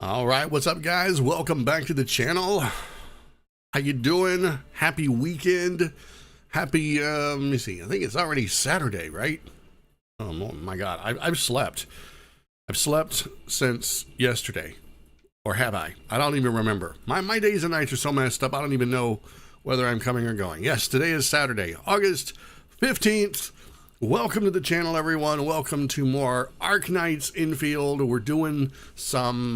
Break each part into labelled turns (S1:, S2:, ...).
S1: All right, what's up, guys? Welcome back to the channel. How you doing? Happy weekend. Happy, let me see. I think it's already Saturday, right? Oh my God, I've slept. I've slept since yesterday, or have I? I don't even remember. My days and nights are so messed up. I don't even know whether I'm coming or going. Yes, today is Saturday, August 15th. Welcome to the channel, everyone. Welcome to more Arknights Endfield. We're doing some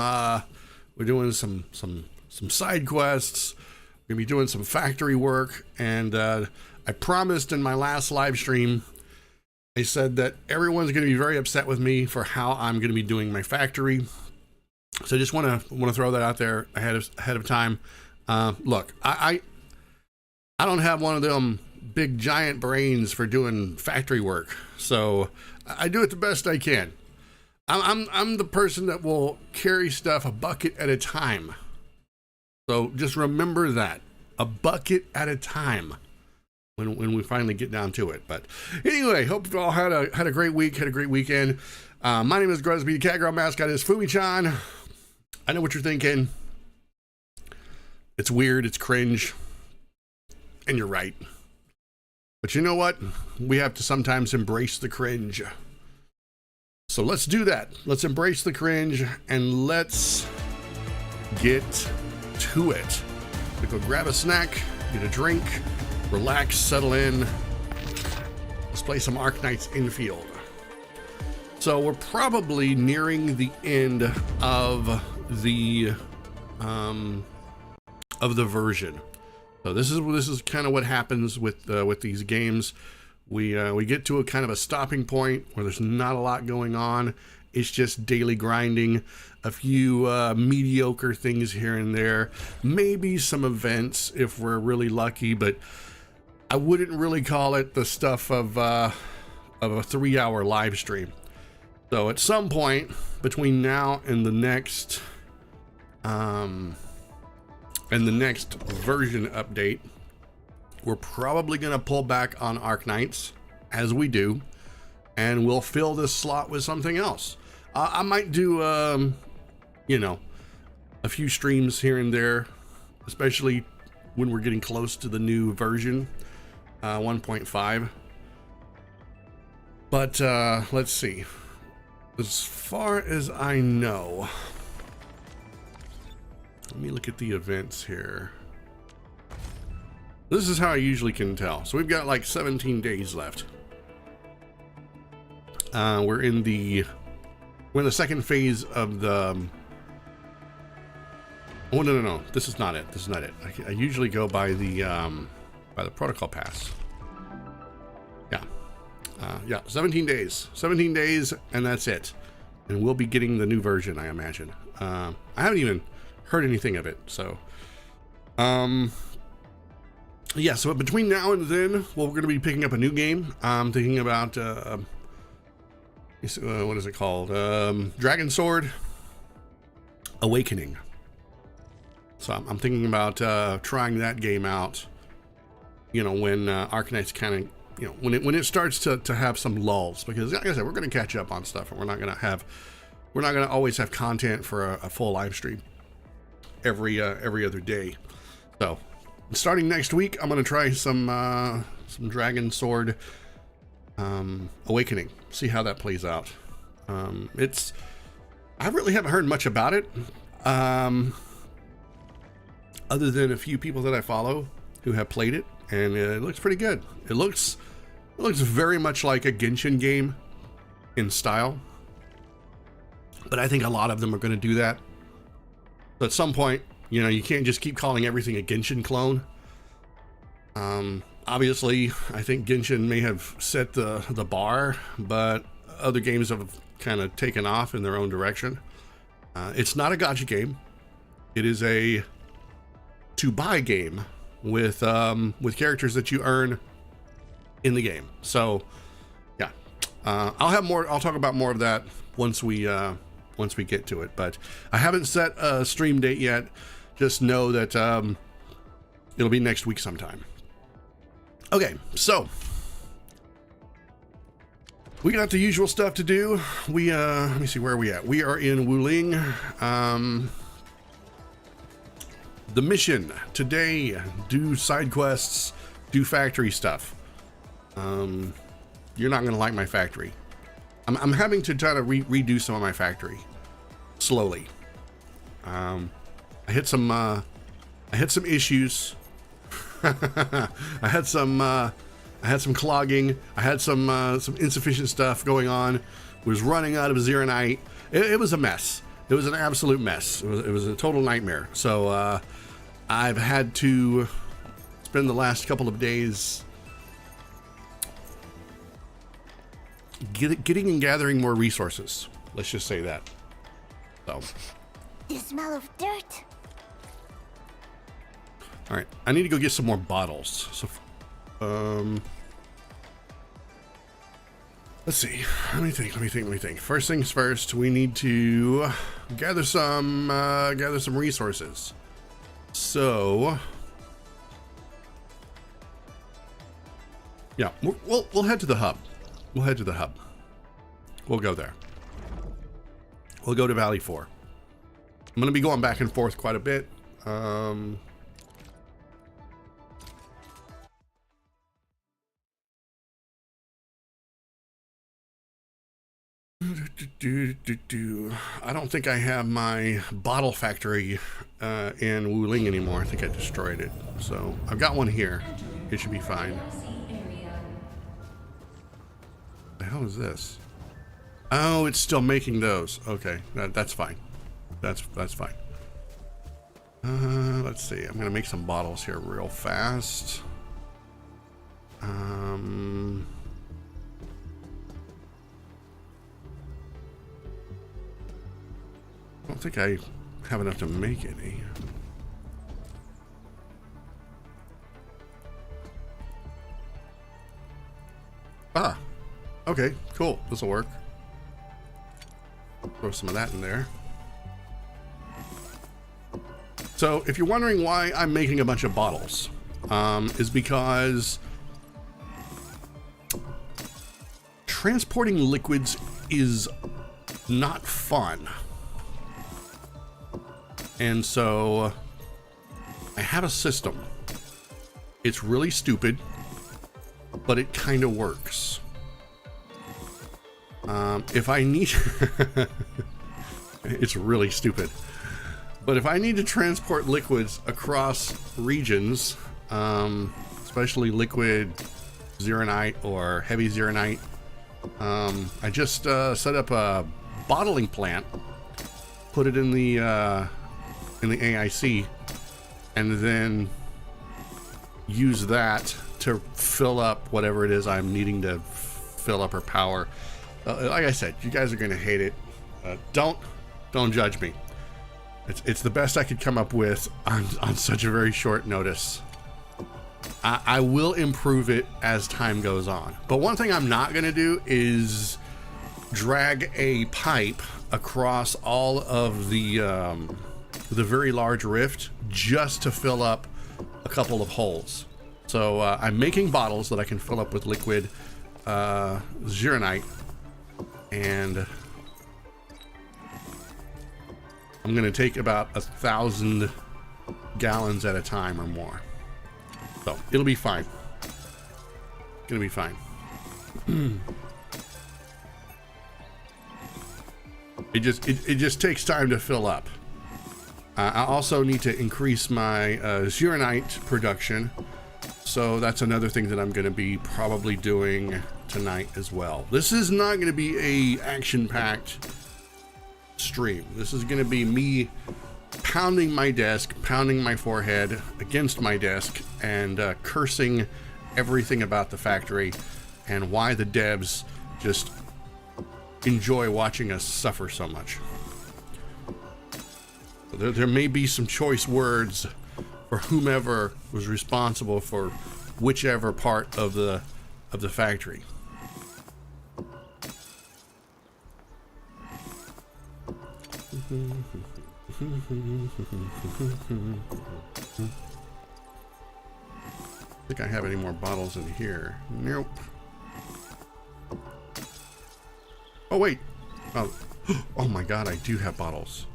S1: side quests. We're gonna be doing some factory work, and I promised in my last live stream, I said that everyone's gonna be very upset with me for how I'm gonna be doing my factory. So I just want to throw that out there ahead of time. Look, I don't have one of them big giant brains for doing factory work, so I do it the best I can. I'm the person that will carry stuff a bucket at a time, so just remember that, a bucket at a time when we finally get down to it. But anyway, hope you all had a great week, had a great weekend. My name is Gruzbee. The catgirl mascot is Fumi-chan. I know what you're thinking. It's weird, it's cringe, and you're right. But you know what? We have to sometimes embrace the cringe. So let's do that. Let's embrace the cringe and let's get to it. We go grab a snack, get a drink, relax, settle in. Let's play some Arknights Endfield. So we're probably nearing the end of the version. So this is kind of what happens with these games. We get to a kind of a stopping point where there's not a lot going on. It's just daily grinding, a few mediocre things here and there, maybe some events if we're really lucky, but I wouldn't really call it the stuff of a 3-hour live stream. So at some point between now and the next version update, we're probably going to pull back on Arknights, as we do, and we'll fill this slot with something else. I might do, you know, a few streams here and there, especially when we're getting close to the new version, 1.5. But let's see. As far as I know, let me look at the events here. This is how I usually can tell. So we've got like 17 days left. We're in the second phase of the. Oh no! This is not it. This is not it. I usually go by the protocol pass. Yeah, yeah. 17 days. 17 days, and that's it. And we'll be getting the new version, I imagine. I haven't even heard anything of it, so yeah, so between now and then, well, we're going to be picking up a new game. I'm thinking about what is it called, Dragon Sword Awakening. So I'm thinking about trying that game out, you know, when Arknights kind of, you know, when it starts to have some lulls, because like I said, we're going to catch up on stuff, and we're not going to always have content for a full live stream every other day. So starting next week, I'm going to try some Dragon Sword Awakening, see how that plays out. I really haven't heard much about it, other than a few people that I follow who have played it, and it looks pretty good. It looks very much like a Genshin game in style, but I think a lot of them are going to do that. So at some point, you know, you can't just keep calling everything a Genshin clone. Obviously, I think Genshin may have set the bar, but other games have kind of taken off in their own direction. It's not a gacha game. It is a to-buy game with characters that you earn in the game. So, yeah, I'll talk about more of that once we get to it. But I haven't set a stream date yet. Just know that it'll be next week sometime. Okay, so We got the usual stuff to do. We let me see, where are we at? We are in Wuling. The mission today: do side quests, do factory stuff. You're not gonna like my factory. I'm having to try to redo some of my factory slowly. I hit some issues. I had some clogging. I had some insufficient stuff going on. Was running out of Zeronite. It was a mess. It was an absolute mess. It was a total nightmare. So I've had to spend the last couple of days getting and gathering more resources. Let's just say that. So.
S2: The smell of dirt.
S1: All right, I need to go get some more bottles. So, let's see. Let me think. First things first, we need to gather some resources. So, yeah, we'll head to the hub. We'll head to the hub. We'll go there. We'll go to Valley 4. I'm gonna be going back and forth quite a bit. I don't think I have my bottle factory in Wuling anymore. I think I destroyed it. So I've got one here. It should be fine. What the hell is this? Oh, it's still making those. Okay, that's fine. That's fine. Let's see. I'm gonna make some bottles here real fast. I don't think I have enough to make any. Ah, okay, cool. This will work. Throw some of that in there. So, if you're wondering why I'm making a bunch of bottles, is because transporting liquids is not fun. And so I have a system. It's really stupid, but it kind of works. If I need, it's really stupid. But if I need to transport liquids across regions, especially liquid Zeronite or heavy Zeronite, I just set up a bottling plant, put it in the AIC, and then use that to fill up whatever it is I'm needing to fill up or power. Like I said, you guys are going to hate it. Don't judge me. It's the best I could come up with on such a very short notice. I will improve it as time goes on. But one thing I'm not going to do is drag a pipe across all of the very large rift just to fill up a couple of holes. So I'm making bottles that I can fill up with liquid Zeronite, and I'm gonna take about 1,000 gallons at a time or more. So it'll be fine. Gonna be fine. It just takes time to fill up. I also need to increase my Zeronite production, so that's another thing that I'm going to be probably doing tonight as well. This is not going to be a action-packed stream. This is going to be me pounding my desk, pounding my forehead against my desk, and cursing everything about the factory and why the devs just enjoy watching us suffer so much. There may be some choice words for whomever was responsible for whichever part of the factory. Think I have any more bottles in here? Nope. Oh, wait. Oh, oh my god, I do have bottles.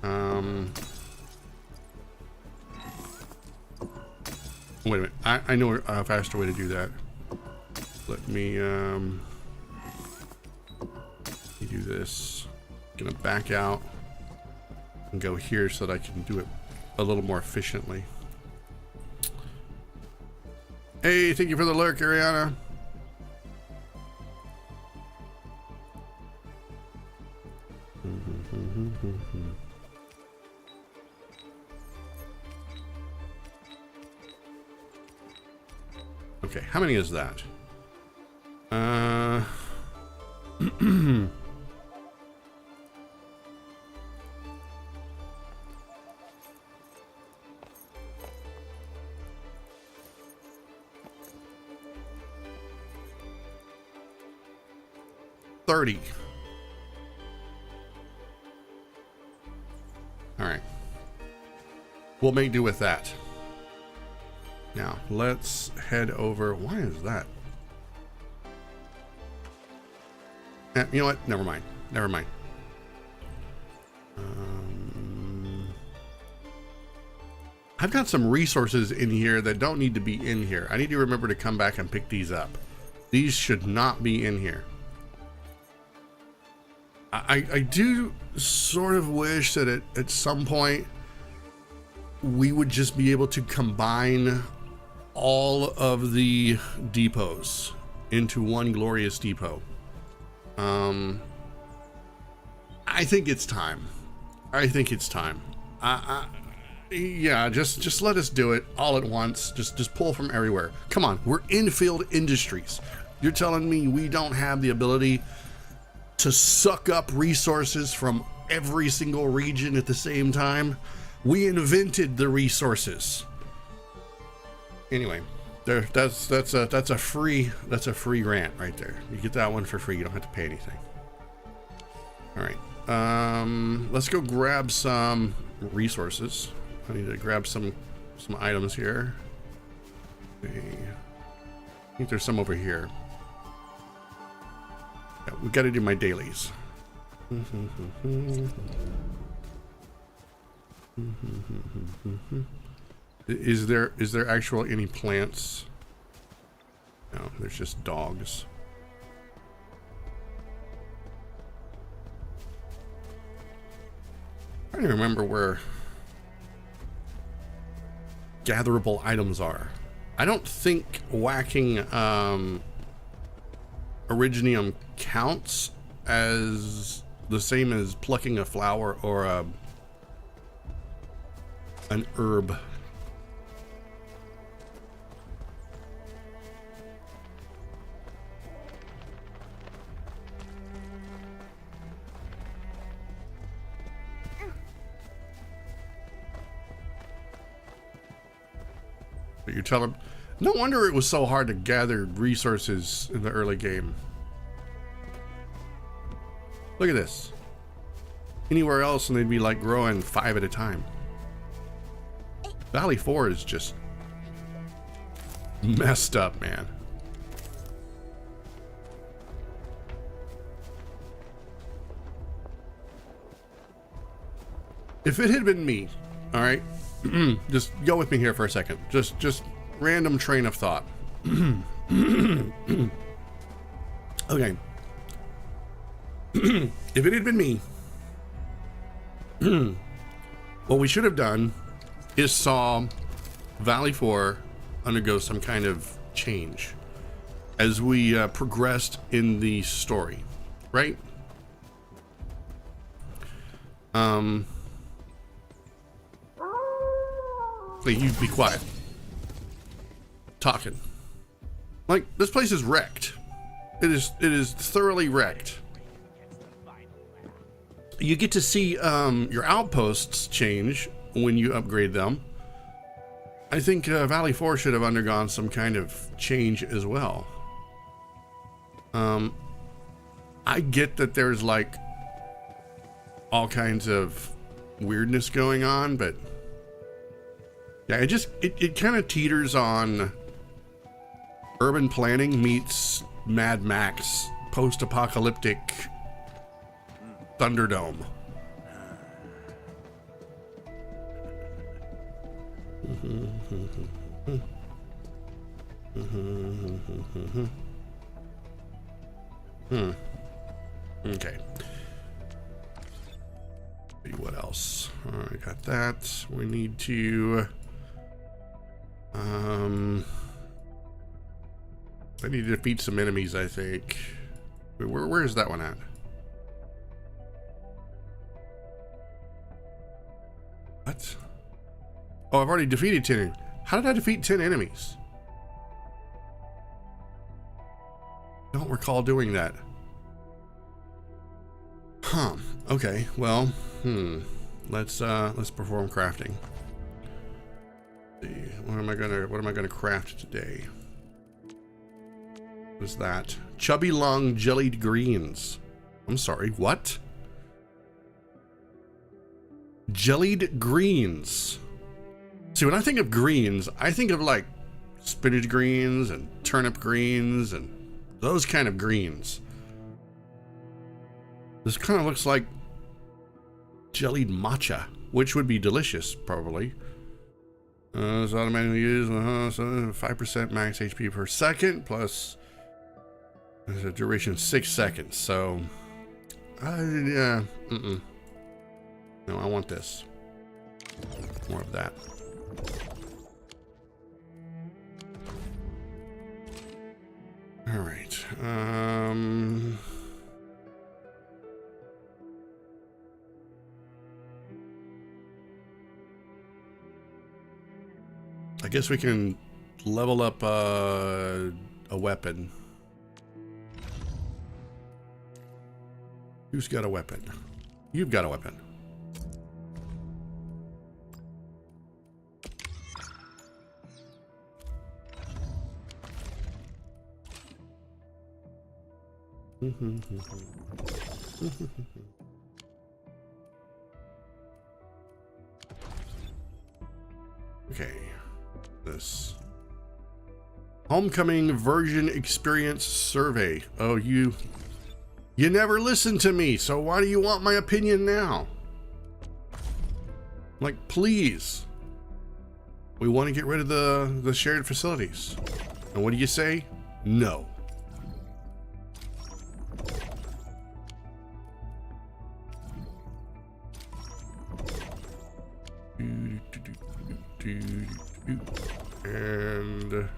S1: Wait a minute. I know a faster way to do that. Let me do this. Gonna back out and go here so that I can do it a little more efficiently. Hey, thank you for the lurk, Ariana. Okay, how many is that? 30. All right. We'll make do with that. Now, let's head over. Why is that? You know what? Never mind. Never mind. I've got some resources in here that don't need to be in here. I need to remember to come back and pick these up. These should not be in here. I do sort of wish that at some point we would just be able to combine all of the depots into one glorious depot. I think it's time. I think it's time. Yeah, just let us do it all at once. Just pull from everywhere. Come on, we're Endfield Industries. You're telling me we don't have the ability to suck up resources from every single region at the same time? We invented the resources. Anyway, that's a free grant right there. You get that one for free. You don't have to pay anything. All right. Let's go grab some resources. I need to grab some items here. Okay. I think there's some over here. Yeah, we got to do my dailies. Is there actual any plants? No, there's just dogs. I don't remember where gatherable items are. I don't think whacking originium counts as the same as plucking a flower or an herb. But you're telling, no wonder it was so hard to gather resources in the early game. Look at this. Anywhere else and they'd be like growing 5 at a time. Valley 4 is just messed up, man. If it had been me, all right, just go with me here for a second. Just random train of thought. Okay. If it had been me, what we should have done is saw Valley 4 undergo some kind of change as we progressed in the story, right? Like, you be quiet. Talking. Like, this place is wrecked. It is thoroughly wrecked. You get to see your outposts change when you upgrade them. I think Valley 4 should have undergone some kind of change as well. I get that there's like all kinds of weirdness going on, but yeah, it kind of teeters on urban planning meets Mad Max post-apocalyptic Thunderdome. Okay. See what else? All right, got that. We need to I need to defeat some enemies, I think. Wait, where is that one at? What? Oh, I've already defeated 10. How did I defeat 10 enemies? I don't recall doing that. Huh. Okay. Well, let's perform crafting. Let's see. What am I gonna craft today? What is that? Chubby long jellied greens. I'm sorry, what? Jellied greens. See, when I think of greens, I think of like spinach greens and turnip greens and those kind of greens. This kind of looks like jellied matcha, which would be delicious, probably. It's automatically used, so 5% max HP per second, plus there's a duration of 6 seconds, so yeah, no, I want this. More of that. All right. I guess we can level up a weapon. Who's got a weapon? You've got a weapon. Okay, this homecoming version experience survey. Oh, you never listened to me, so why do you want my opinion now? Like, please. We want to get rid of the shared facilities. And what do you say? No. And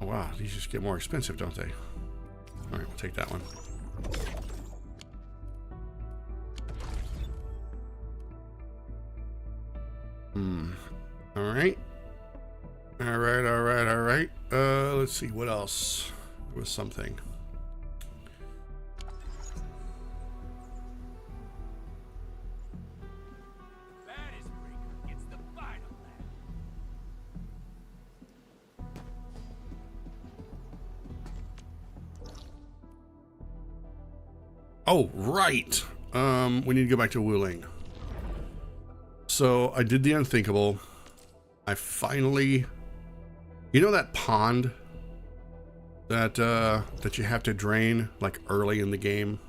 S1: oh wow, these just get more expensive, don't they? All right, we'll take that one. All right. Let's see what else. There was something. Oh, right. We need to go back to Wuling. So I did the unthinkable. I finally, you know that pond that that you have to drain like early in the game?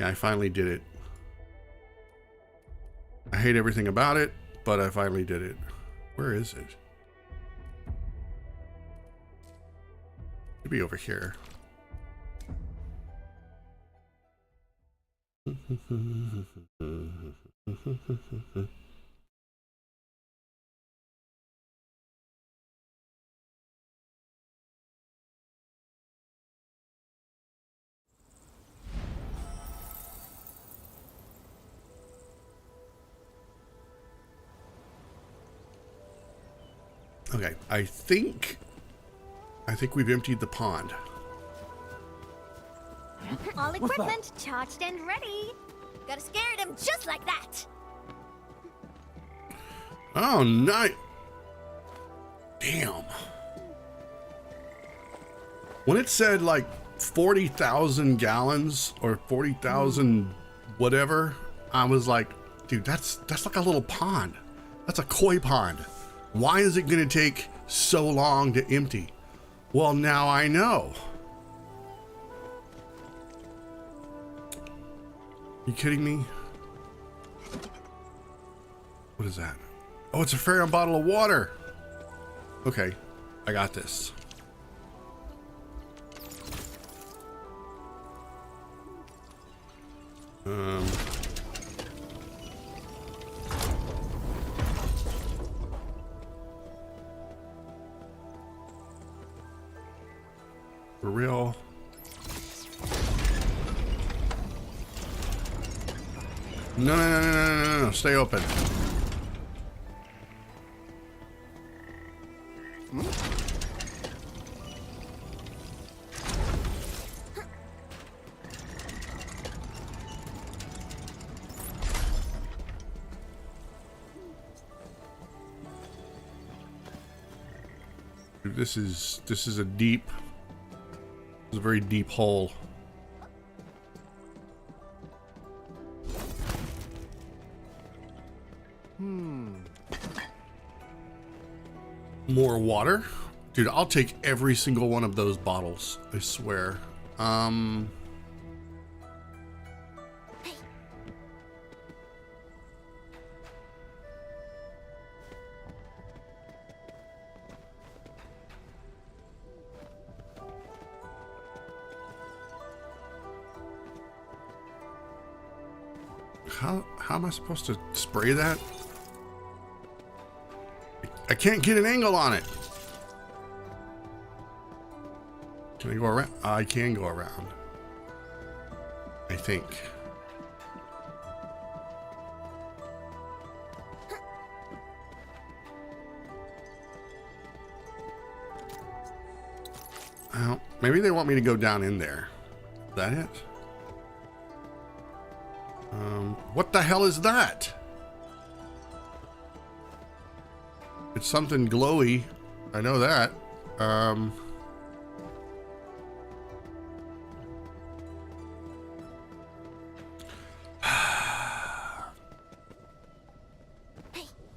S1: Yeah, I finally did it. I hate everything about it, but I finally did it. Where is it? It'd be over here. Okay, I think we've emptied the pond.
S2: All equipment charged and ready. Gotta scare them just like that.
S1: Oh, nice. Damn. When it said like 40,000 gallons or 40,000 whatever, I was like, dude, that's like a little pond. That's a koi pond. Why is it going to take so long to empty? Well, now I know. You kidding me? What is that? Oh, it's a Fairy bottle of water. Okay, I got this. For real. No, stay open. Dude, this is a deep, this is a very deep hole. More water? Dude, I'll take every single one of those bottles, I swear. How am I supposed to spray that? I can't get an angle on it. Can I go around? I can go around. I think. Oh, maybe they want me to go down in there. Is that it? What the hell is that? It's something glowy. I know that.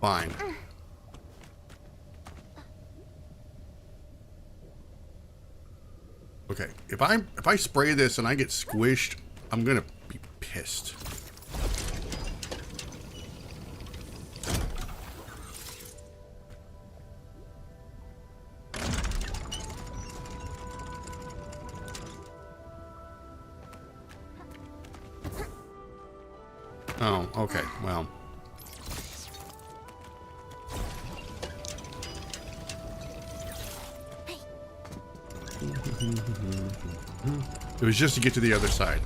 S1: Fine. Okay, if I spray this and I get squished, I'm gonna be pissed. Oh, okay, well. It was just to get to the other side.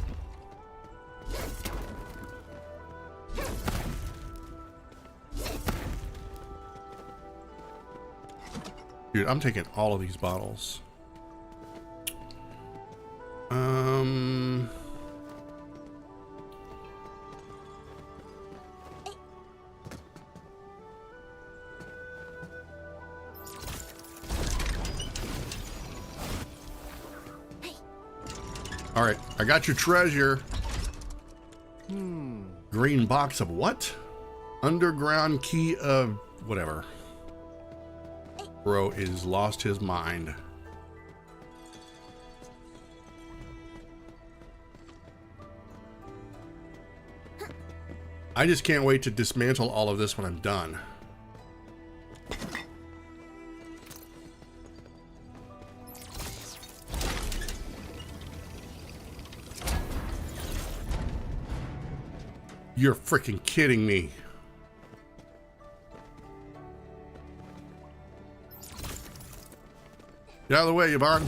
S1: Dude, I'm taking all of these bottles. All right, I got your treasure. Green box of what? Underground key of whatever. Bro is lost his mind. I just can't wait to dismantle all of this when I'm done. You're freaking kidding me. Get out of the way, Yvonne.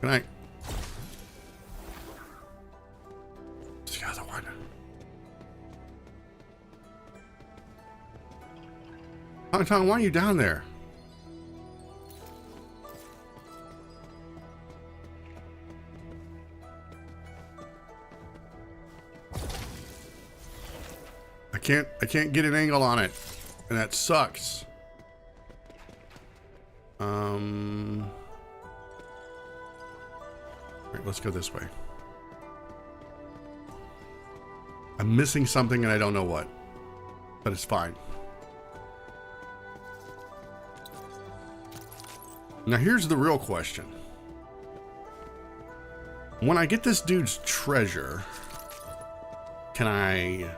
S1: Good night. It's the other one. Hong Tong, why are you down there? I can't get an angle on it, and that sucks. All right, let's go this way. I'm missing something and I don't know what, but it's fine. Now here's the real question. When I get this dude's treasure, can I,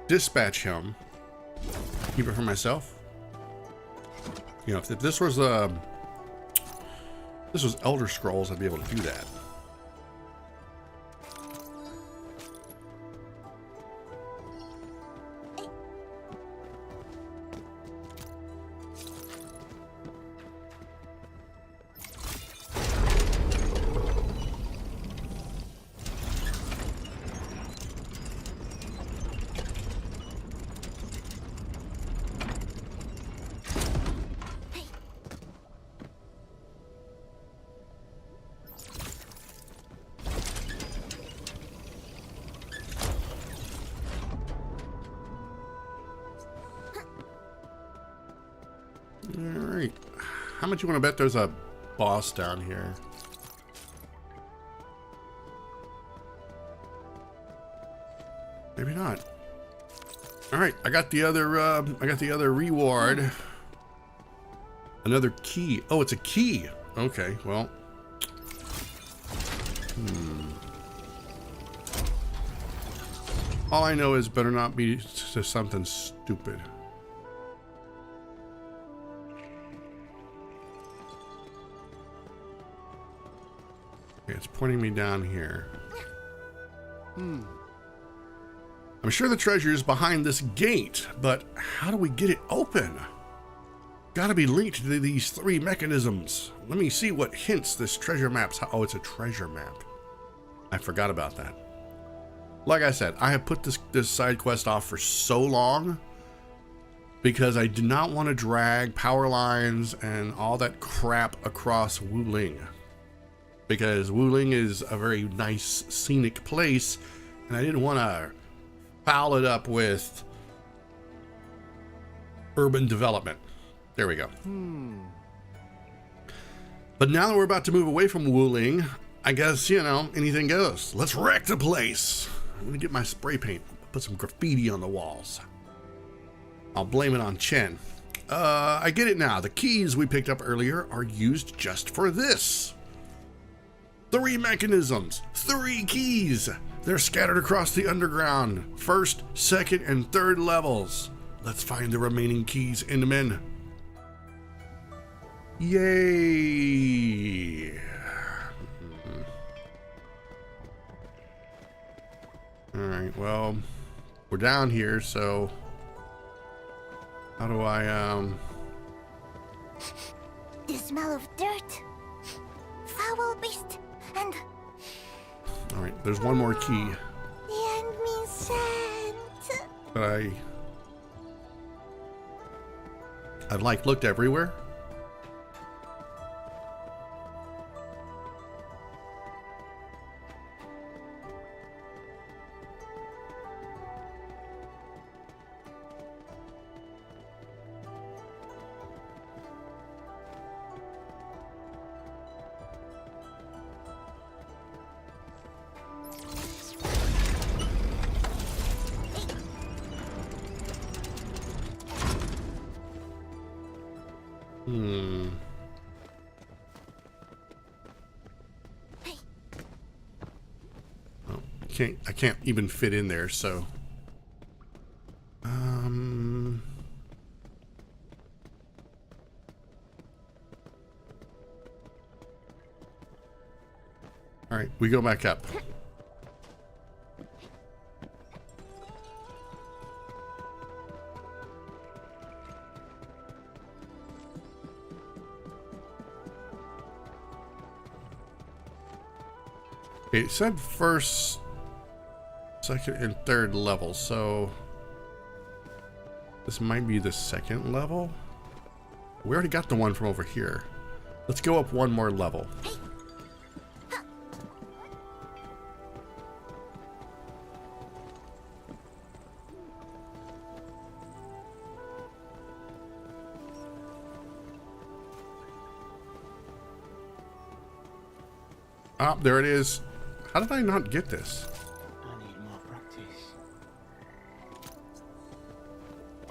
S1: dispatch him, keep it for myself? You know, if this was Elder Scrolls, I'd be able to do that. Alright. How much you want to bet there's a boss down here? Maybe not. Alright, I got the other reward. Another key. Oh, it's a key. Okay, well. All I know is better not be to something stupid. Okay, it's pointing me down here. I'm sure the treasure is behind this gate, but how do we get it open? Gotta be linked to these 3 mechanisms. Let me see what hints this treasure map's. Oh, it's a treasure map. I forgot about that. Like I said, I have put this side quest off for so long because I did not want to drag power lines and all that crap across Wuling. Because Wuling is a very nice scenic place, and I didn't want to foul it up with urban development. There we go. But now that we're about to move away from Wuling, I guess, you know, anything goes. Let's wreck the place. I'm gonna get my spray paint, put some graffiti on the walls. I'll blame it on Chen. I get it now. The keys we picked up earlier are used just for this. 3 mechanisms, 3 keys. They're scattered across the underground. 1st, 2nd, and 3rd levels. Let's find the remaining keys in the men. Yay! Alright, well, we're down here, so how do I,
S2: The smell of dirt, foul beast, and
S1: alright, there's one more key.
S2: the enemy scent.
S1: But I've like looked everywhere. Well, I can't even fit in there, so. All right, we go back up. It said 1st, 2nd, and 3rd level, so this might be the 2nd level. We already got the one from over here. Let's go up one more level. Ah, there it is. How did I not get this?
S3: I need more practice.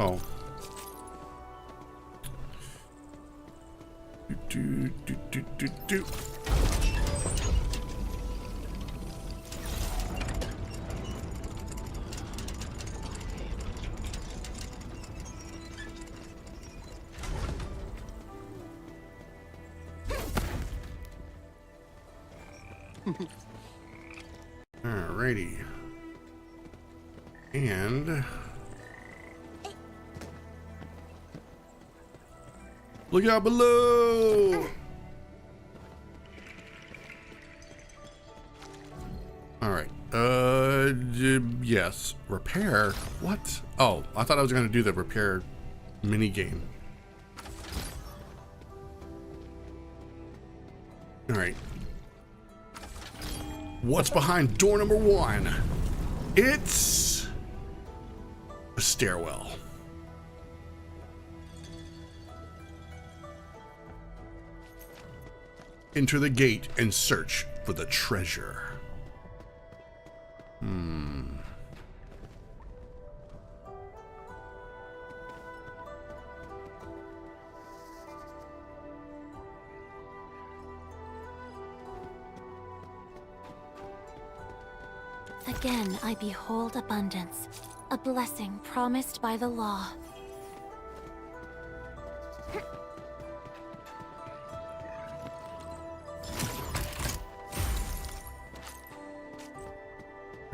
S1: Oh. Do. Alrighty. And look out below. All right. Yes. Repair. What? Oh, I thought I was going to do the repair mini game. All right. What's behind door number 1? It's a stairwell. Enter the gate and search for the treasure.
S2: Again, I behold abundance, a blessing promised by the law.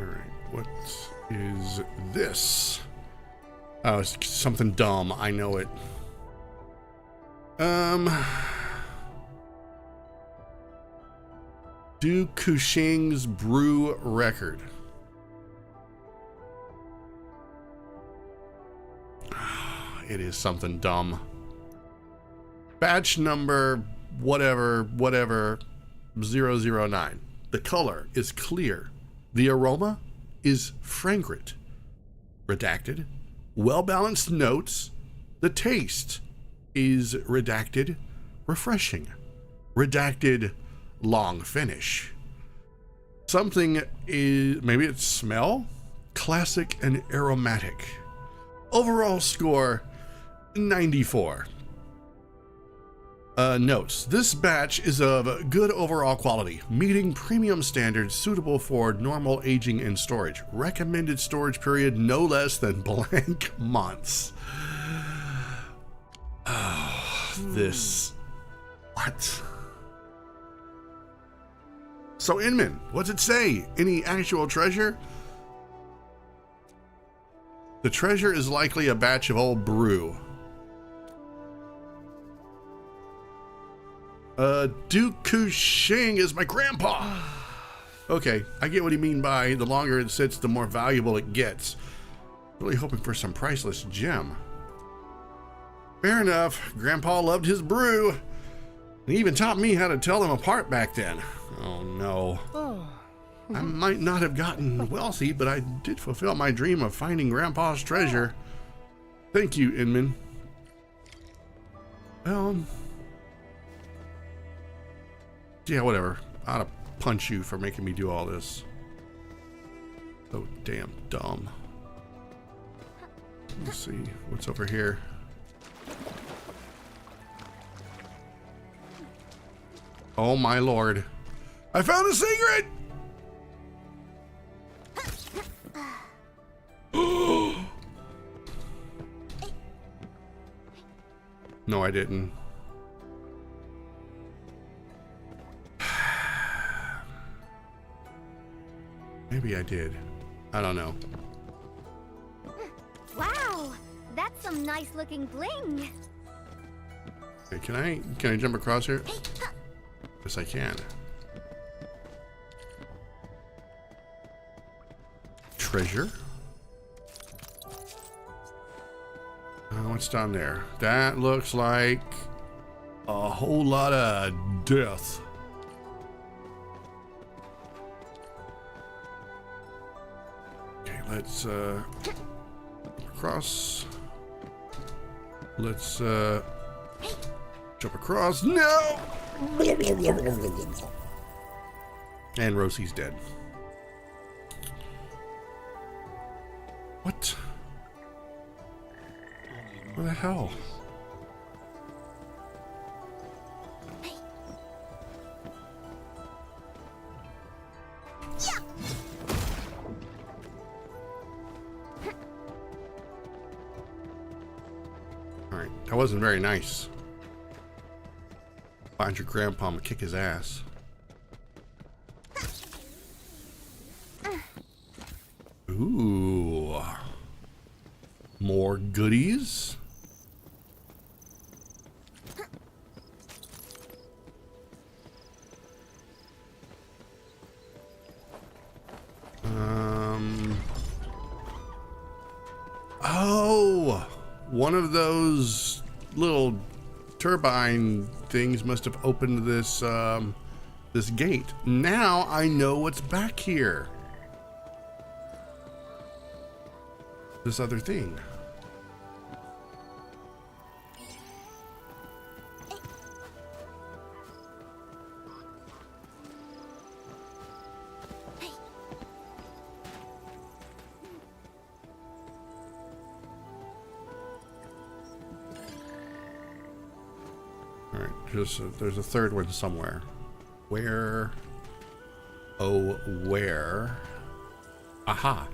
S1: Alright, what is this? Oh, it's something dumb. I know it. Du Kuxing's brew record. It is something dumb. Batch number whatever 009. The color is clear. The aroma is fragrant. Redacted. Well-balanced notes. The taste is redacted. Refreshing. Redacted. Long finish. Something is, maybe it's smell? Classic and aromatic. Overall score 94. Notes. This batch is of good overall quality, meeting premium standards suitable for normal aging and storage. Recommended storage period no less than blank months. Oh, this. What? So, Inman, what's it say? Any actual treasure? The treasure is likely a batch of old brew. Duke Kuxing is my grandpa. Okay, I get what he mean by the longer it sits, the more valuable it gets. Really hoping for some priceless gem. Fair enough. Grandpa loved his brew. And he even taught me how to tell them apart back then. Oh no. I might not have gotten wealthy, but I did fulfill my dream of finding Grandpa's treasure. Thank you, Inman. Well, yeah, whatever. I ought to punch you for making me do all this. So damn dumb. Let's see what's over here. Oh my lord. I found a secret! No, I didn't. Maybe I did. I don't know.
S2: Wow, that's some nice looking bling.
S1: Okay, can I jump across here? Yes, I can. Treasure? What's down there? That looks like a whole lot of death. Okay, let's across. Let's jump across. No! And Rosie's dead. What? Where the hell? Alright, that wasn't very nice. Find your grandpa and kick his ass. Ooh. More goodies. Oh, one of those little turbine things must have opened this this gate. Now I know what's back here. This other thing. All right, there's a third one somewhere. Where? Oh, where? Aha.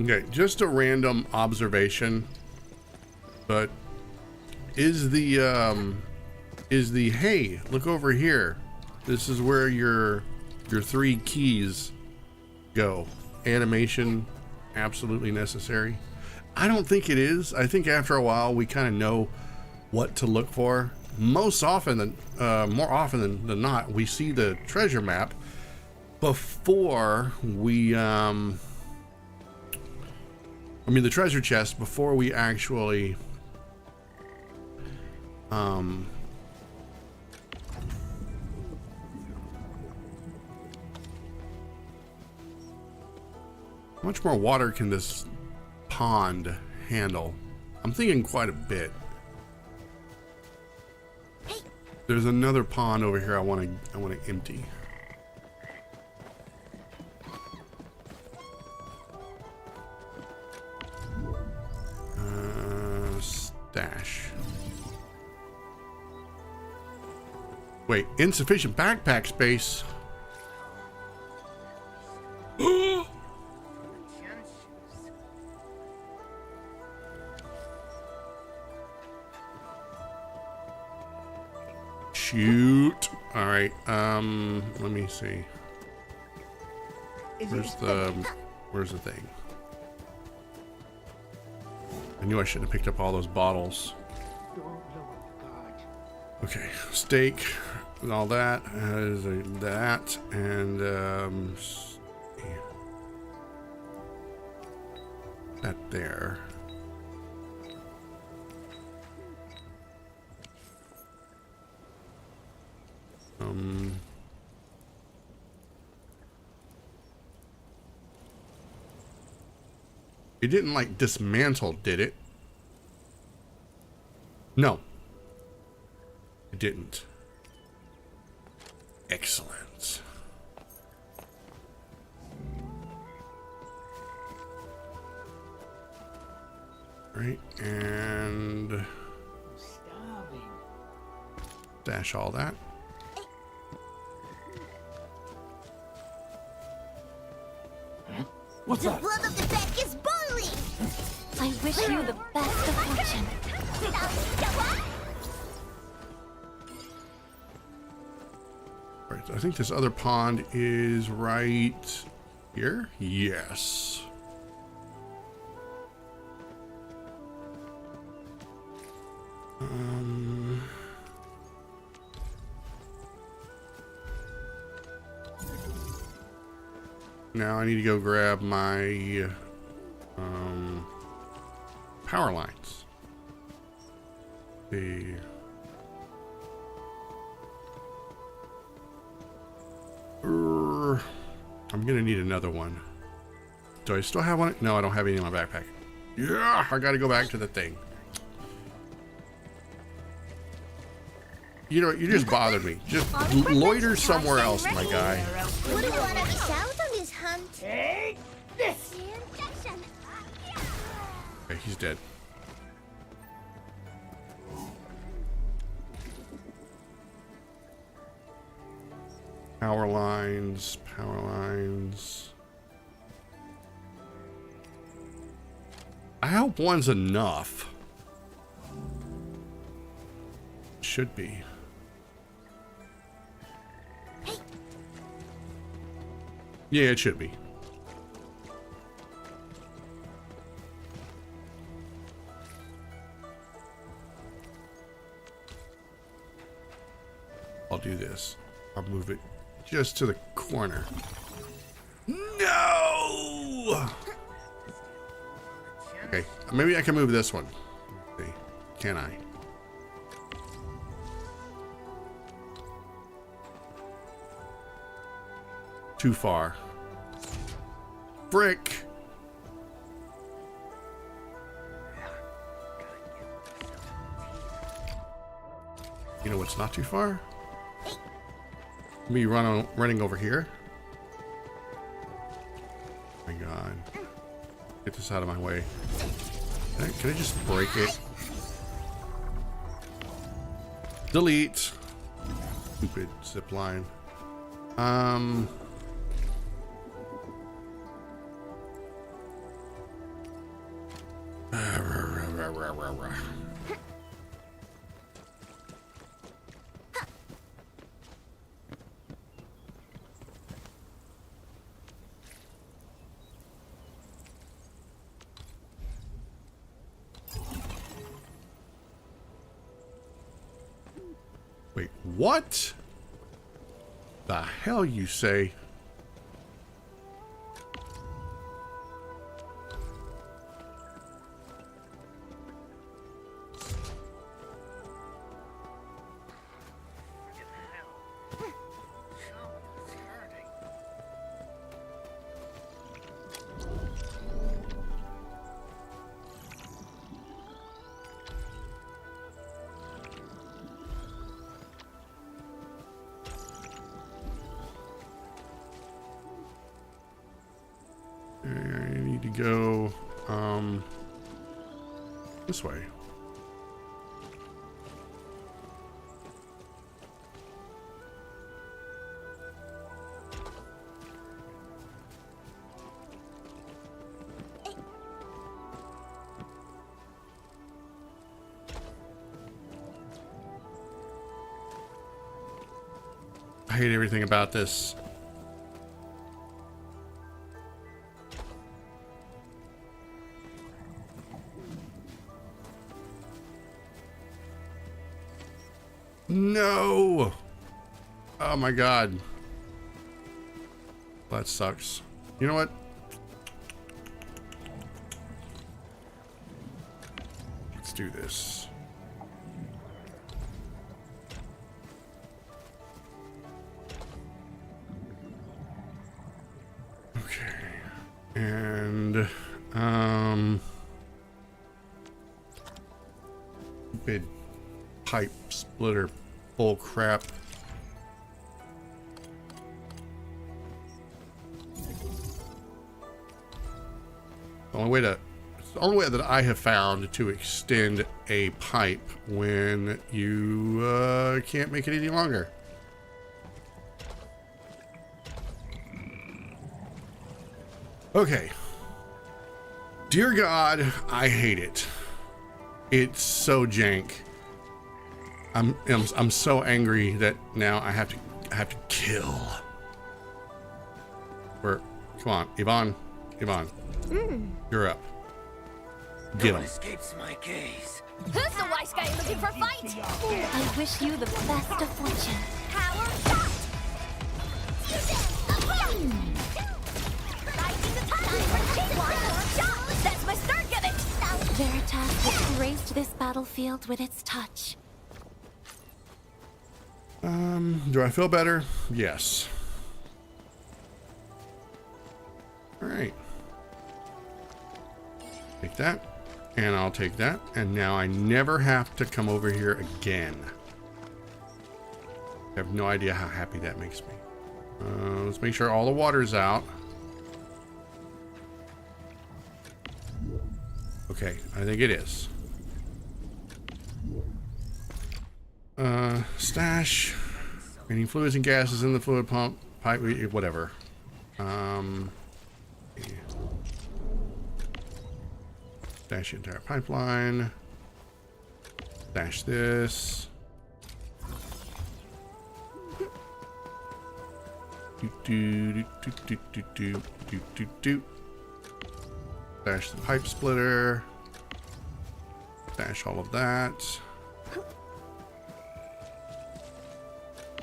S1: Okay, just a random observation, but is the hey, look over here. This is where your 3 keys go. Animation, absolutely necessary. I don't think it is. I think after a while we kind of know what to look for. Most often than more often than not, we see the treasure map before we I mean the treasure chest before we actually how much more water can this pond handle? I'm thinking quite a bit. There's another pond over here I want to empty. Stash. Wait, insufficient backpack space. Shoot. All right. Let me see. Where's the thing? I knew I shouldn't have picked up all those bottles. Okay, steak and all that. That and that there. It didn't like dismantle, did it? No. It didn't. Excellent. Right, and dash all that.
S3: What's that? The blood of the deck is boiling!
S2: I wish you the best of fortune.
S1: Right, I think this other pond is right here. Yes. Now I need to go grab my power lines. I'm gonna need another one. Do I still have one? No, I don't have any in my backpack. Yeah, I gotta go back to the thing. You know, you just bothered me. Just loiter somewhere else, my guy.
S3: Wouldn't want to miss out on this hunt.
S4: Take this!
S1: Okay, he's dead. Power lines, power lines. I hope one's enough. Should be. Yeah, it should be. I'll do this. I'll move it just to the corner. No! Okay, maybe I can move this one. Let's see. Can I? Too far. Brick! You know what's not too far? Me running over here. Oh my God. Get this out of my way. Can I just break it? Delete. Stupid zip line. Wait, what? The hell you say? I need to go this way. I hate everything about this. No! Oh my God. That sucks. You know what? Let's do this. Okay. And, big pipe splitter bull crap. The only way that I have found to extend a pipe when you can't make it any longer. Okay. Dear God, I hate it. It's so jank. I'm so angry that now I have to kill. Come on, Yvonne, you're up. Get him.
S4: Escapes my gaze.
S3: Who's the wise guy looking for a fight?
S2: I wish you the best of fortune.
S3: Power shot! Rising the tide! One more shot! That's my start, give it!
S2: Veritas has graced this battlefield with its touch.
S1: Do I feel better? Yes. All right. Take that, and I'll take that, and now I never have to come over here again. I have no idea how happy that makes me. Let's make sure all the water's out. Okay, I think it is. Stash. Any fluids and gases in the fluid pump, pipe, whatever. Stash the entire pipeline. Stash this. Stash the pipe splitter. Stash all of that.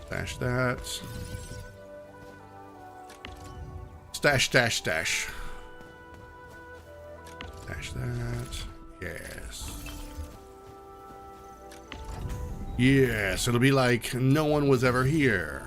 S1: Stash that. Stash, stash, stash. Stash that. Yes. Yes, it'll be like no one was ever here.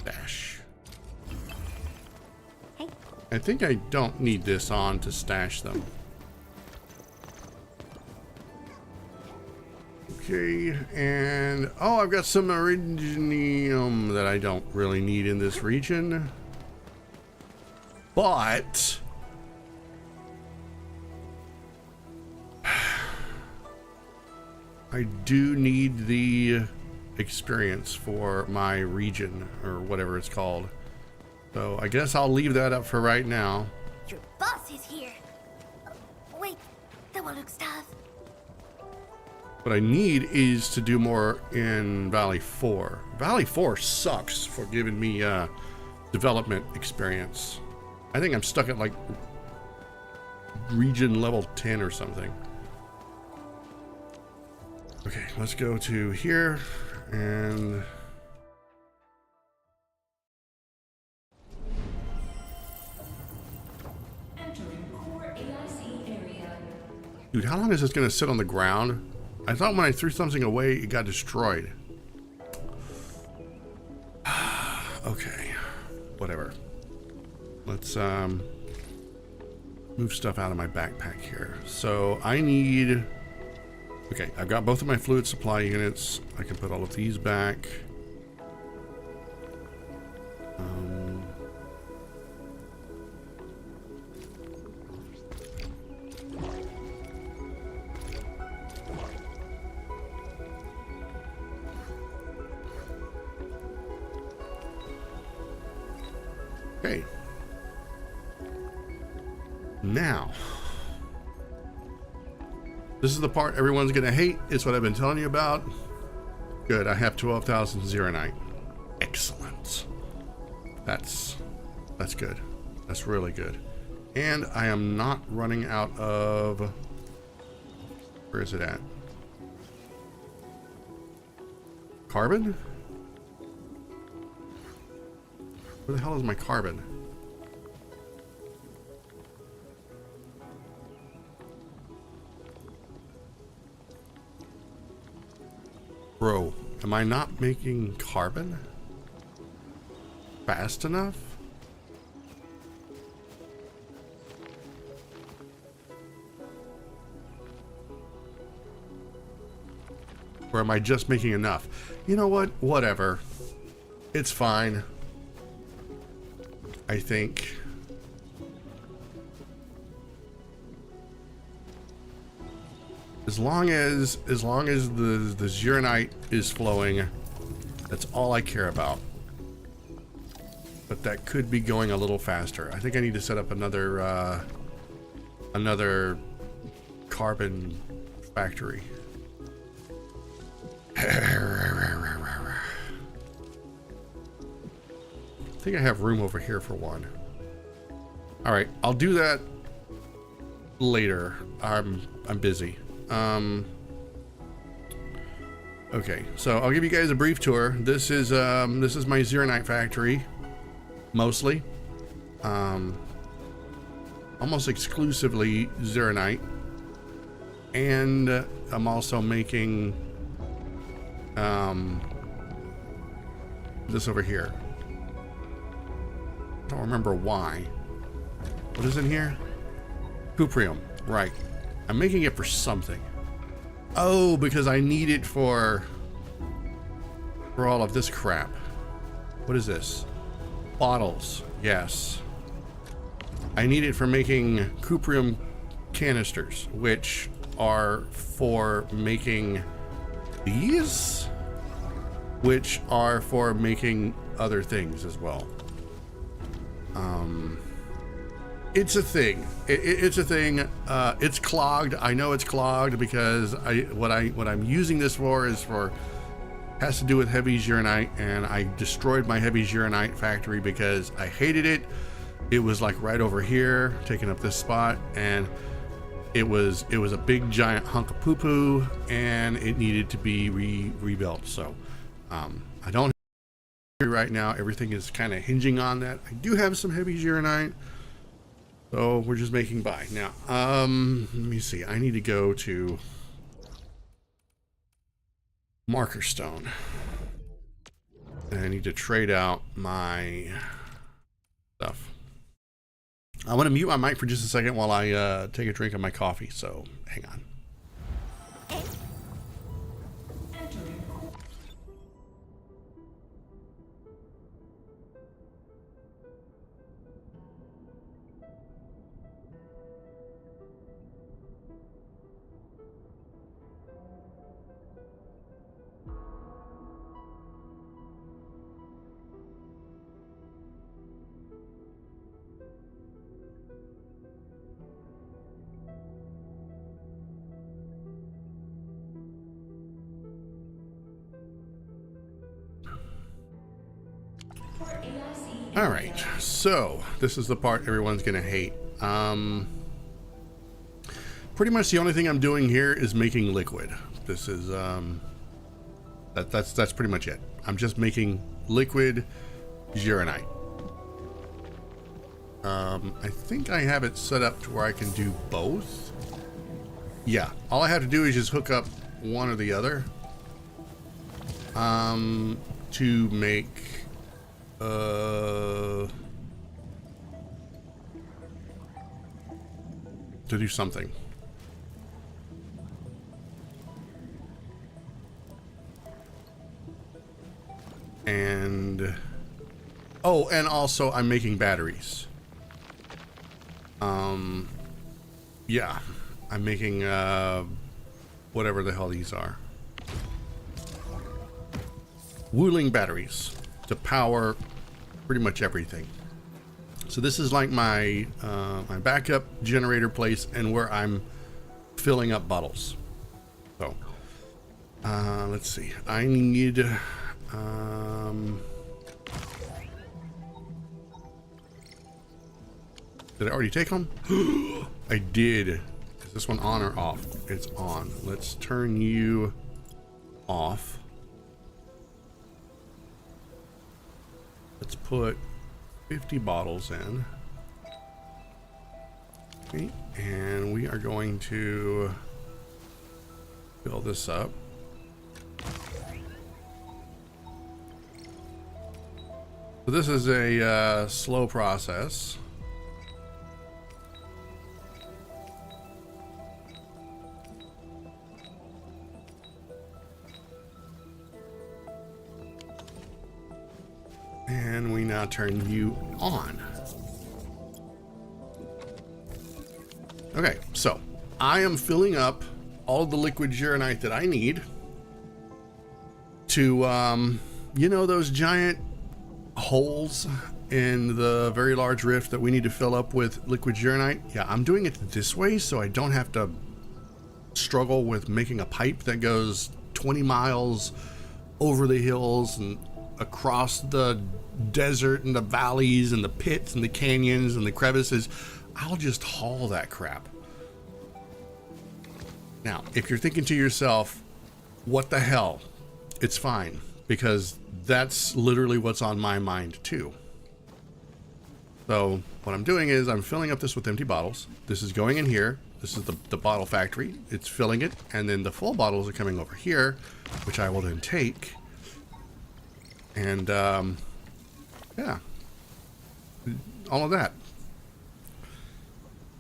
S1: Stash. I think I don't need this on to stash them. Okay, and oh, I've got some iridium that I don't really need in this region. But I do need the experience for my region or whatever it's called. So I guess I'll leave that up for right now.
S3: Your boss is here. Wait, that one looks tough.
S1: What I need is to do more in Valley 4. Valley 4 sucks for giving me development experience. I think I'm stuck at like region level 10 or something. Okay, let's go to here and
S5: entering core AIC area.
S1: dude, how long is this gonna sit on the ground? I thought when I threw something away it got destroyed. Okay, whatever. Let's move stuff out of my backpack here. So I need, okay, I've got both of my fluid supply units. I can put all of these back. Okay. Now, this is the part everyone's gonna hate. It's what I've been telling you about. Good, I have 12,000 Zeronite. Excellent. That's good. That's really good. And I am not running out of, where is it at? Carbon? Where the hell is my carbon? Bro, am I not making carbon fast enough? Or am I just making enough? You know what? Whatever. It's fine. I think. As long as the Zeronite is flowing, that's all I care about. but that could be going a little faster. I think I need to set up another carbon factory. I think I have room over here for one. All right, I'll do that later. I'm busy. Okay, so I'll give you guys a brief tour. This is my Zeronite factory, mostly. Almost exclusively Zeronite. And I'm also making this over here. Don't remember why. What is in here? Cuprium, right. I'm making it for something. Oh, because I need it for all of this crap. What is this? Bottles, yes. I need it for making cuprium canisters, which are for making these, which are for making other things as well. It's a thing. It's a thing. It's clogged. I know it's clogged because what I'm using this for has to do with heavy Zeronite, and I destroyed my heavy Zeronite factory because I hated it. It was like right over here, taking up this spot, and it was a big giant hunk of poo-poo, and it needed to be rebuilt. So I don't have right now. Everything is kind of hinging on that. I do have some heavy Zeronite. So we're just making by. Now, let me see. I need to go to Marker Stone. And I need to trade out my stuff. I want to mute my mic for just a second while I take a drink of my coffee. So hang on. All right, so this is the part everyone's gonna hate. Pretty much the only thing I'm doing here is making liquid. This is that's pretty much it. I'm just making liquid Zeronite. I think I have it set up to where I can do both. Yeah, all I have to do is just hook up one or the other to make to do something. And oh, and also I'm making batteries. Yeah, I'm making whatever the hell these are. Wooling batteries to power pretty much everything. So this is like my my backup generator place and where I'm filling up bottles. So let's see. I need did I already take them? I did. Is this one on or off? It's on. Let's turn you off. Let's put 50 bottles in. Okay, and we are going to fill this up. So this is a slow process. And we now turn you on. Okay, so I am filling up all of the liquid Zeronite that I need to, you know, those giant holes in the very large rift that we need to fill up with liquid Gernite. Yeah, I'm doing it this way so I don't have to struggle with making a pipe that goes 20 miles over the hills and across the desert and the valleys and the pits and the canyons and the crevices. I'll just haul that crap. Now, if you're thinking to yourself, what the hell? It's fine, because that's literally what's on my mind too. So what I'm doing is I'm filling up this with empty bottles. This is going in here. This is the bottle factory. It's filling it, and then the full bottles are coming over here, which I will then take. And yeah, all of that.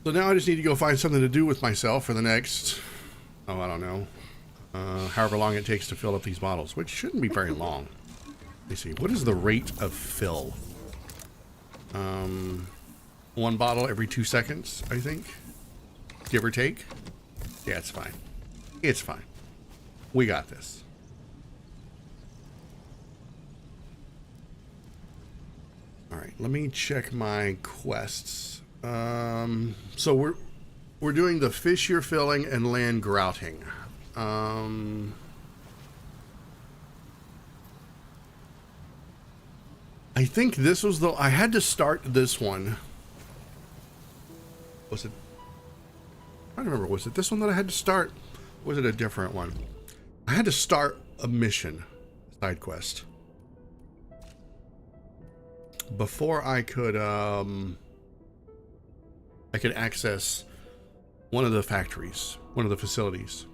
S1: So now I just need to go find something to do with myself for the next, oh, I don't know, however long it takes to fill up these bottles, which shouldn't be very long. Let me see, what is the rate of fill? 1 bottle every 2 seconds, I think, give or take. Yeah, it's fine. It's fine. We got this. All right, let me check my quests. So we're doing the fish you're filling and land grouting. I think this was I had to start this one. Was it? I don't remember. Was it this one that I had to start? Or was it a different one? I had to start a mission, side quest, before I could access one of the factories, one of the facilities.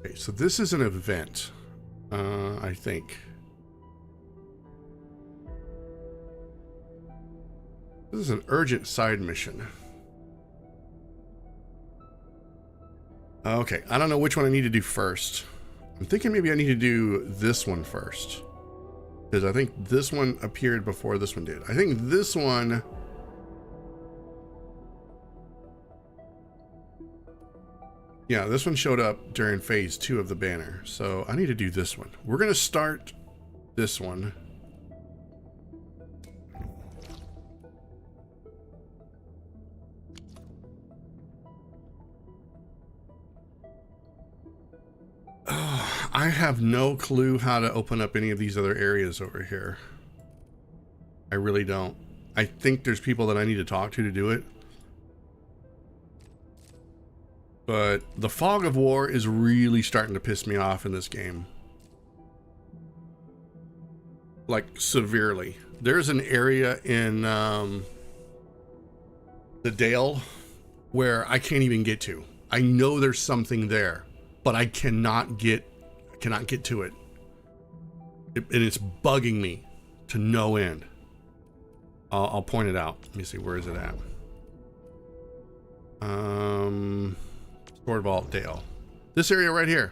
S1: Okay, so this is an event, I think. This is an urgent side mission. Okay, I don't know which one I need to do first. I'm thinking maybe I need to do this one first, because I think this one appeared before this one did. I think this one... Yeah, this one showed up during phase 2 of the banner, so I need to do this one. We're going to start this one. I have no clue how to open up any of these other areas over here. I really don't. I think there's people that I need to talk to do it. But the fog of war is really starting to piss me off in this game. Like, severely. There's an area in the Dale where I can't even get to. I know there's something there, but I cannot get to it. And it's bugging me to no end. I'll point it out. Let me see, where is it at? Sword Vault Dale. This area right here.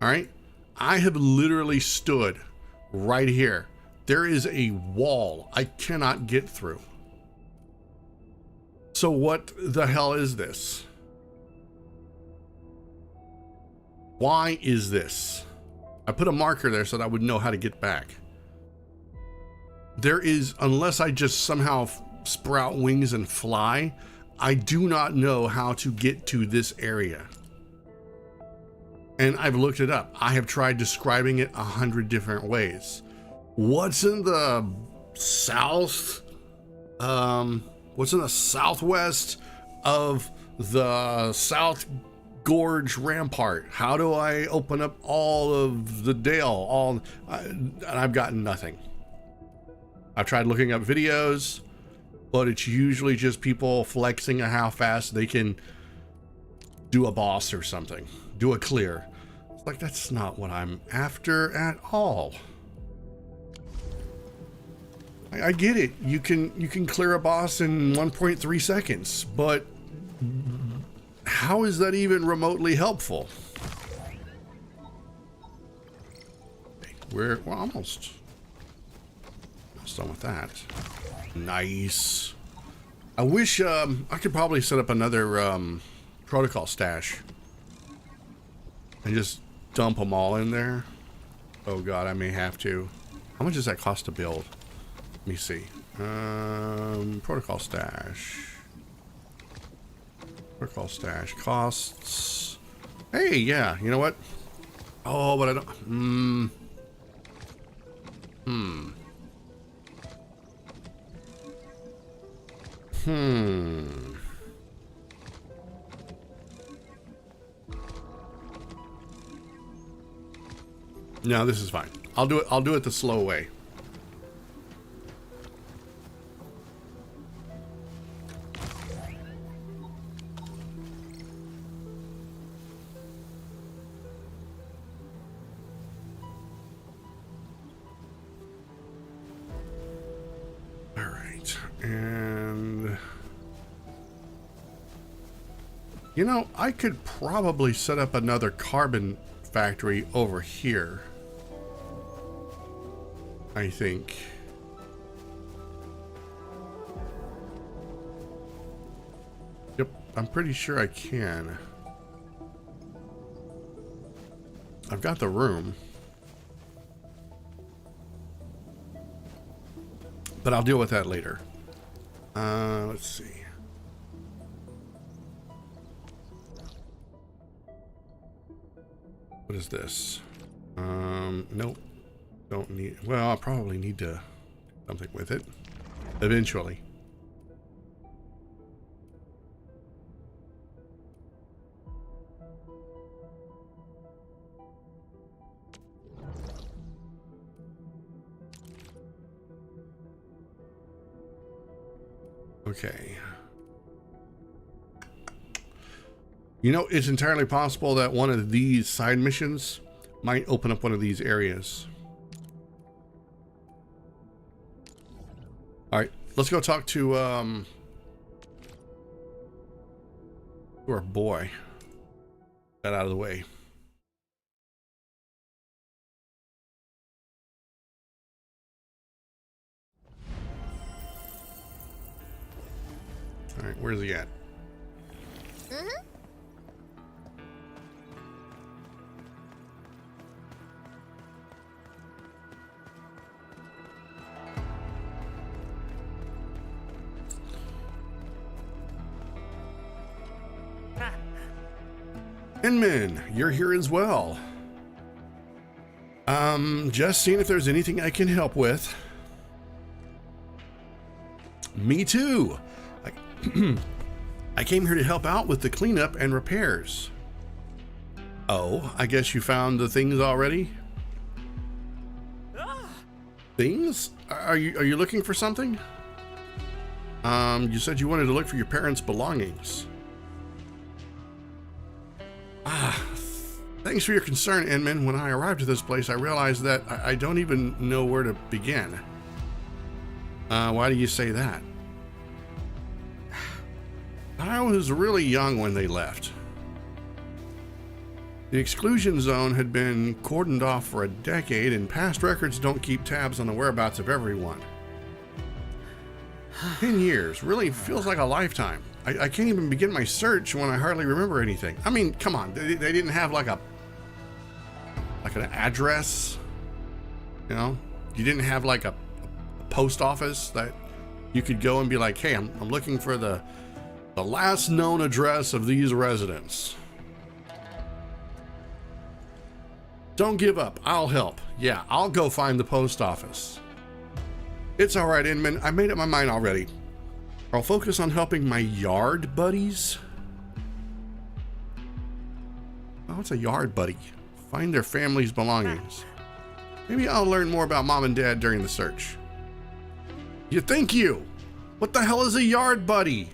S1: All right. I have literally stood right here. There is a wall I cannot get through. So what the hell is this? Why is this? I put a marker there so that I would know how to get back. There is, unless I just somehow sprout wings and fly, I do not know how to get to this area. And I've looked it up. I have tried describing it 100 different ways. What's in the south? What's in the southwest of the South Gorge Rampart? How do I open up all of the Dale? And I've gotten nothing. I've tried looking up videos, but it's usually just people flexing at how fast they can do a boss or something, do a clear. It's like, that's not what I'm after at all. I get it. You can clear a boss in 1.3 seconds, but how is that even remotely helpful? We're almost almost done with that. Nice. I wish I could probably set up another protocol stash and just dump them all in there. Oh god, I may have to. How much does that cost to build? Let me see. Protocol stash. Protocol stash costs. Hey, yeah, you know what? Oh, but I don't. No, this is fine. I'll do it the slow way. All right. And you know, I could probably set up another carbon factory over here. I think. Yep, I'm pretty sure I can. I've got the room. But I'll deal with that later. Let's see. What is this? Nope. Don't need. Well, I'll probably need to do something with it eventually. Okay. You know, it's entirely possible that one of these side missions might open up one of these areas. All right, let's go talk to our boy. That out of the way. All right, where's he at? Inman, you're here as well. Just seeing if there's anything I can help with. Me too. I came here to help out with the cleanup and repairs. Oh, I guess you found the things already? Things? Are you looking for something? You said you wanted to look for your parents' belongings. Thanks for your concern, Inman. When I arrived at this place, I realized that I don't even know where to begin. Why do you say that? I was really young when they left. The exclusion zone had been cordoned off for a decade, and past records don't keep tabs on the whereabouts of everyone. 10 years really feels like a lifetime. I can't even begin my search when I hardly remember anything. I mean, come on, they didn't have like an address, you know? You didn't have like a post office that you could go and be like, hey, I'm looking for the last known address of these residents. Don't give up. I'll help. Yeah, I'll go find the post office. It's all right, Inman. I made up my mind already. I'll focus on helping my yard buddies. Oh, what's a yard buddy? Find their family's belongings. Maybe I'll learn more about Mom and Dad during the search. You think you? What the hell is a yard buddy?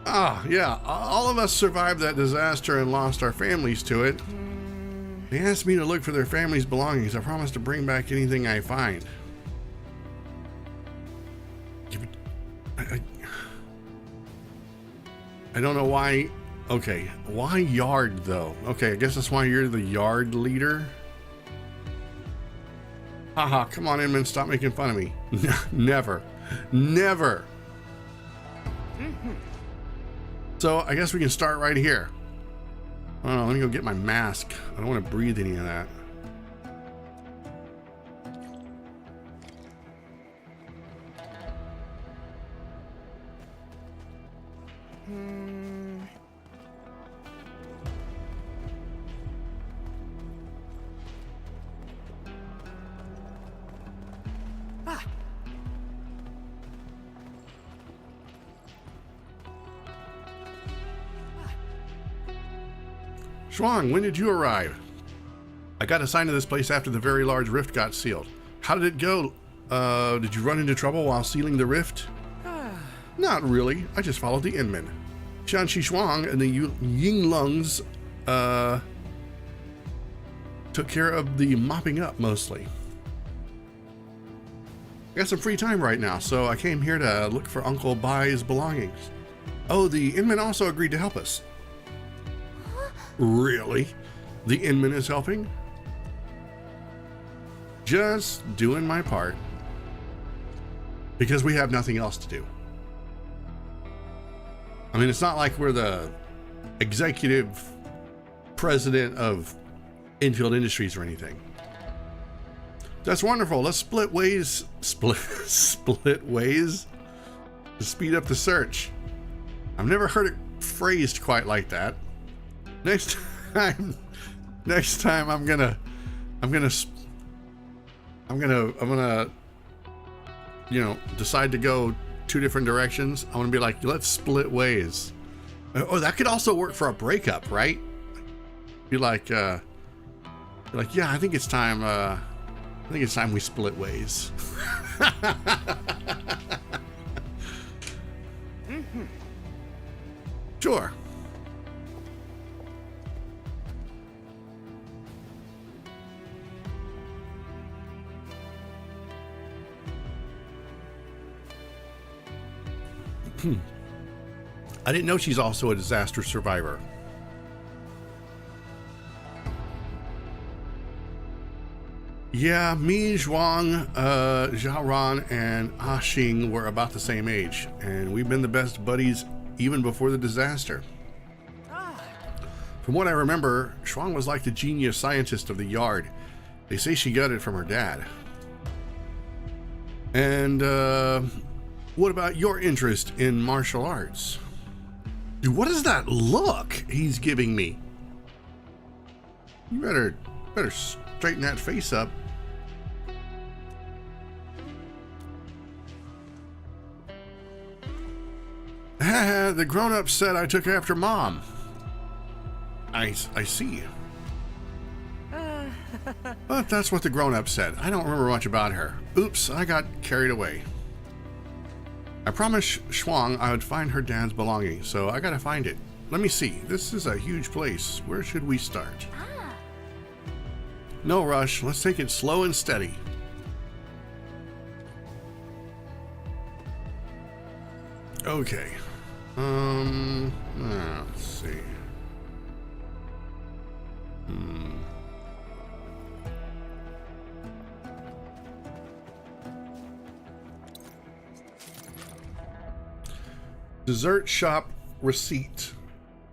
S1: Ah, yeah, all of us survived that disaster and lost our families to it. They asked me to look for their family's belongings. I promised to bring back anything I find. I don't know why. Okay, why yard though? Okay, I guess that's why you're the yard leader. Haha, come on, Inman, stop making fun of me. Never. Never. So I guess we can start right here. Oh, let me go get my mask. I don't want to breathe any of that. Shuang, when did you arrive? I got assigned to this place after the very large rift got sealed. How did it go? Did you run into trouble while sealing the rift? Not really. I just followed the Inman. Shan Shi Shuang and the Yinglungs took care of the mopping up mostly. I got some free time right now, so I came here to look for Uncle Bai's belongings. Oh, the Inman also agreed to help us. Really? The Inman is helping? Just doing my part. Because we have nothing else to do. I mean, it's not like we're the executive president of Enfield Industries or anything. That's wonderful. Let's split ways. Split ways? To speed up the search. I've never heard it phrased quite like that. Next time I'm gonna, you know, decide to go two different directions. I want to be like, let's split ways. Oh, that could also work for a breakup, right? Be like, yeah, I think it's time. I think it's time we split ways. Sure. I didn't know she's also a disaster survivor. Yeah, me, Zhuang, Xiaoran, and Xing were about the same age, and we've been the best buddies even before the disaster. From what I remember, Zhuang was like the genius scientist of the yard. They say she got it from her dad. And, what about your interest in martial arts? Dude, what is that look he's giving me? You better straighten that face up. The grown-up said I took after Mom. I see. But that's what the grown-up said. I don't remember much about her. Oops, I got carried away. I promised Shuang I would find her dad's belongings, so I gotta find it. Let me see. This is a huge place. Where should we start? No rush. Let's take it slow and steady. Okay. Let's see. Dessert shop receipt.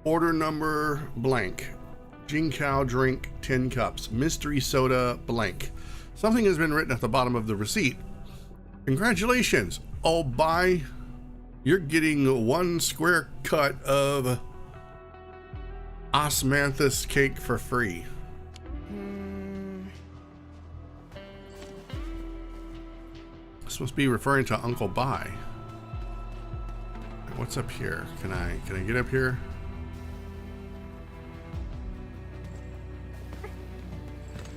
S1: Order number blank. Jinkao drink 10 cups. Mystery soda blank. Something has been written at the bottom of the receipt. Congratulations. I'll buy. You're getting 1 square cut of osmanthus cake for free. This must be referring to Uncle Bai. What's up here? Can I get up here?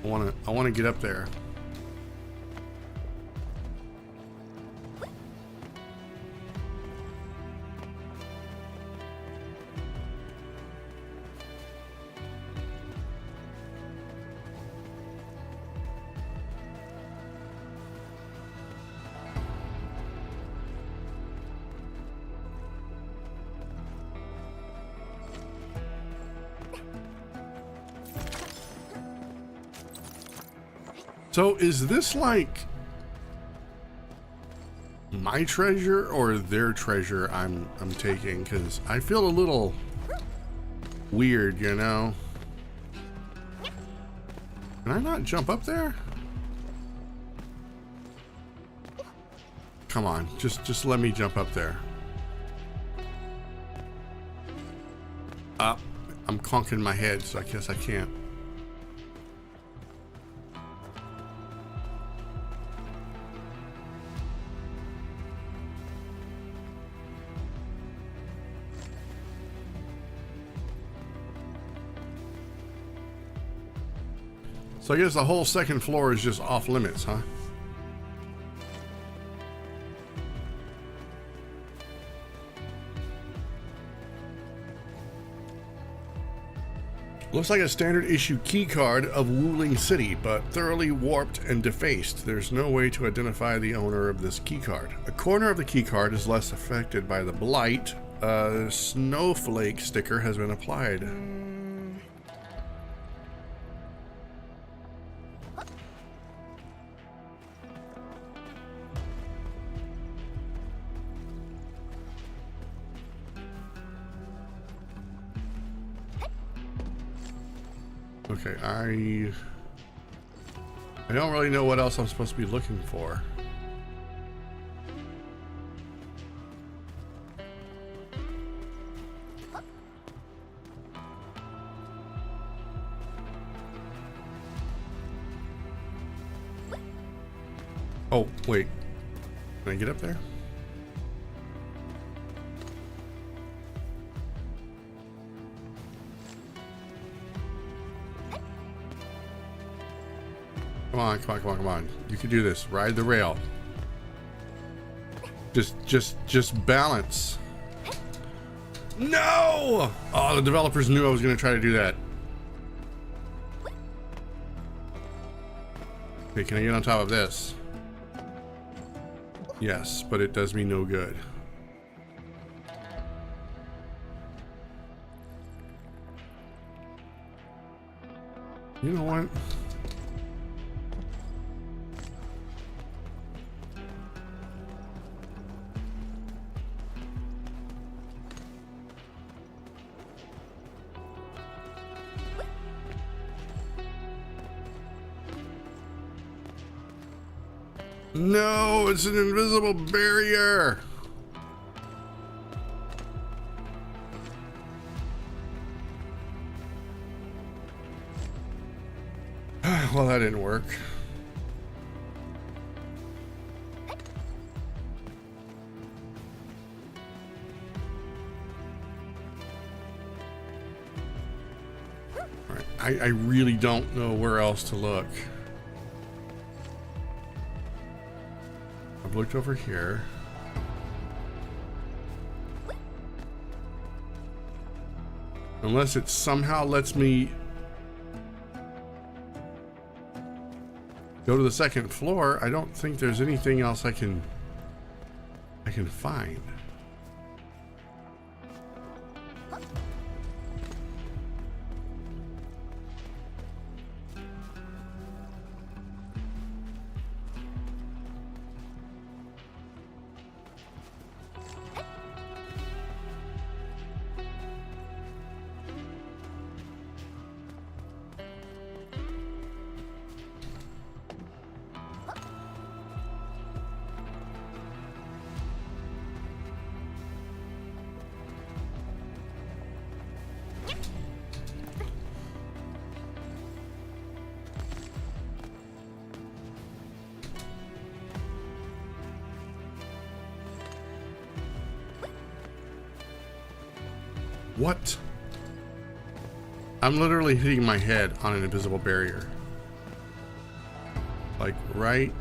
S1: I wanna get up there. So is this like my treasure or their treasure I'm taking? Because I feel a little weird, you know? Can I not jump up there? Come on, just let me jump up there. I'm conking my head, so I guess I can't. So I guess the whole second floor is just off limits, huh? Looks like a standard issue key card of Wuling City, but thoroughly warped and defaced. There's no way to identify the owner of this key card. A corner of the key card is less affected by the blight. A snowflake sticker has been applied. Okay, I don't really know what else I'm supposed to be looking for. Oh, wait. Can I get up there? Come on, come on, come on, come on. You can do this. Ride the rail. Just balance. No! Oh, the developers knew I was going to try to do that. Okay, can I get on top of this? Yes, but it does me no good. You know what? No, it's an invisible barrier. Well, that didn't work. All right, I really don't know where else to look. I've looked over here. Unless it somehow lets me go to the second floor, I don't think there's anything else I can find. What? I'm literally hitting my head on an invisible barrier. Like right...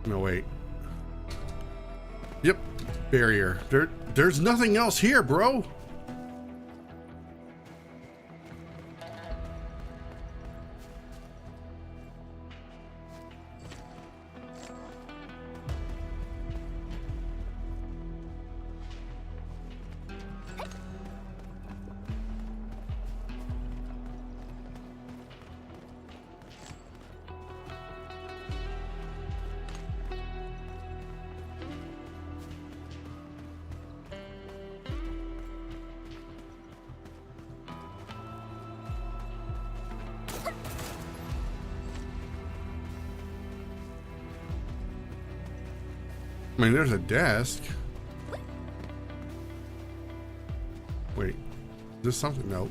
S1: No, wait. Yep. Barrier. There's nothing else here, bro. I mean, there's a desk. Wait, is this something? No.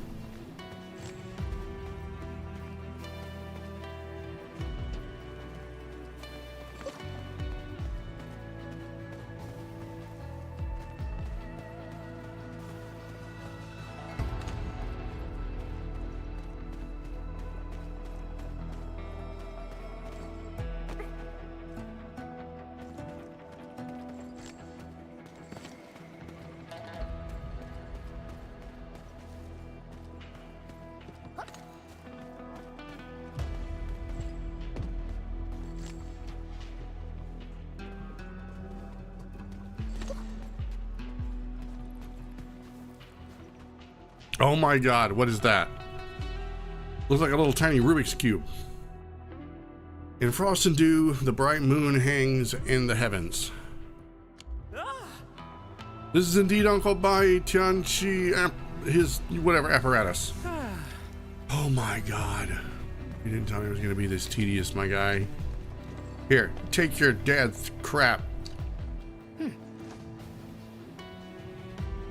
S1: Oh my god, what is that? Looks like a little tiny Rubik's Cube. In frost and dew, the bright moon hangs in the heavens. This is indeed Uncle Bai Tianchi, his whatever apparatus. Oh my god. You didn't tell me it was going to be this tedious, my guy. Here, take your dad's crap.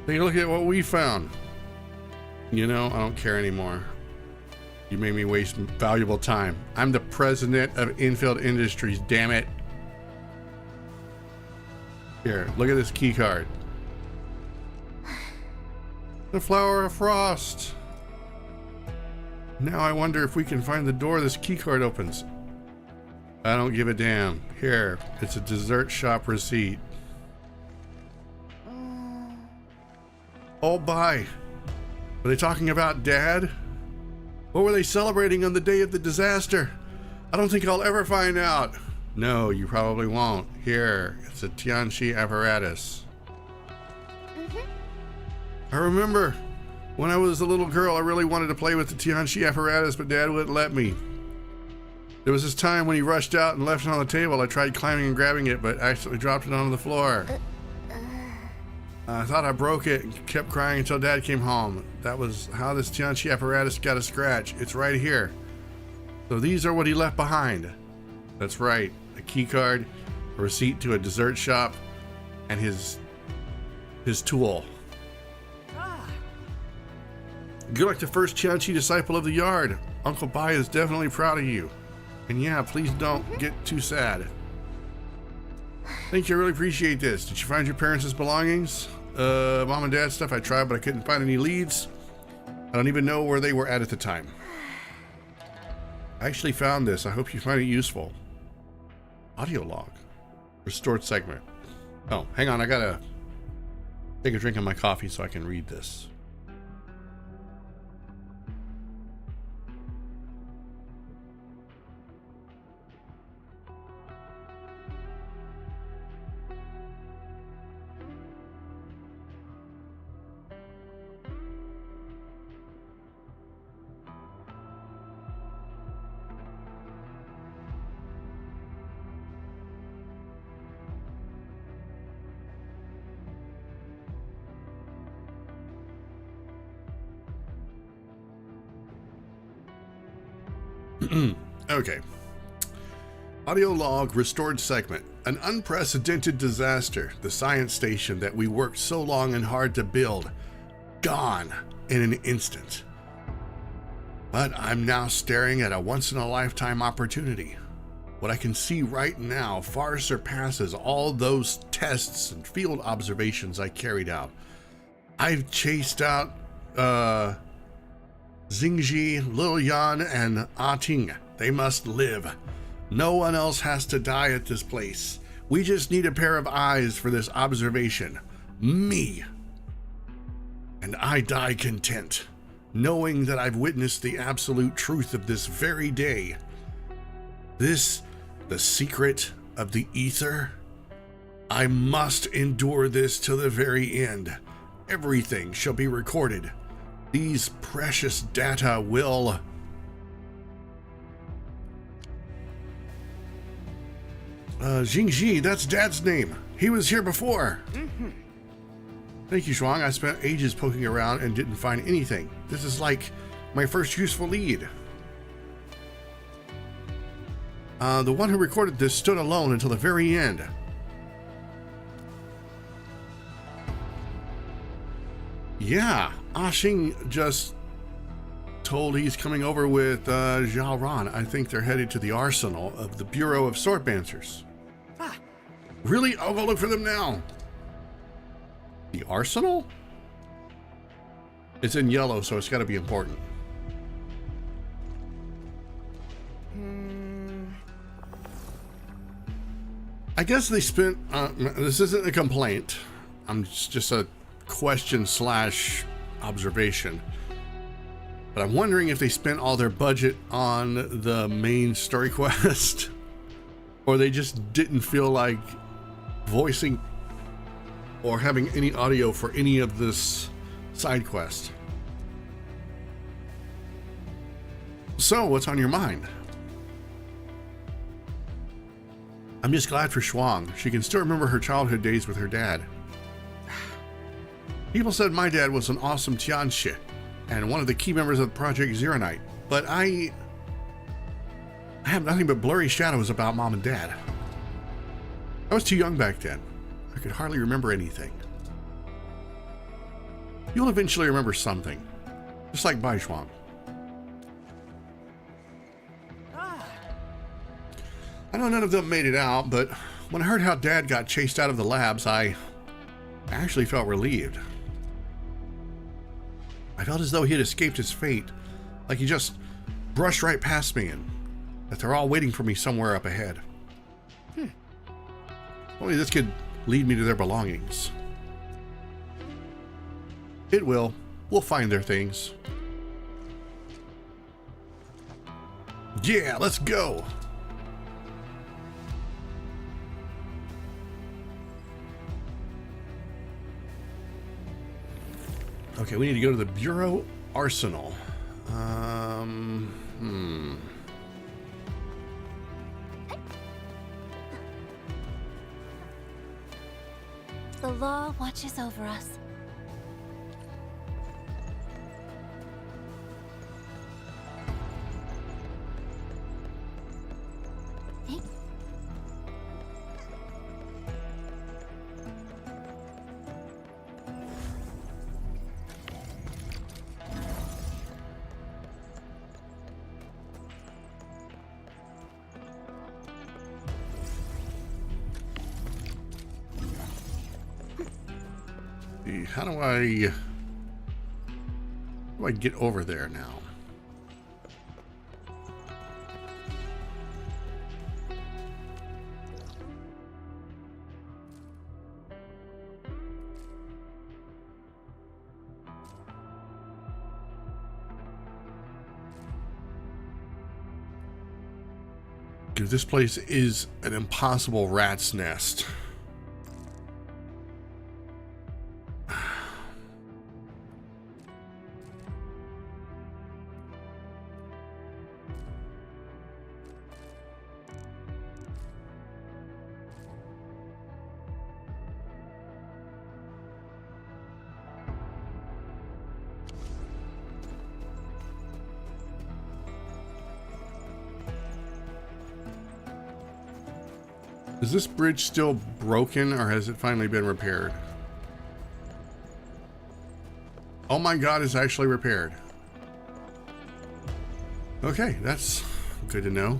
S1: Take a look at what we found. You know, I don't care anymore. You made me waste valuable time. I'm the president of Endfield Industries, damn it. Here, look at this key card. The Flower of Frost. Now I wonder if we can find the door this key card opens. I don't give a damn. Here, it's a dessert shop receipt. Oh, bye. Were they talking about Dad? What were they celebrating on the day of the disaster? I don't think I'll ever find out. No, you probably won't. Here, it's a Tianchi apparatus. I remember when I was a little girl, I really wanted to play with the Tianchi apparatus, but Dad wouldn't let me. There was this time when he rushed out and left it on the table. I tried climbing and grabbing it, but accidentally dropped it onto the floor. I thought I broke it and kept crying until Dad came home. That was how this Tianchi apparatus got a scratch. It's right here. So these are what he left behind. That's right. A key card, a receipt to a dessert shop, and his tool. You're like the first Tianchi disciple of the yard. Uncle Bai is definitely proud of you. And yeah, please don't get too sad. Thank you, I really appreciate this. Did you find your parents' belongings? Mom and Dad stuff I tried, but I couldn't find any leads. I don't even know where they were at the time. I actually found this. I hope you find it useful. Audio log. Restored segment. Oh, hang on. I gotta take a drink of my coffee so I can read this. Okay. Audio log, restored segment. An unprecedented disaster. The science station that we worked so long and hard to build. Gone in an instant. But I'm now staring at a once-in-a-lifetime opportunity. What I can see right now far surpasses all those tests and field observations I carried out. I've chased out, Xingji, Lil Yan, and Ting. They must live. No one else has to die at this place. We just need a pair of eyes for this observation. Me. And I die content, knowing that I've witnessed the absolute truth of this very day. This, the secret of the ether. I must endure this till the very end. Everything shall be recorded. These precious data will... Xingji, that's Dad's name. He was here before. Thank you, Shuang. I spent ages poking around and didn't find anything. This is like my first useful lead. The one who recorded this stood alone until the very end. Yeah, Ashing just told he's coming over with Zhao Ran. I think they're headed to the arsenal of the Bureau of Swordmancers. Really? I'll go look for them now. The arsenal? It's in yellow, so it's got to be important. I guess they spent, this isn't a complaint. It's just a question / observation. But I'm wondering if they spent all their budget on the main story quest, or they just didn't feel like voicing or having any audio for any of this side quest. So, what's on your mind? I'm just glad for Shuang. She can still remember her childhood days with her dad. People said my dad was an awesome Tianxie and one of the key members of Project Zero Night, but I have nothing but blurry shadows about Mom and Dad. I was too young back then. I could hardly remember anything. You'll eventually remember something, just like Bai Shuang. I know none of them made it out, but when I heard how Dad got chased out of the labs, I actually felt relieved. I felt as though he had escaped his fate, like he just brushed right past me and that they're all waiting for me somewhere up ahead. Only this could lead me to their belongings. It will. We'll find their things. Yeah, let's go! Okay, we need to go to the Bureau Arsenal.
S2: The law watches over us.
S1: How do I get over there now? Dude, this place is an impossible rat's nest. Is this bridge still broken, or has it finally been repaired? Oh my god, it's actually repaired. Okay, that's good to know.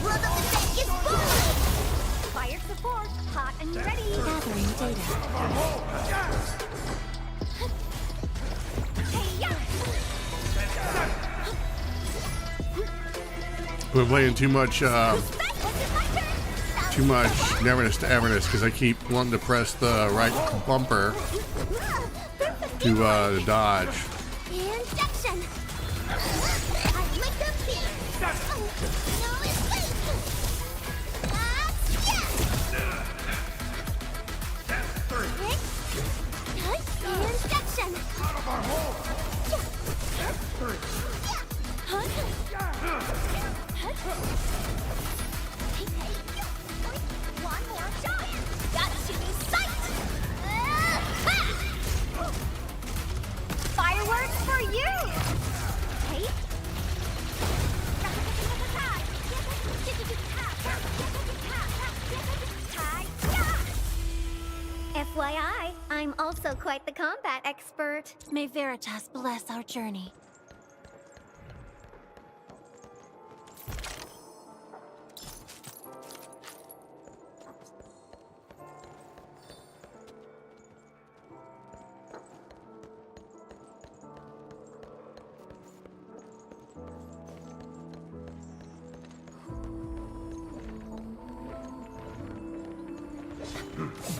S3: blood of the deck is boiling! Fire support, hot and ready!
S2: Gathering data.
S3: Hey-ya!
S1: We're playing too much Neverness to Everness because I keep wanting to press the right bumper to dodge.
S3: Injection! I lick the beat! No escape! Yeah! Injection! Out of our hole! One more shot! Got to be sight! Fireworks for you! Hey? FYI, I'm also quite the combat expert.
S2: May Veritas bless our journey.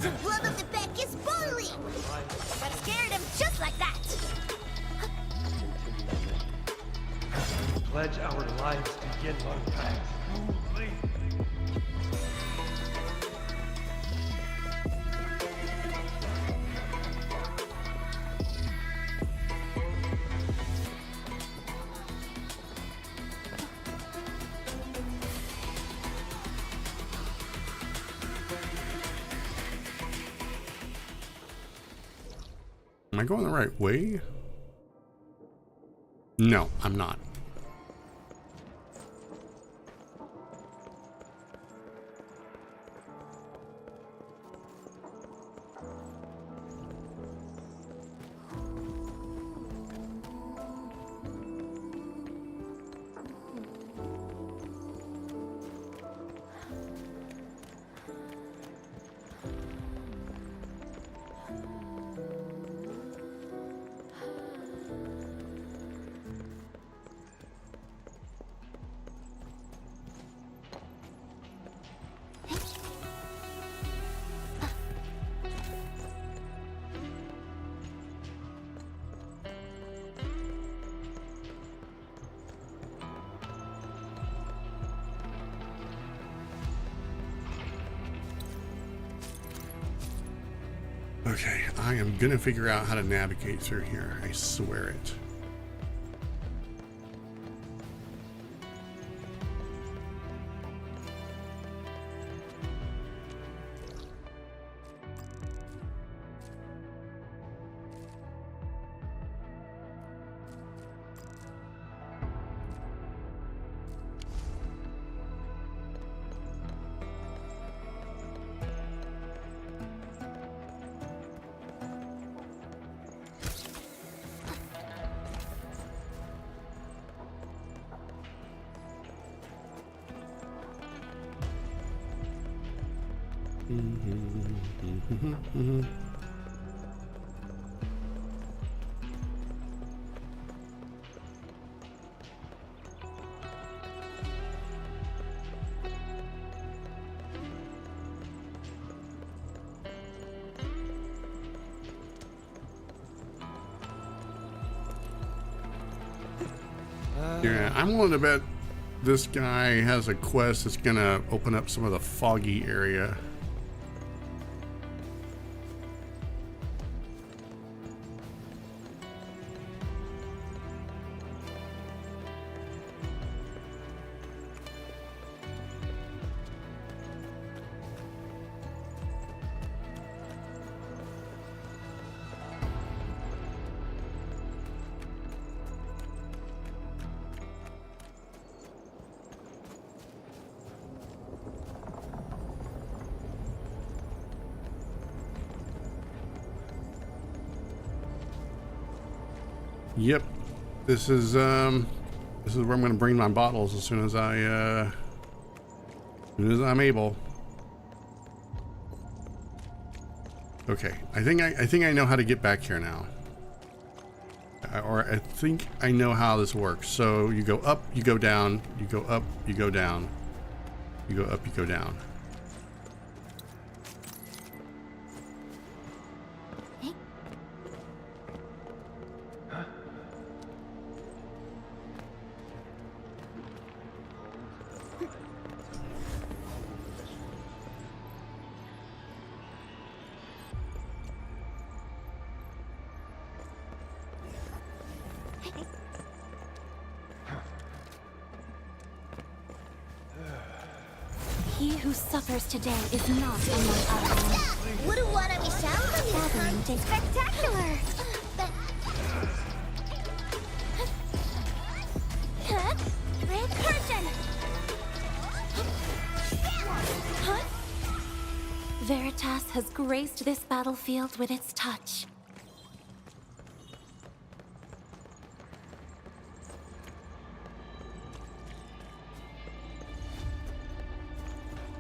S3: The blood of the beck is boiling! But scared him just like that!
S6: Pledge our lives to get our packs.
S1: Am I going the right way? No, I'm not. Okay, I am gonna figure out how to navigate through here. I swear it. Yeah, I'm willing to bet this guy has a quest that's gonna open up some of the foggy area. Yep, this is where I'm going to bring my bottles as soon as I soon as I'm able. Okay, I think I know how to get back here now. Or I think I know how this works. So you go up, you go down, you go up, you go down. You go up, you go down.
S2: He who suffers today is not among us.
S3: Wouldn't want to be shouting. Spectacular. Red curtain.
S2: Veritas has graced this battlefield with its touch.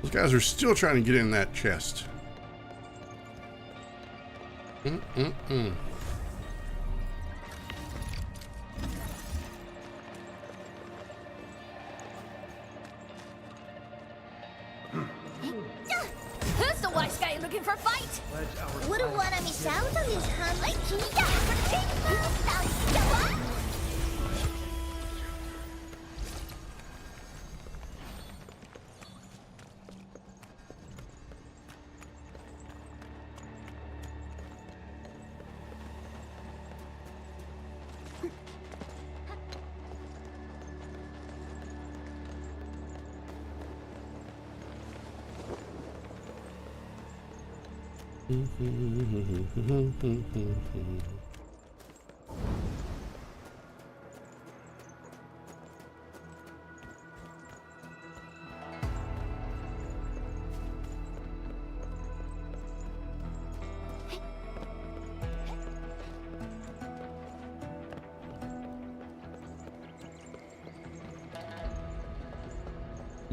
S1: Those guys are still trying to get in that chest.
S3: Who's the wise guy looking for fight? Wouldn't want to be shouting his hand like he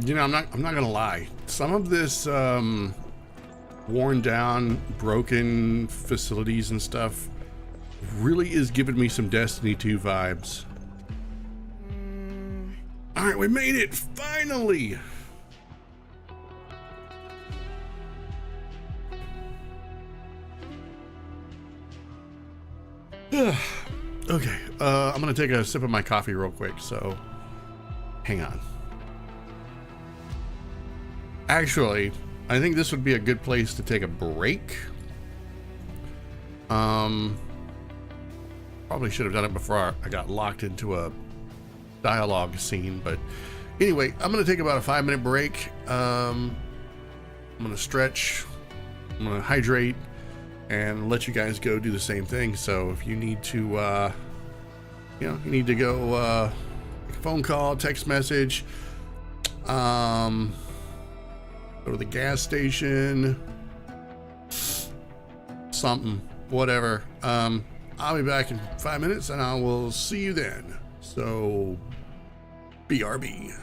S1: You know, I'm not gonna lie. Some of this worn down, broken facilities and stuff really is giving me some Destiny 2 vibes. All right, we made it finally. Okay, I'm gonna take a sip of my coffee real quick, so hang on. Actually, I think this would be a good place to take a break. Probably should have done it before I got locked into a dialogue scene, but anyway, I'm gonna take about a 5-minute break. I'm gonna stretch, I'm gonna hydrate, and let you guys go do the same thing. So if you need to, you know, you need to go, make a phone call, text message, go to the gas station, something, whatever. I'll be back in 5 minutes and I will see you then. So, BRB.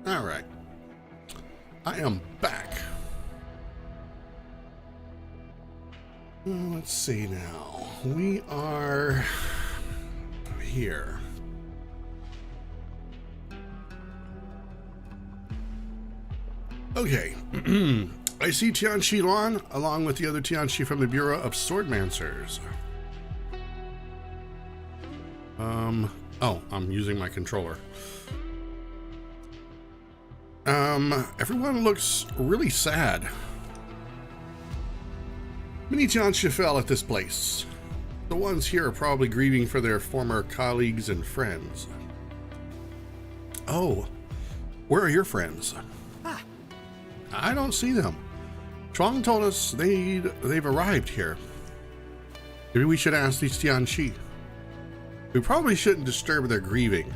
S1: All right. I am back. Let's see now. We are here. Okay. I see Tianchi Lan along with the other Tianchi from the Bureau of Swordmancers. Oh, I'm using my controller. Everyone looks really sad. Many Tianchi fell at this place. The ones here are probably grieving for their former colleagues and friends. Oh, where are your friends? I don't see them. Chuang told us they've arrived here. Maybe we should ask these Tianchi. We probably shouldn't disturb their grieving.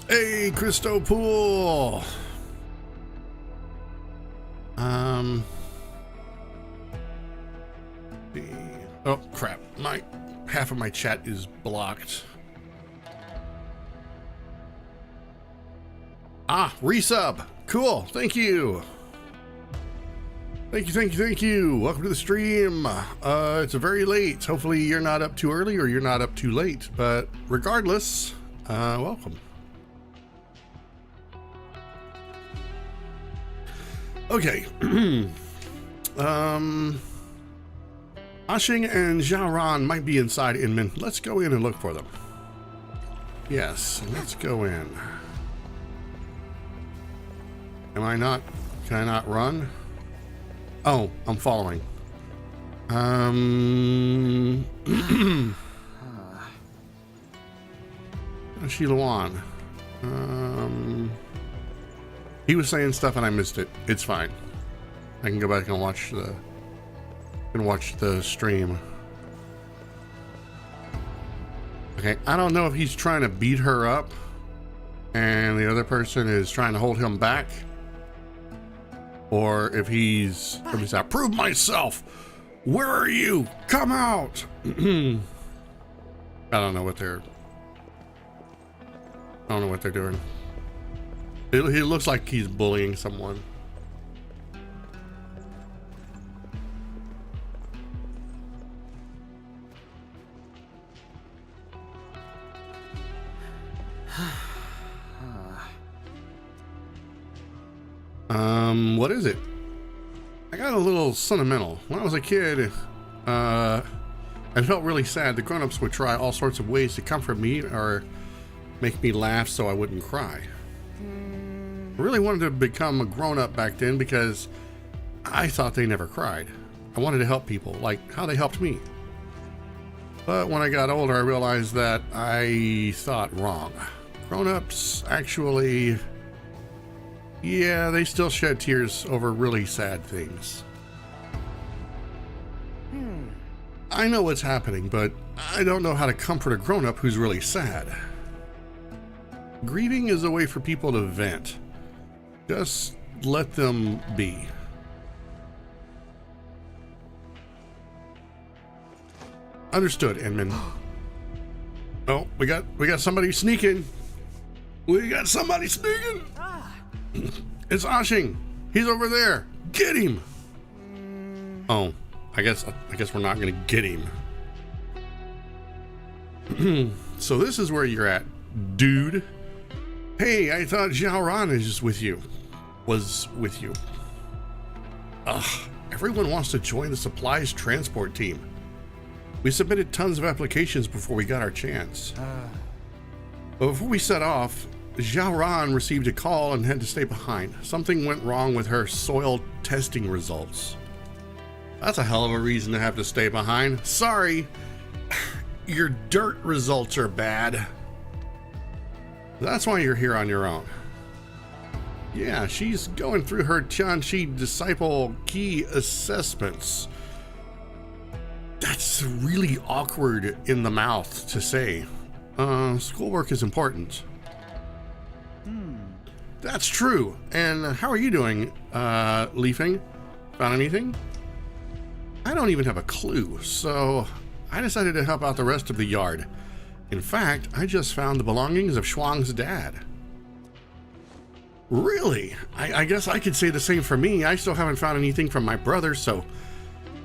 S1: Hey, Christo Pool! Oh, crap. Half of my chat is blocked. Ah, resub! Cool, thank you! Thank you. Welcome to the stream. It's very late. Hopefully you're not up too early or you're not up too late. But regardless, welcome. Okay. Ashing and Xiaoran might be inside Inman. Let's go in and look for them. Yes, let's go in. Can I not run? Oh, I'm following. Shilawan. He was saying stuff and I missed it. It's fine. I can go back and watch the stream. Okay, I don't know if he's trying to beat her up and the other person is trying to hold him back. Or if he's out, prove myself. Where are you? Come out. I don't know what they're doing. He looks like he's bullying someone. What is it? I got a little sentimental. When I was a kid, I felt really sad. The grown-ups would try all sorts of ways to comfort me or make me laugh so I wouldn't cry. I really wanted to become a grown-up back then because I thought they never cried. I wanted to help people, like how they helped me. But when I got older, I realized that I thought wrong. Grown-ups actually... yeah, they still shed tears over really sad things. I know what's happening, but I don't know how to comfort a grown-up who's really sad. Grieving is a way for people to vent. Just let them be. Understood, Inman. Oh, we got somebody sneaking. We got somebody sneaking. It's Ashing. He's over there. Get him. Oh, I guess we're not gonna get him. So this is where you're at, dude. Hey, I thought Xiaoran was with you. Ugh, everyone wants to join the supplies transport team. We submitted tons of applications before we got our chance. But before we set off, Xiaoran received a call and had to stay behind. Something went wrong with her soil testing results. That's a hell of a reason to have to stay behind. Sorry, your dirt results are bad. That's why you're here on your own. Yeah, she's going through her Tianchi disciple key assessments. That's really awkward in the mouth to say. Schoolwork is important. That's true. And how are you doing, Leafing? Found anything? I don't even have a clue, so I decided to help out the rest of the yard. In fact, I just found the belongings of Shuang's dad. Really? I guess I could say the same for me. I still haven't found anything from my brother, so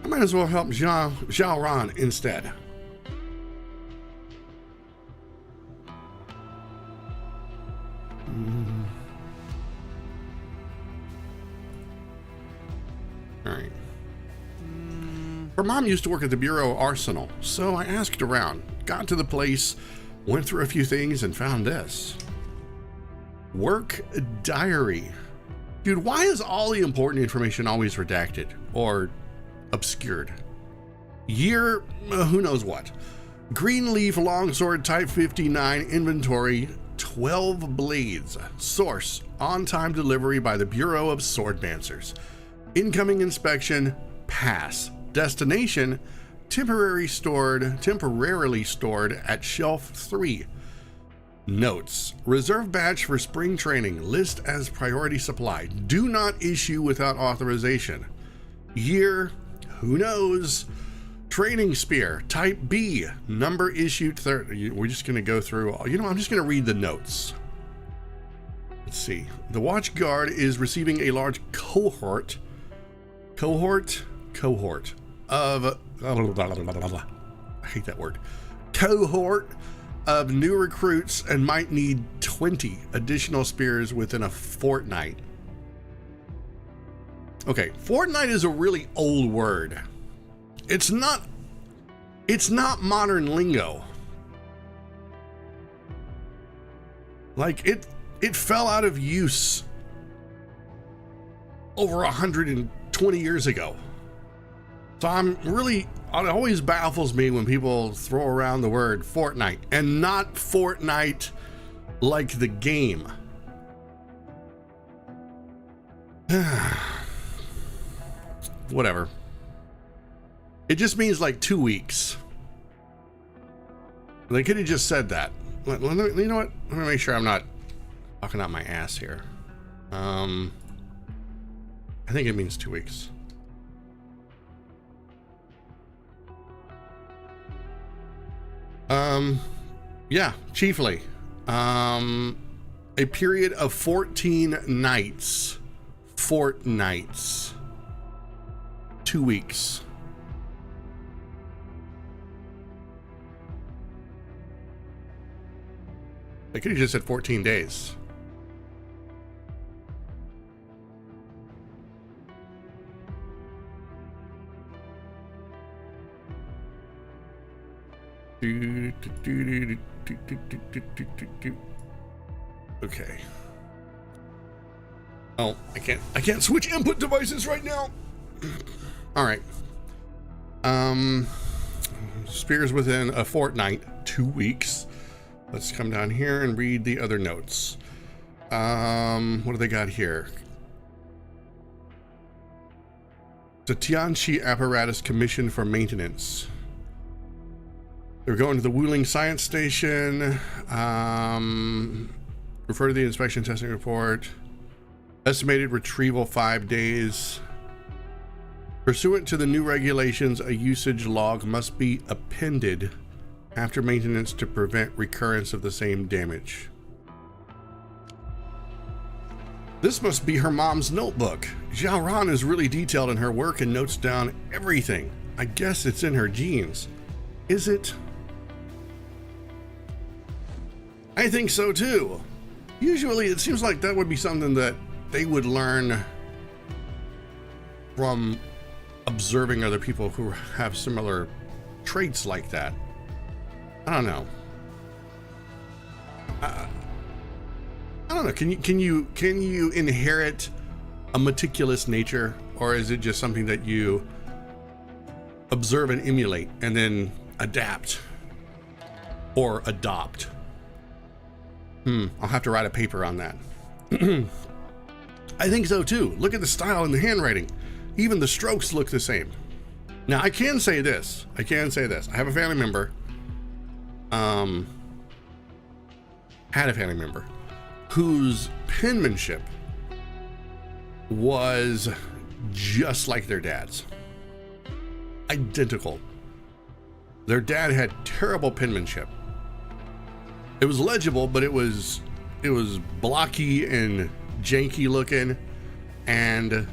S1: I might as well help Zhao Ran instead. All right. Her mom used to work at the Bureau Arsenal, so I asked around, got to the place, went through a few things, and found this. Work diary. Dude, why is all the important information always redacted or obscured? Year, who knows what. Greenleaf longsword type 59, inventory 12 blades. Source, on-time delivery by the Bureau of Swordmancers. Incoming inspection, pass. Destination, temporarily stored at shelf 3. Notes, reserve batch for spring training, list as priority supply. Do not issue without authorization. Year, who knows. Training spear, type B, number issued 30. We're just going to go through, I'm just going to read the notes. Let's see. The watch guard is receiving a large cohort of, I hate that word, cohort of new recruits and might need 20 additional spears within a fortnight. Okay, fortnight is a really old word. It's not modern lingo. Like it fell out of use over 120 years ago. So it always baffles me when people throw around the word fortnight and not Fortnite like the game. Whatever. It just means like 2 weeks. They could have just said that. You know what? Let me make sure I'm not talking out my ass here. I think it means 2 weeks. Yeah, chiefly. A period of 14 nights. Fortnights. 2 weeks. I could have just said 14 days. Okay. Oh, I can't switch input devices right now. All right. Spears within a fortnight, 2 weeks. Let's come down here and read the other notes. What do they got here? The Tianchi apparatus commissioned for maintenance. They're going to the Wuling Science Station. Refer to the inspection testing report. Estimated retrieval 5 days. Pursuant to the new regulations, a usage log must be appended after maintenance to prevent recurrence of the same damage. This must be her mom's notebook. Zhao Ran is really detailed in her work and notes down everything. I guess it's in her genes. Is it? I think so too. Usually it seems like that would be something that they would learn from observing other people who have similar traits like that. I don't know. I don't know. Can you inherit a meticulous nature, or is it just something that you observe and emulate and then adapt or adopt? I'll have to write a paper on that. I think so too. Look at the style and the handwriting. Even the strokes look the same. Now I can say this. I have a family member. Had a family member whose penmanship was just like their dad's. Identical. Their dad had terrible penmanship. It was legible, but it was blocky and janky looking, and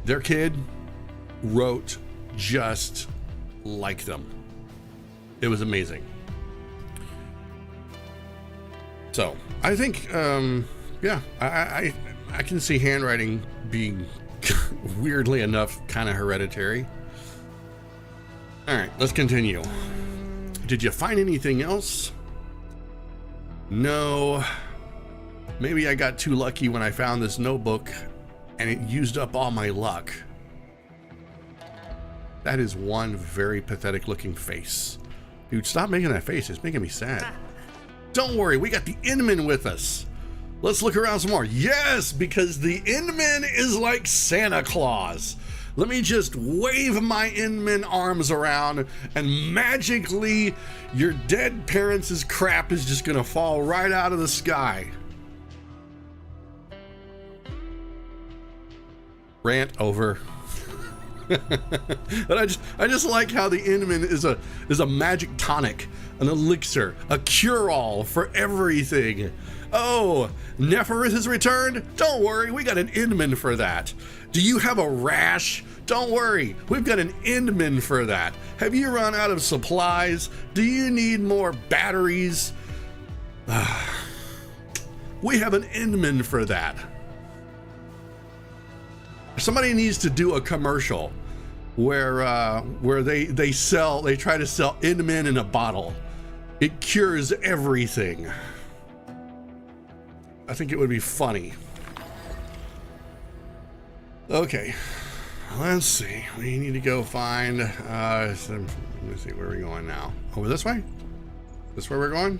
S1: their kid wrote just like them. It was amazing. So I think, yeah, I can see handwriting being weirdly enough kind of hereditary. All right, let's continue. Did you find anything else? No. Maybe I got too lucky when I found this notebook and it used up all my luck. That is one very pathetic looking face. Dude, stop making that face. It's making me sad. Don't worry, we got the Inman with us. Let's look around some more. Yes, because the Inman is like Santa Claus. Let me just wave my Inman arms around and magically your dead parents' crap is just gonna fall right out of the sky. Rant over. But I just like how the Inman is a magic tonic, an elixir, a cure-all for everything. Oh, Neferith has returned? Don't worry, we got an Inman for that. Do you have a rash? Don't worry, we've got an Inman for that. Have you run out of supplies? Do you need more batteries? We have an Inman for that. Somebody needs to do a commercial where they try to sell Inman in a bottle. It cures everything. I think it would be funny. Okay, let's see. We need to go find. Let me see, where are we going now? Over this way? This where we're going?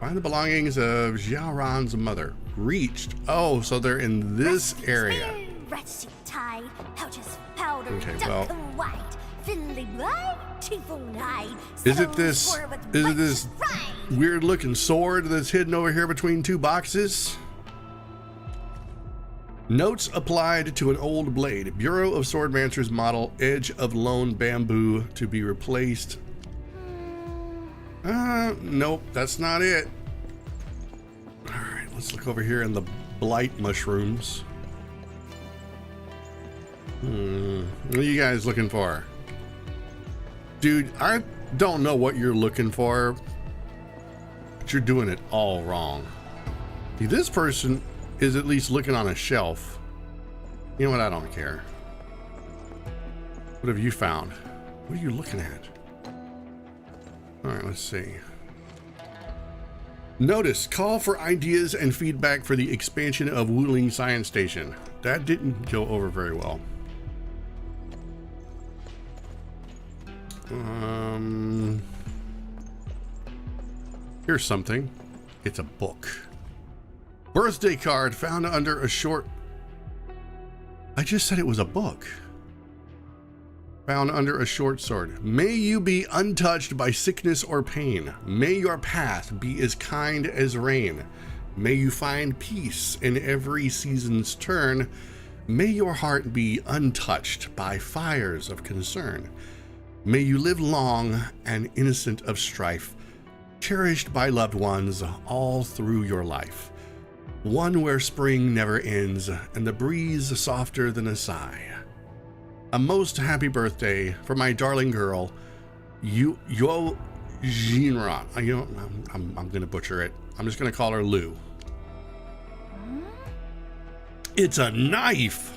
S1: Find the belongings of Xiaoran's mother. Reached. Oh, so they're in this area.
S3: Rat tied, pouches powder,
S1: Okay, well.
S3: white, thinly blind, teeth-on eyed.
S1: Is it this weird looking sword that's hidden over here between two boxes? Notes applied to an old blade. Bureau of Swordmancer's model, edge of lone bamboo to be replaced. Nope, that's not it. All right, let's look over here in the blight mushrooms. What are you guys looking for? Dude, I don't know what you're looking for, but you're doing it all wrong. See, this person is at least looking on a shelf. You know what? I don't care. What have you found? What are you looking at? All right, let's see. Notice, call for ideas and feedback for the expansion of Wuling Science Station. That didn't go over very well. Here's something. It's a book. Birthday card found under a short... I just said it was a book. Found under a short sword. May you be untouched by sickness or pain. May your path be as kind as rain. May you find peace in every season's turn. May your heart be untouched by fires of concern. May you live long and innocent of strife, cherished by loved ones all through your life. One where spring never ends and the breeze softer than a sigh. A most happy birthday for my darling girl, Yo Jinra. I'm gonna butcher it. I'm just gonna call her Lou. It's a knife.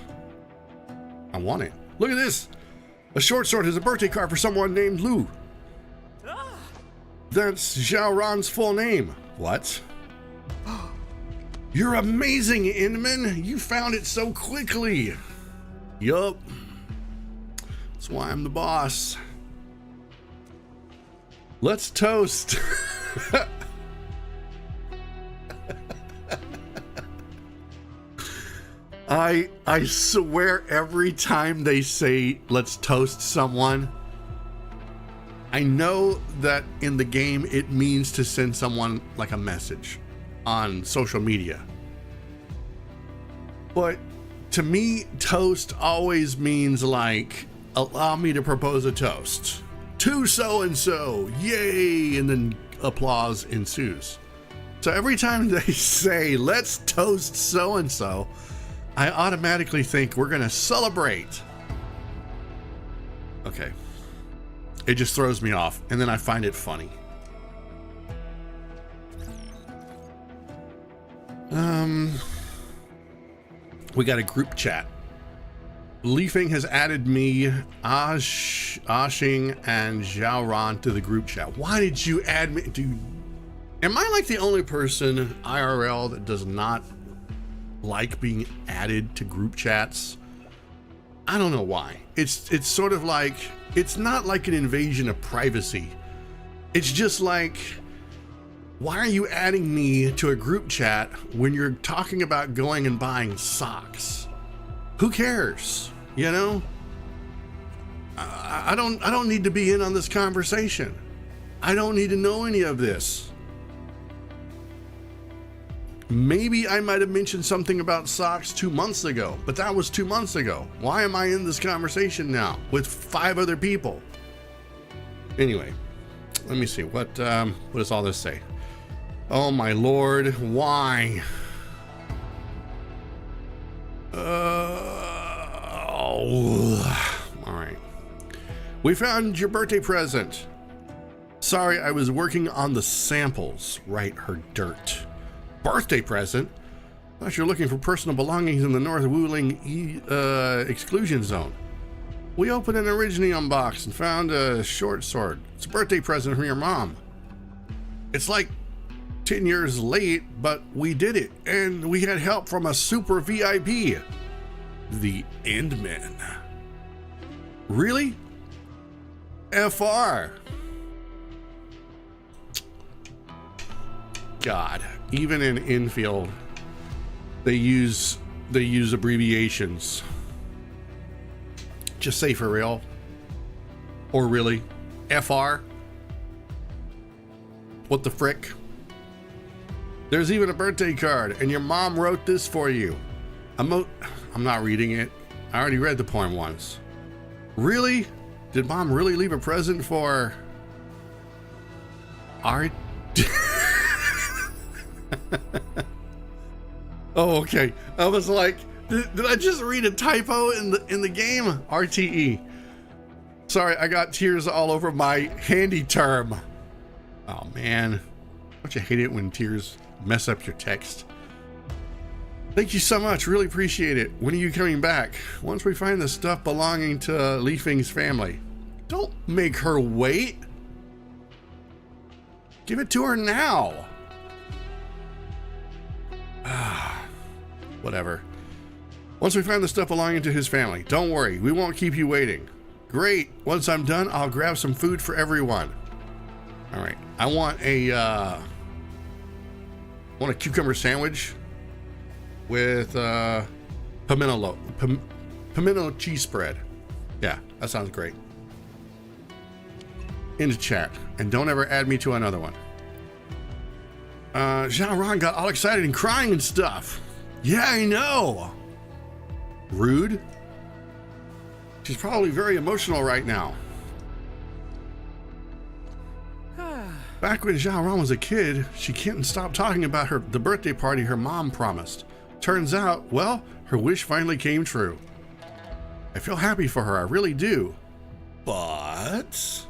S1: I want it. Look at this. A short sword is a birthday card for someone named Lou. That's Xiaoran's full name. What? You're amazing, Inman. You found it so quickly. Yup. That's why I'm the boss. Let's toast. I swear every time they say let's toast someone, I know that in the game it means to send someone like a message on social media. But to me, toast always means like, allow me to propose a toast to so-and-so, yay, and then applause ensues. So every time they say, let's toast so-and-so, I automatically think we're going to celebrate. Okay. It just throws me off, and then I find it funny. We got a group chat. Leafing has added me, Ashing, and Xiaoran to the group chat. Why did you add me? Dude, am I like the only person IRL that does not like being added to group chats? I don't know why. It's sort of like, it's not like an invasion of privacy. It's just like, why are you adding me to a group chat when you're talking about going and buying socks? Who cares? You know? I don't need to be in on this conversation. I don't need to know any of this. Maybe I might have mentioned something about socks 2 months ago, but that was 2 months ago. Why am I in this conversation now with 5 other people? Anyway, let me see. What does all this say? Oh my lord, why? All right. We found your birthday present. Sorry, I was working on the samples. Right, her dirt. Birthday present? Thought you're looking for personal belongings in the North Wuling exclusion zone. We opened an Originium box and found a short sword. It's a birthday present from your mom. It's like 10 years late, but we did it, and we had help from a super VIP. The Endmen. Really? FR. God, even in Endfield, they use abbreviations. Just say for real. Or really? FR? What the frick? There's even a birthday card, and your mom wrote this for you. I'm not reading it. I already read the poem once. Really? Did mom really leave a present for art? Oh, okay. I was like, did I just read a typo in the game? RTE. Sorry, I got tears all over my handy term. Oh man, don't you hate it when tears mess up your text? Thank you so much, really appreciate it. When are you coming back? Once we find the stuff belonging to Leafing's family. Don't make her wait. Give it to her now. Whatever. Once we find the stuff belonging to his family. Don't worry, we won't keep you waiting. Great, once I'm done, I'll grab some food for everyone. All right, I want a cucumber sandwich with pimento cheese spread. Yeah, that sounds great. Into chat, and don't ever add me to another one. Xiaoran got all excited and crying and stuff. Yeah, I know. Rude. She's probably very emotional right now. Back when Xiaoran was a kid, she couldn't stop talking about the birthday party her mom promised. Turns out, well, her wish finally came true. I feel happy for her, I really do. But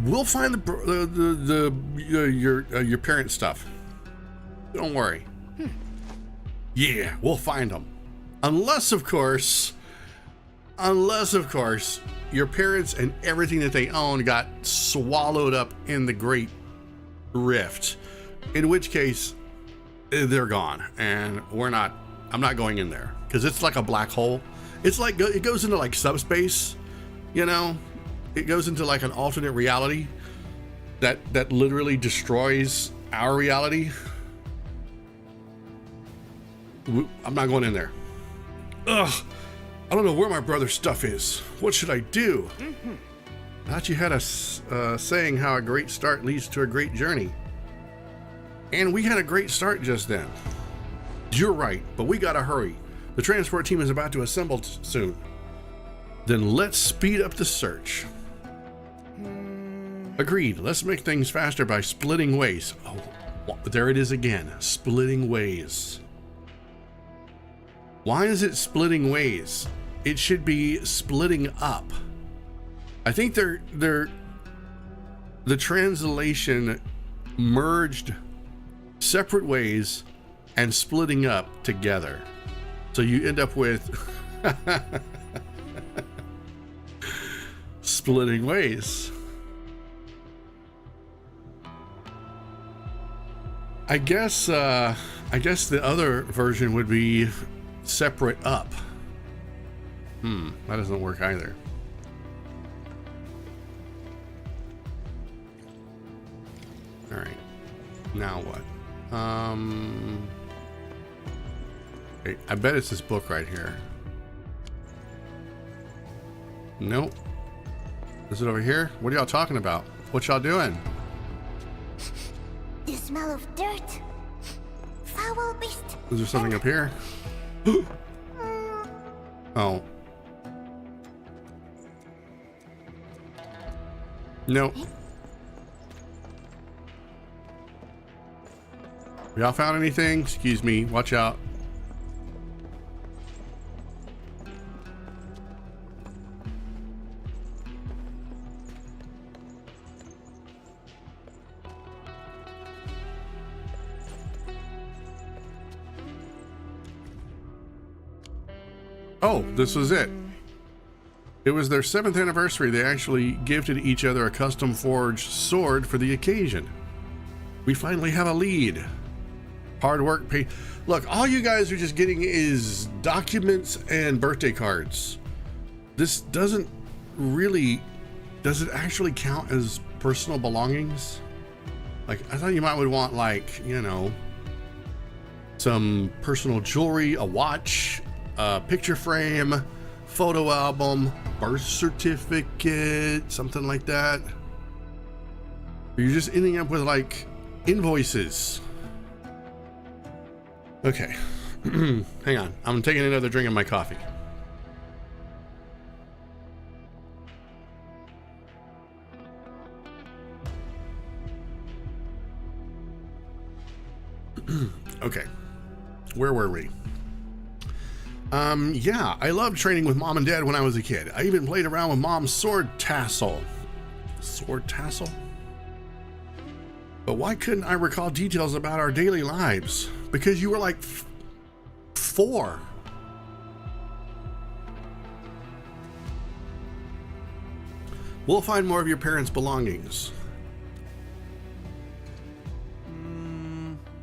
S1: we'll find your parents' stuff. Don't worry. Yeah, we'll find them. Unless, of course, your parents and everything that they own got swallowed up in the Great Rift. In which case, they're gone, and I'm not going in there because it's like a black hole. It's like it goes into like subspace, you know. It goes into like an alternate reality that literally destroys our reality. I'm not going in there. Ugh, I don't know where my brother's stuff is. What should I do? Thought you had a saying how a great start leads to a great journey. And we had a great start just then. You're right, but we gotta hurry. The transport team is about to assemble soon. Then let's speed up the search. Agreed. Let's make things faster by splitting ways. Oh, there it is again. Splitting ways. Why is it splitting ways? It should be splitting up. I think the translation merged separate ways and splitting up together. So you end up with splitting ways. I guess the other version would be separate up. That doesn't work either. All right. Now what? Okay, I bet it's this book right here. Nope. Is it over here? What are y'all talking about? What y'all doing?
S3: The smell of dirt. Foul beast.
S1: Is there something up here? Oh. Nope. Y'all found anything? Excuse me. Watch out. Oh, this was it. It was their 7th anniversary. They actually gifted each other a custom forged sword for the occasion. We finally have a lead. Hard work pay. Look, all you guys are just getting is documents and birthday cards. This doesn't really, does it actually count as personal belongings? Like, I thought you might would want, like, you know, some personal jewelry, a watch, a picture frame, photo album, birth certificate, something like that. Or you're just ending up with like invoices. Okay. Hang on. I'm taking another drink of my coffee. Okay. Where were we? Yeah, I loved training with mom and dad when I was a kid. I even played around with mom's sword tassel. Sword tassel? But why couldn't I recall details about our daily lives? Because you were like 4. We'll find more of your parents' belongings.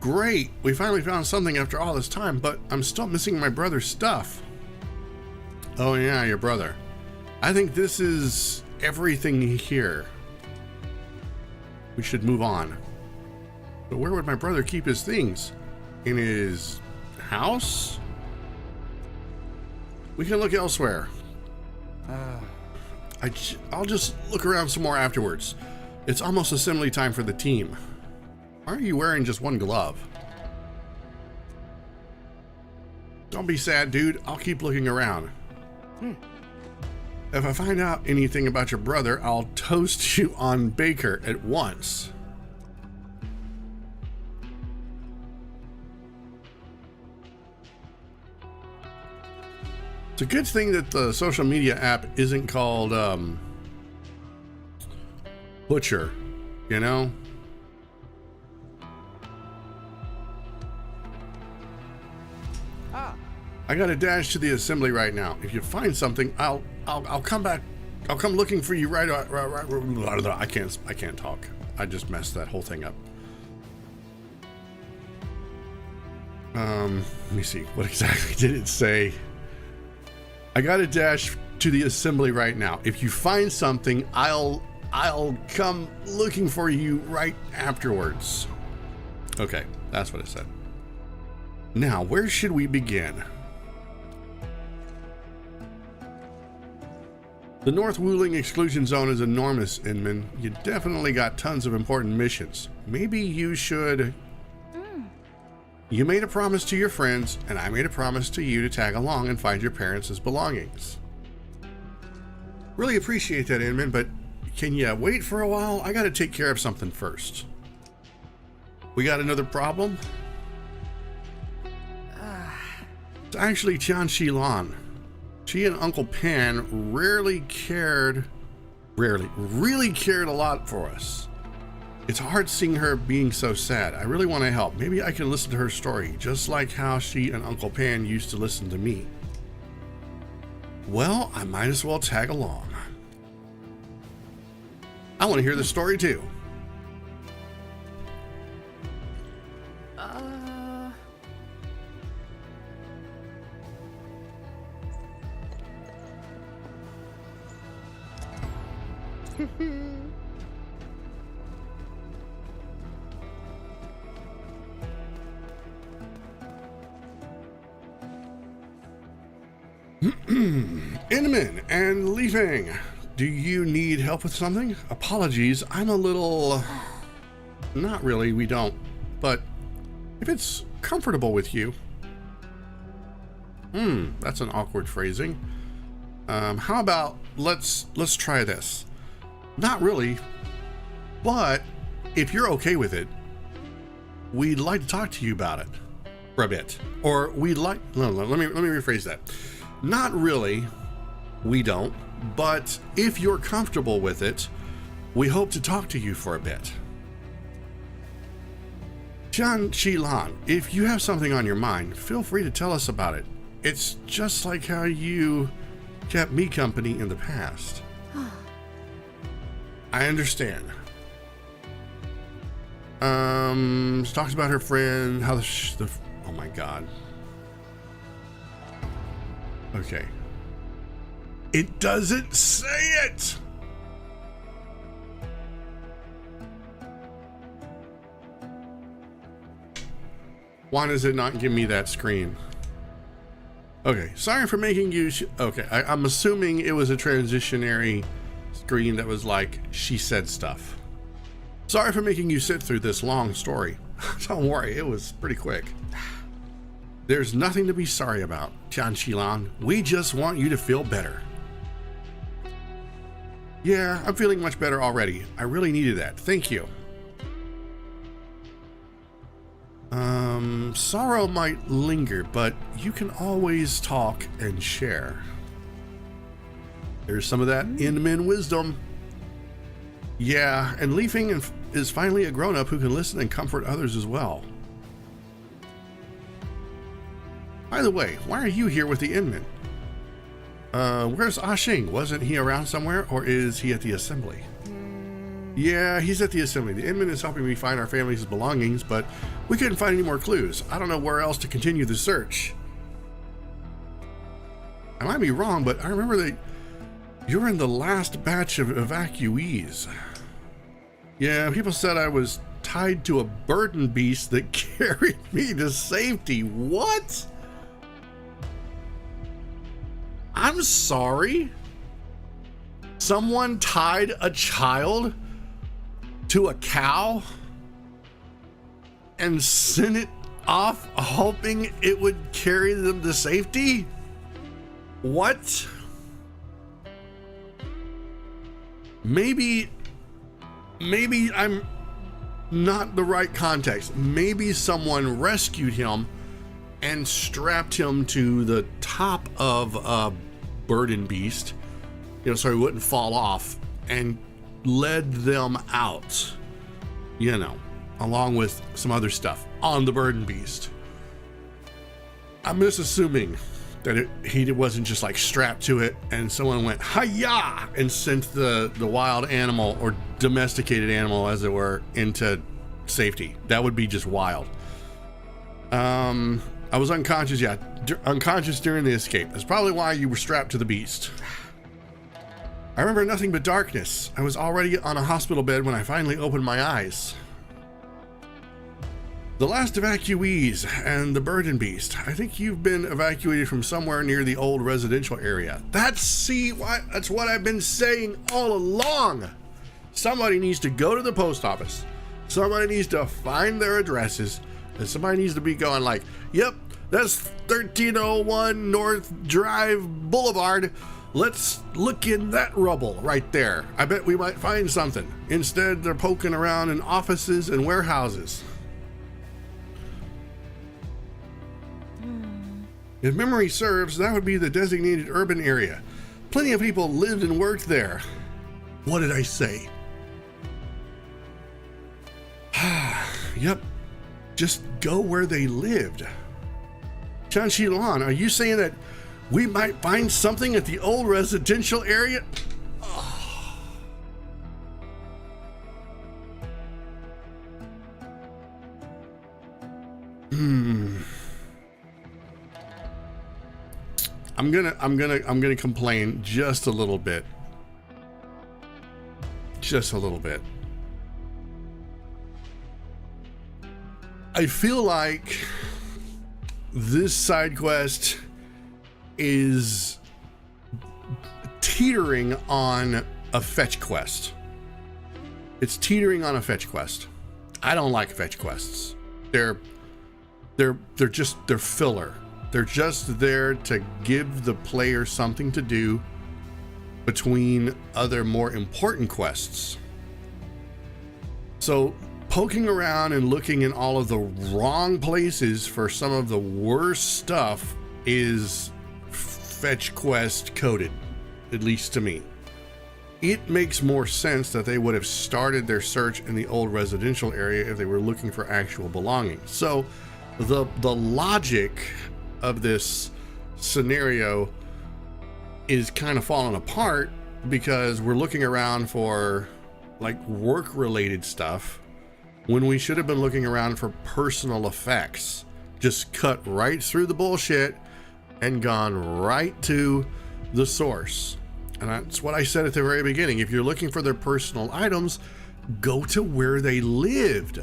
S1: Great, we finally found something after all this time, but I'm still missing my brother's stuff. Oh yeah, your brother. I think this is everything here. We should move on. But where would my brother keep his things? In his house? We can look elsewhere. I'll just look around some more afterwards. It's almost assembly time for the team. Why are you wearing just one glove? Don't be sad, dude. I'll keep looking around. If I find out anything about your brother, I'll toast you on Baker at once. It's a good thing that the social media app isn't called Butcher, you know? I gotta dash to the assembly right now. If you find something, I'll come back. I'll come looking for you right. I can't talk. I just messed that whole thing up. Let me see. What exactly did it say? I gotta dash to the assembly right now. If you find something, I'll come looking for you right afterwards. Okay, that's what it said. Now, where should we begin? The North Wuling exclusion zone is enormous, Inman. You definitely got tons of important missions. Maybe you should... You made a promise to your friends, and I made a promise to you to tag along and find your parents' belongings. Really appreciate that, Inman, but can you wait for a while? I gotta take care of something first. We got another problem? It's actually Tian Shilan. She and Uncle Pan really cared a lot for us. It's hard seeing her being so sad. I really want to help. Maybe I can listen to her story, just like how she and Uncle Pan used to listen to me. Well, I might as well tag along. I want to hear the story too. Inman and Leafing, do you need help with something? Apologies, I'm a little... Not really, we don't. But if it's comfortable with you... that's an awkward phrasing. How about let's try this. Not really, but if you're okay with it, we'd like to talk to you about it for a bit. Or we'd like... No, let me rephrase that. Not really, we don't, but if you're comfortable with it, we hope to talk to you for a bit. Tian Shilan, if you have something on your mind, feel free to tell us about it. It's just like how you kept me company in the past. I understand. She talks about her friend, how oh my god. Okay. It doesn't say it! Why does it not give me that screen? Okay, sorry for making you... Okay, I'm assuming it was a transitionary screen that was like, she said stuff. Sorry for making you sit through this long story. Don't worry, it was pretty quick. There's nothing to be sorry about, Tian Shilan. We just want you to feel better. Yeah, I'm feeling much better already. I really needed that. Thank you. Sorrow might linger, but you can always talk and share. There's some of that Inman wisdom. Yeah, and Leafing is finally a grown-up who can listen and comfort others as well. By the way, why are you here with the Inman? Where's Ashing? Wasn't he around somewhere, or is he at the assembly? Yeah, he's at the assembly. The Inman is helping me find our family's belongings, but we couldn't find any more clues. I don't know where else to continue the search. I might be wrong, but I remember that you're in the last batch of evacuees. Yeah, people said I was tied to a burden beast that carried me to safety. What? I'm sorry? Someone tied a child to a cow and sent it off hoping it would carry them to safety? What? Maybe I'm not the right context. Maybe someone rescued him and strapped him to the top of a burden beast, you know, so he wouldn't fall off, and led them out, you know, along with some other stuff on the burden beast. I'm just assuming that he wasn't just like strapped to it and someone went hi-ya and sent the wild animal, or domesticated animal as it were, into safety. That would be just wild. I was unconscious, yeah, unconscious during the escape. That's probably why you were strapped to the beast. I remember nothing but darkness. I was already on a hospital bed when I finally opened my eyes. The last evacuees and the burden beast. I think you've been evacuated from somewhere near the old residential area. That's what I've been saying all along. Somebody needs to go to the post office. Somebody needs to find their addresses. And somebody needs to be going like, yep, that's 1301 North Drive Boulevard. Let's look in that rubble right there. I bet we might find something. Instead, they're poking around in offices and warehouses. If memory serves, that would be the designated urban area. Plenty of people lived and worked there. What did I say? Yep. Just go where they lived. Chanchilan, are you saying that we might find something at the old residential area? Oh. I'm gonna complain just a little bit. Just a little bit. I feel like this side quest is teetering on a fetch quest. It's teetering on a fetch quest. I don't like fetch quests. They're filler. They're just there to give the player something to do between other more important quests. So poking around and looking in all of the wrong places for some of the worst stuff is fetch quest coded, at least to me. It makes more sense that they would have started their search in the old residential area if they were looking for actual belongings. So the logic of this scenario is kind of falling apart because we're looking around for like work related stuff when we should have been looking around for personal effects. Just cut right through the bullshit and gone right to the source. And that's what I said at the very beginning. If you're looking for their personal items, go to where they lived.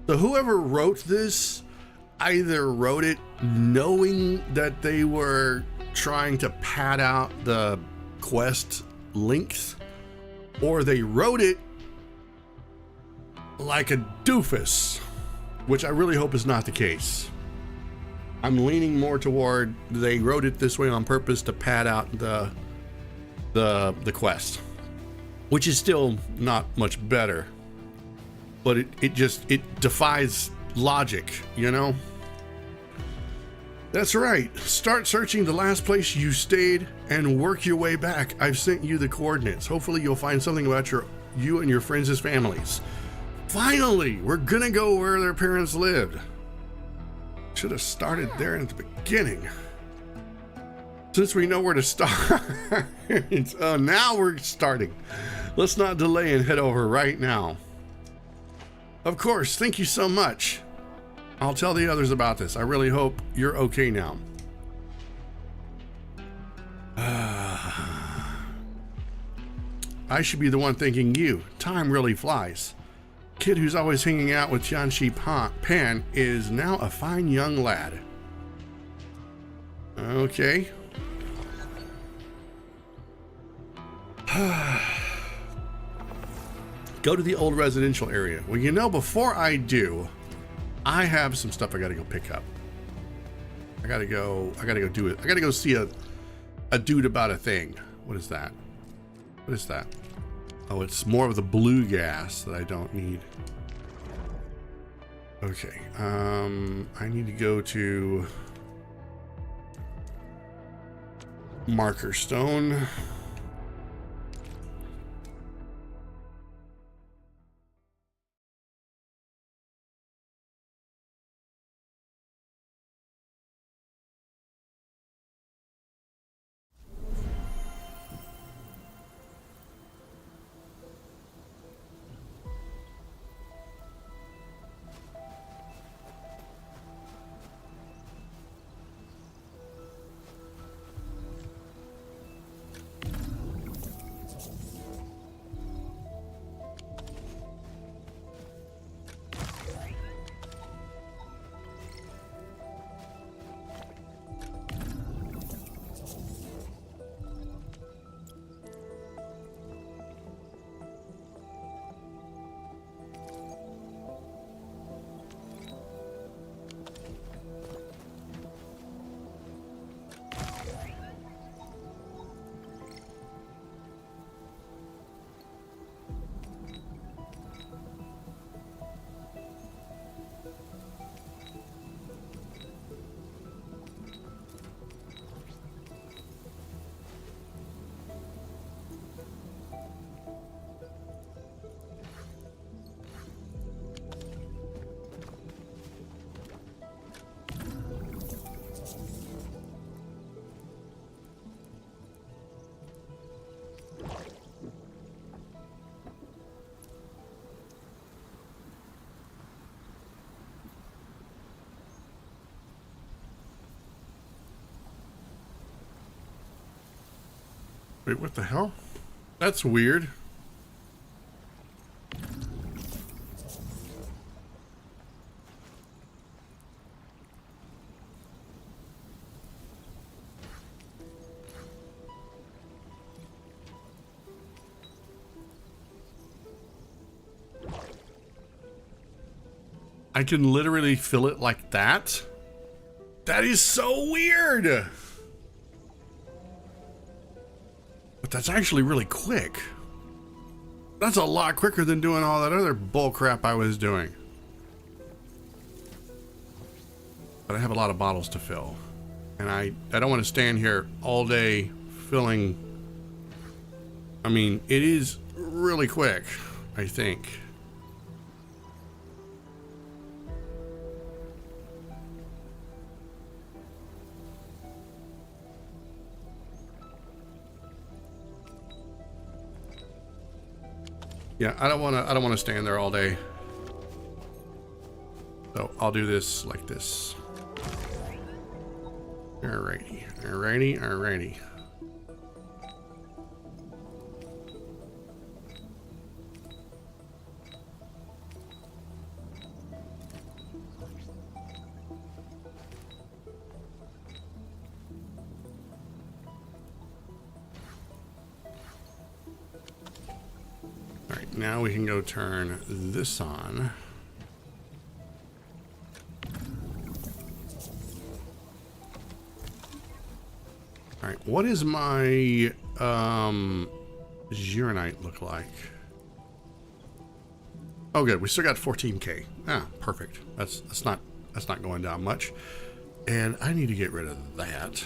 S1: So whoever wrote this either wrote it knowing that they were trying to pad out the quest length, or they wrote it like a doofus, which I really hope is not the case. I'm leaning more toward they wrote it this way on purpose to pad out the quest, which is still not much better, but it defies logic, you know? That's right. Start searching the last place you stayed and work your way back. I've sent you the coordinates. Hopefully you'll find something about you and your friends' families. Finally, we're gonna go where their parents lived. Should have started there at the beginning. Since we know where to start, now we're starting. Let's not delay and head over right now. Of course, thank you so much. I'll tell the others about this. I really hope you're okay now. I should be the one thanking you. Time really flies. Kid who's always hanging out with Tianchi Pan is now a fine young lad. Okay. Go to the old residential area. Well, you know, before I do, I have some stuff I gotta go pick up. I gotta go do it. I gotta go see a dude about a thing. What is that? What is that? Oh, it's more of the blue gas that I don't need. Okay, I need to go to Marker Stone. Wait, what the hell? That's weird. I can literally fill it like that? That is so weird! But that's actually really quick. That's a lot quicker than doing all that other bull crap I was doing. But I have a lot of bottles to fill. And I don't want to stand here all day filling. I mean, it is really quick, I think. Yeah, I don't want to stand there all day. So I'll do this like this. Alrighty, alrighty, alrighty. Alright, now we can go turn this on. Alright, what is my Gironite look like? Oh good, we still got 14k. Ah, perfect. That's not going down much. And I need to get rid of that.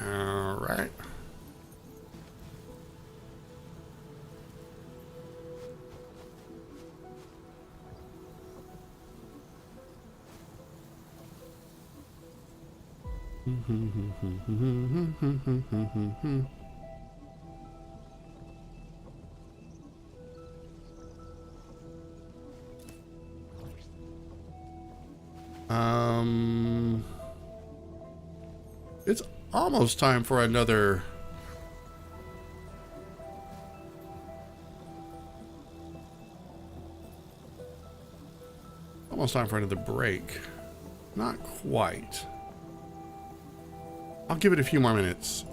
S1: All right. It's almost time for another. Almost time for another break. Not quite. I'll give it a few more minutes.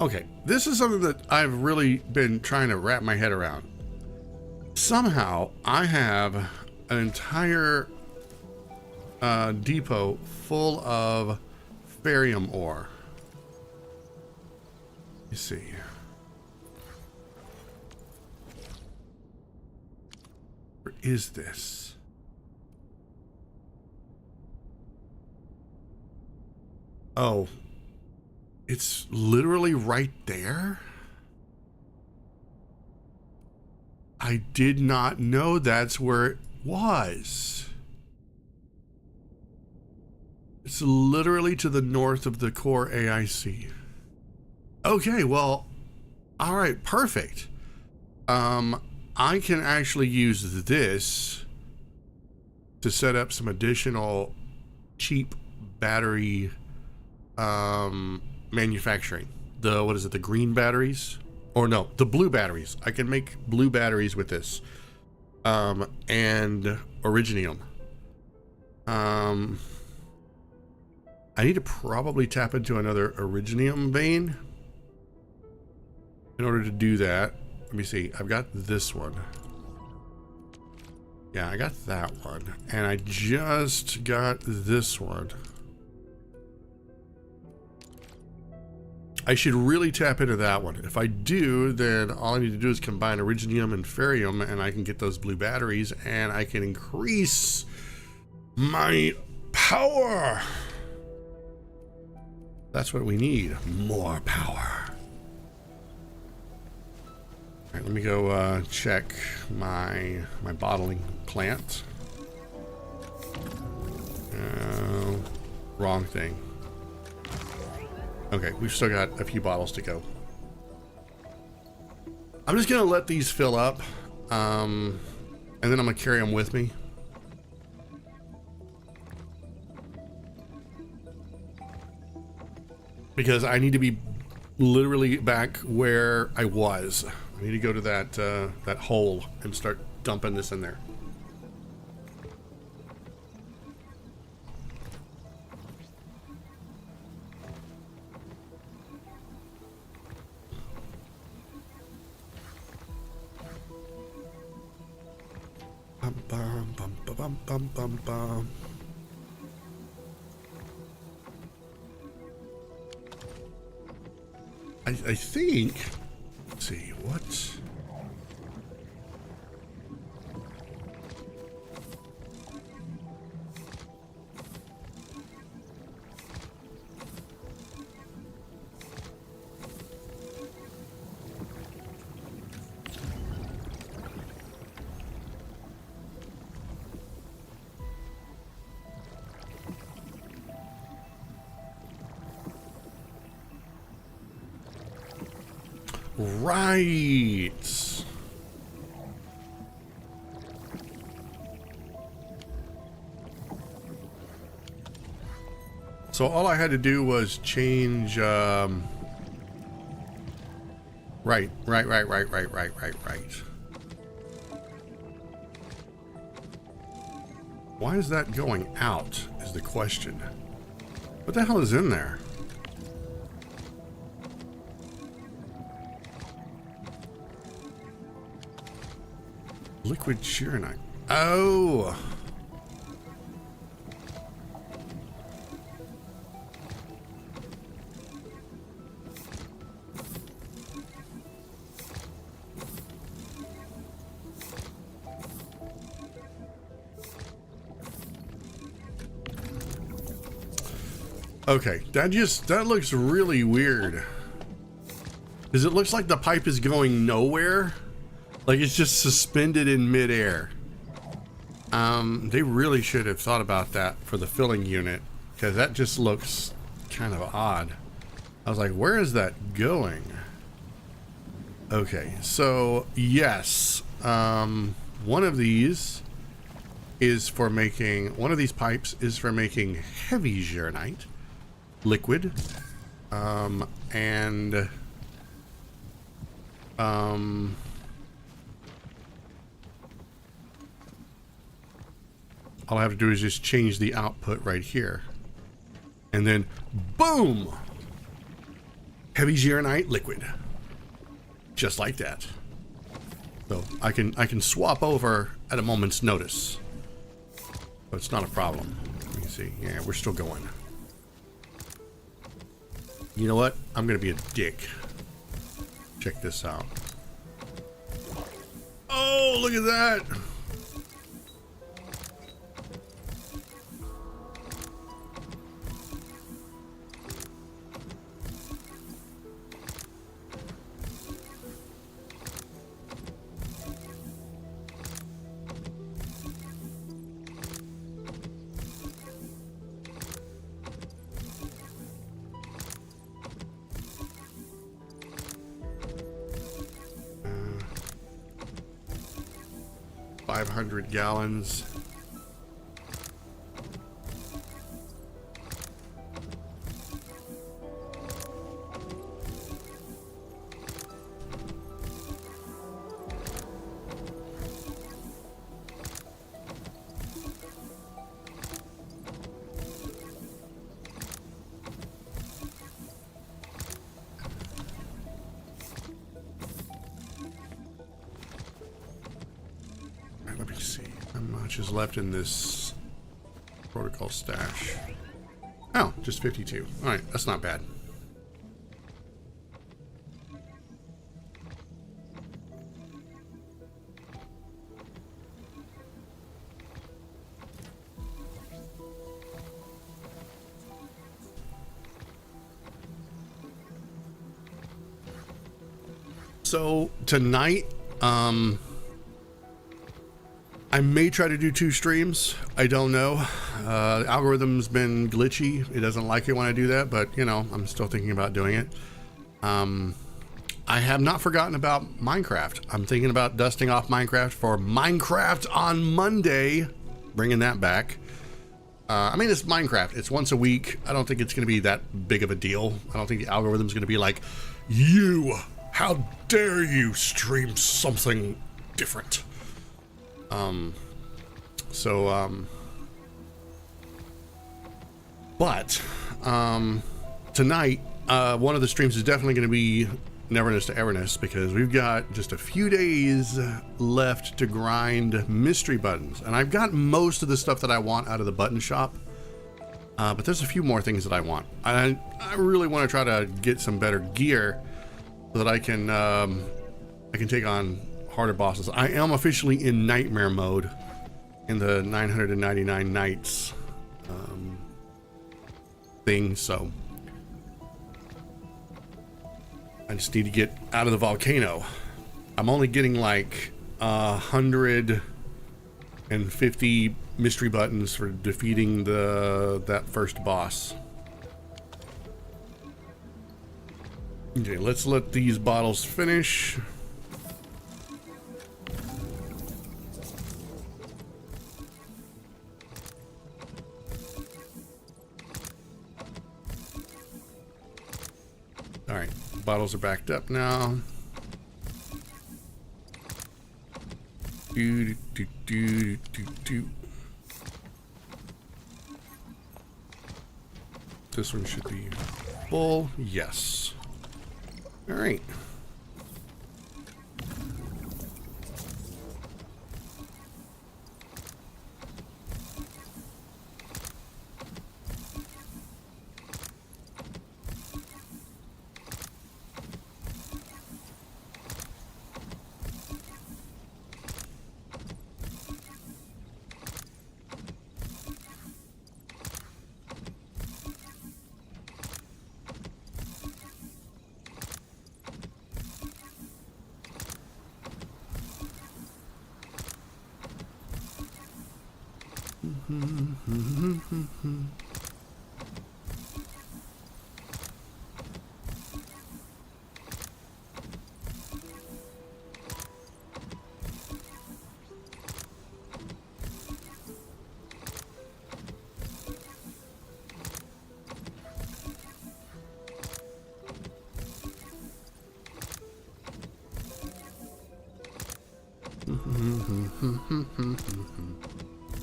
S1: Okay, this is something that I've really been trying to wrap my head around. Somehow, I have an entire depot full of barium ore. You see. Where is this? Oh. It's literally right there? I did not know that's where it was. It's literally to the north of the core AIC. Okay, well, all right, perfect. I can actually use this to set up some additional cheap battery manufacturing. What is it, the green batteries? Or no, the blue batteries. I can make blue batteries with this. And originium. I need to probably tap into another originium vein in order to do that. Let me see. I've got this one. Yeah, I got that one. And I just got this one. I should really tap into that one. If I do, then all I need to do is combine originium and ferrium, and I can get those blue batteries, and I can increase my power. That's what we need. More power. All right, let me go check my bottling plant. Wrong thing. Okay, we've still got a few bottles to go. I'm just gonna let these fill up, and then I'm gonna carry them with me. Because I need to be literally back where I was. I need to go to that hole and start dumping this in there. Bum, bum, bum, bum, bum, bum, bum. I think, let's see, what? Right. So all I had to do was change, right. Why is that going out is the question. What the hell is in there? Liquid Chironite. Oh. Okay, that looks really weird. Because it looks like the pipe is going nowhere. Like it's just suspended in midair. They really should have thought about that for the filling unit, because that just looks kind of odd. I was like, where is that going? Okay, so yes, one of these is for making, one of these pipes is for making heavy Chironite liquid, and all I have to do is just change the output right here. And then, boom! Heavy Chironite liquid. Just like that. So I can swap over at a moment's notice. But it's not a problem. Let me see. Yeah, we're still going. You know what? I'm gonna be a dick. Check this out. Oh, look at that! 500 gallons. Let me see how much is left in this protocol stash. Oh, just 52. All right, that's not bad. So tonight, I may try to do 2 streams. I don't know. The algorithm's been glitchy. It doesn't like it when I do that, but you know, I'm still thinking about doing it. I have not forgotten about Minecraft. I'm thinking about dusting off Minecraft for Minecraft on Monday, bringing that back. I mean, it's Minecraft. It's once a week. I don't think it's going to be that big of a deal. I don't think the algorithm's going to be like, how dare you stream something different? But tonight, one of the streams is definitely going to be Neverness to Everness, because we've got just a few days left to grind mystery buttons, and I've got most of the stuff that I want out of the button shop, but there's a few more things that I want. I really want to try to get some better gear so that I can take on harder bosses. I am officially in nightmare mode in the 999 nights thing, so I just need to get out of the volcano. I'm only getting like 150 mystery buttons for defeating that first boss. Okay, let's let these bottles finish. All right, bottles are backed up now. This one should be full. Yes. All right.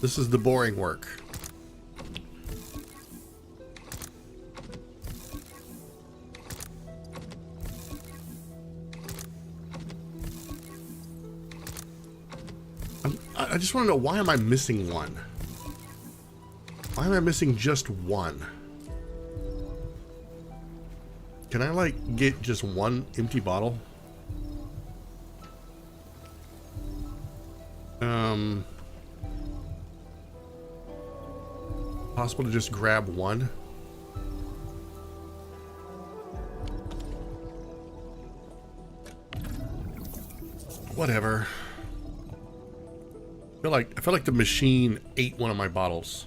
S1: This is the boring work. I just want to know, why am I missing one? Why am I missing just one? Can I like get just one empty bottle? Possible to just grab one? Whatever. I feel like the machine ate one of my bottles.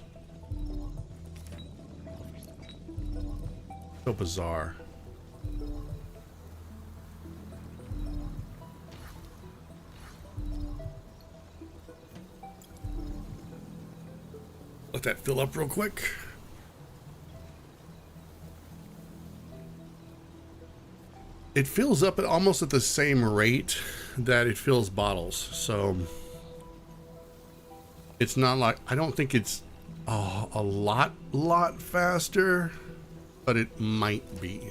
S1: So bizarre. Let that fill up real quick. It fills up at almost at the same rate that it fills bottles, so it's not like, I don't think it's a lot faster, but it might be.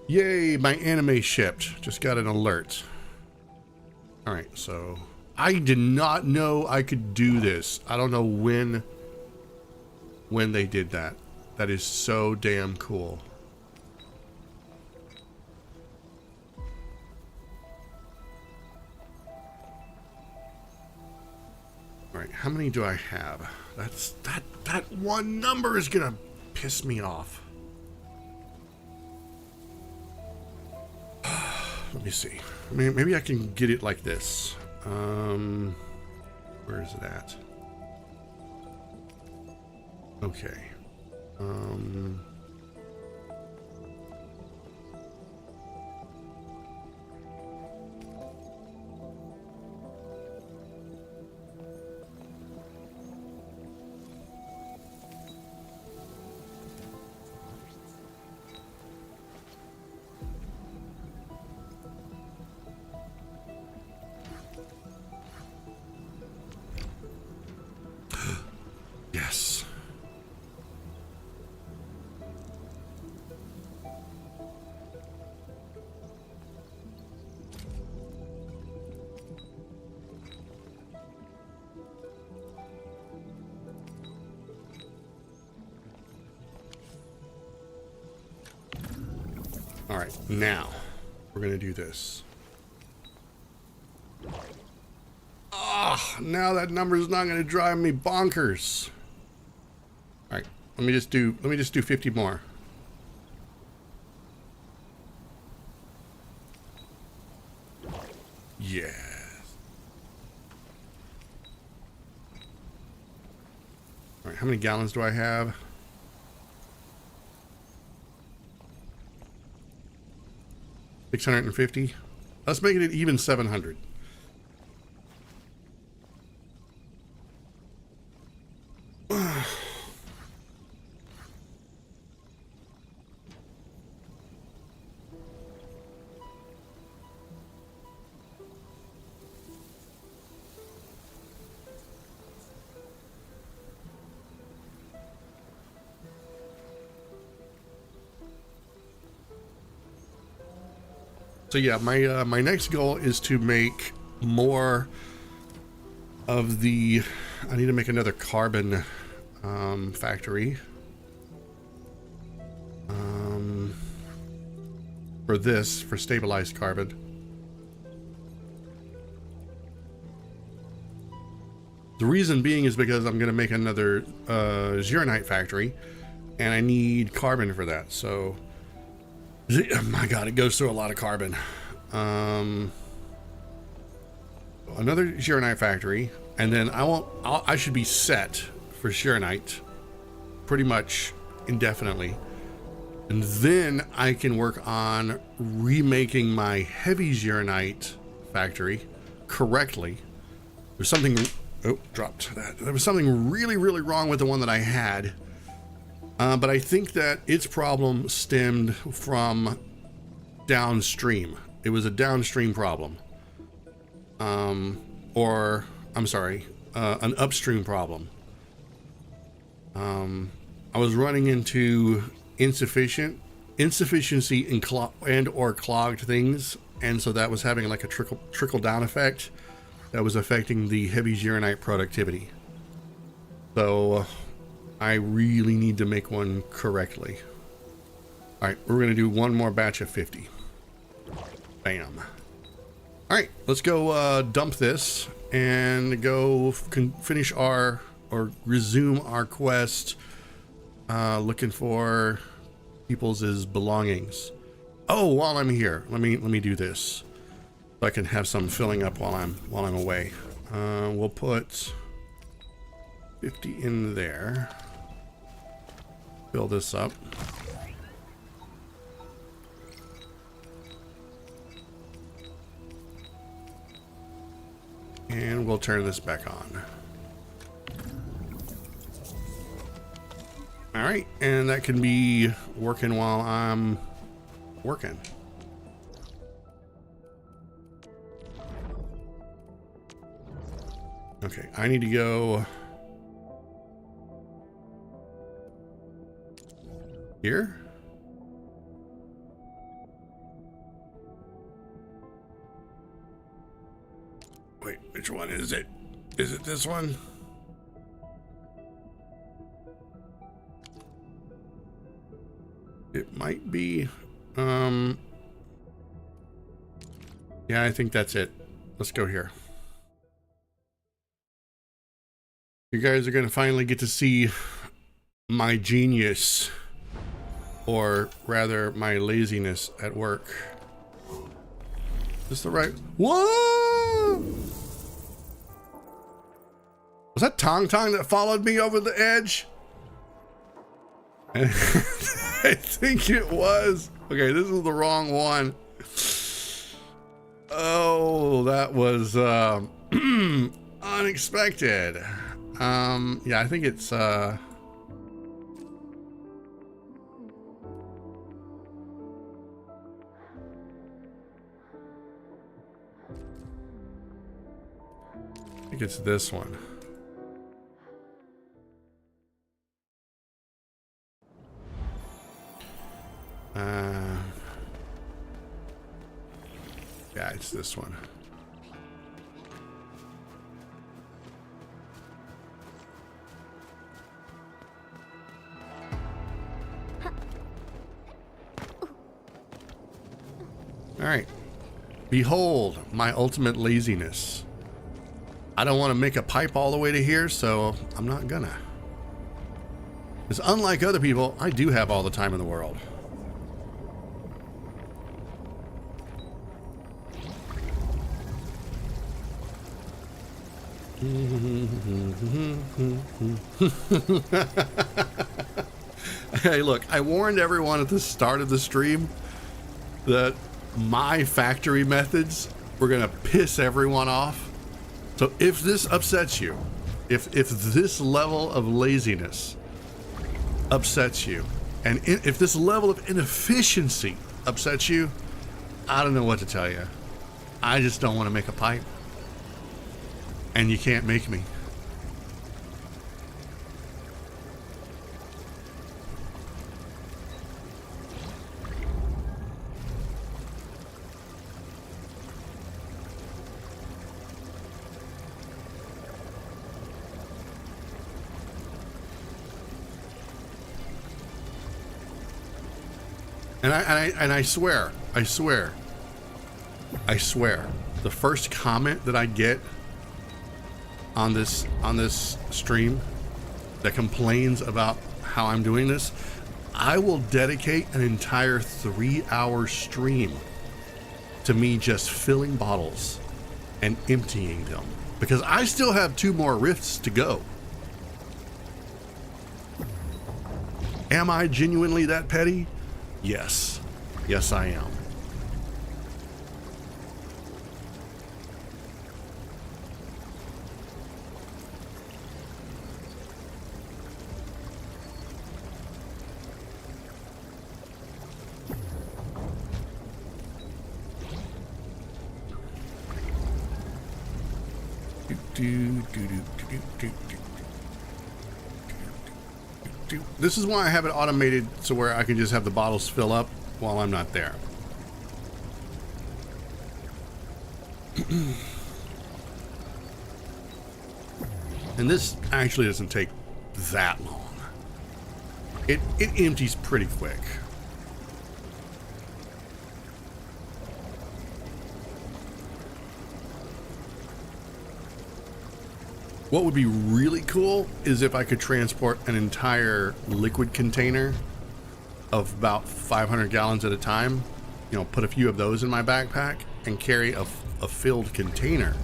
S1: Yay, my anime shipped. Just got an alert. All right, so I did not know I could do this. I don't know when they did that. That is so damn cool. All All right, how many do I have? That one number is gonna piss me off. Let me see. Maybe I can get it like this. Where is it at? Okay. Yes. All right, now we're gonna do this. Ah, now that number is not gonna drive me bonkers. All right, let me just do 50 more. Yes. All right, how many gallons do I have? 650. Let's make it even 700. So yeah, my next goal is to make more of the. I need to make another carbon factory for stabilized carbon. The reason being is because I'm going to make another Zeronite factory, and I need carbon for that. So. Oh my god, it goes through a lot of carbon. Another Zeronite factory, and then I should be set for Zeronite pretty much indefinitely. And then I can work on remaking my heavy Zeronite factory correctly. There's something, oh, dropped that. There was something really, really wrong with the one that I had. But I think that its problem stemmed from downstream. It was a downstream problem. Or, I'm sorry, an upstream problem. I was running into insufficiency and or clogged things. And so that was having like a trickle down effect that was affecting the heavy Zeronite productivity. So I really need to make one correctly. All right, we're gonna do one more batch of 50. Bam. All right, let's go dump this and go finish or resume our quest, looking for people's belongings. Oh, while I'm here, let me do this so I can have some filling up while I'm away. We'll put 50 in there. Fill this up. And we'll turn this back on. All right, and that can be working while I'm working. Okay, I need to go here. Wait, which one is it? Is it this one? It might be. Yeah, I think that's it. Let's go here. You guys are going to finally get to see my genius, or rather my laziness at work. Is this the right? Whoa! Was that Tong Tong that followed me over the edge? I think it was. Okay, this is the wrong one. Oh, that was unexpected. Yeah, I think it's I think it's this one. Yeah, it's this one. All right. Behold my ultimate laziness. I don't want to make a pipe all the way to here, so I'm not gonna. Because unlike other people, I do have all the time in the world. Hey, look, I warned everyone at the start of the stream that my factory methods were gonna piss everyone off. So if this upsets you, if this level of laziness upsets you, and if this level of inefficiency upsets you, I don't know what to tell you. I just don't want to make a pipe. And you can't make me. And I swear, the first comment that I get on this stream that complains about how I'm doing this, I will dedicate an entire 3-hour stream to me just filling bottles and emptying them, because I still have 2 more rifts to go. Am I genuinely that petty? Yes. Yes, I am. This is why I have it automated so where I can just have the bottles fill up while I'm not there. And this actually doesn't take that long. It empties pretty quick. What would be really cool is if I could transport an entire liquid container of about 500 gallons at a time, you know, put a few of those in my backpack and carry a filled container.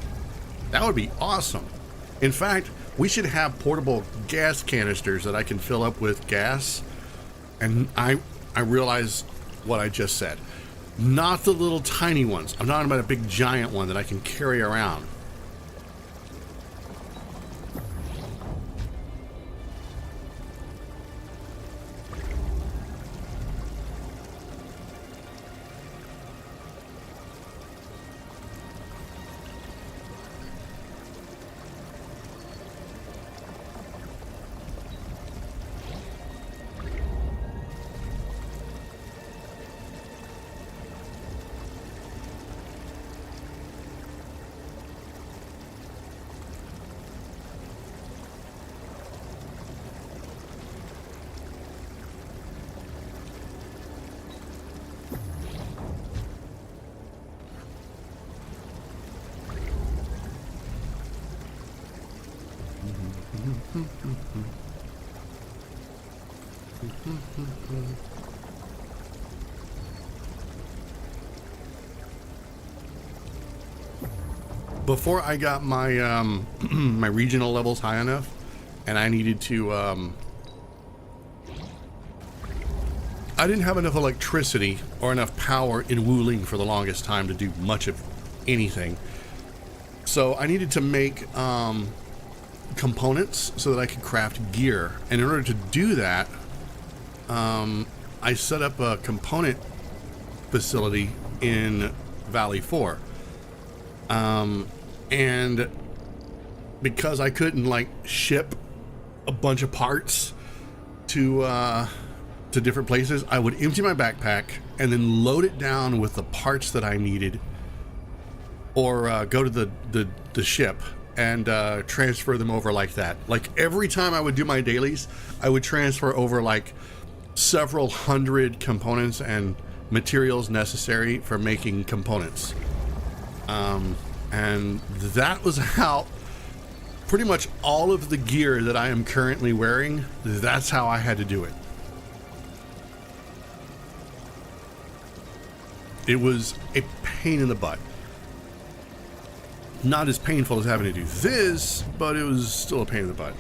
S1: That would be awesome. In fact, we should have portable gas canisters that I can fill up with gas. And I realize what I just said. Not the little tiny ones. I'm talking about a big giant one that I can carry around. Before I got my my regional levels high enough, and I needed to I didn't have enough electricity or enough power in Wuling for the longest time to do much of anything. So I needed to make components so that I could craft gear. And in order to do that, I set up a component facility in Valley 4. And because I couldn't like ship a bunch of parts to different places, I would empty my backpack and then load it down with the parts that I needed, or go to the ship and transfer them over like that. Like every time I would do my dailies, I would transfer over like several hundred components and materials necessary for making components. And that was how pretty much all of the gear that I am currently wearing, that's how I had to do it. It was a pain in the butt. Not as painful as having to do this, but it was still a pain in the butt.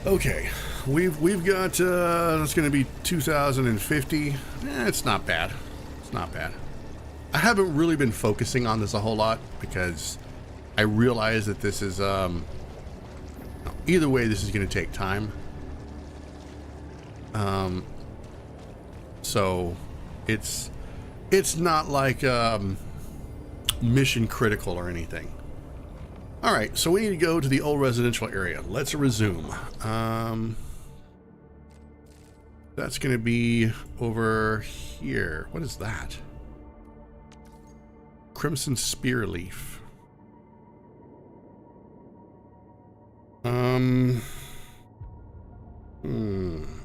S1: Okay, we've got that's going to be 2050. It's not bad. It's not bad. I haven't really been focusing on this a whole lot because I realize that this is either way this is going to take time. So it's not like mission critical or anything. All right, so we need to go to the old residential area. Let's resume. That's going to be over here. What is that? Crimson spear leaf.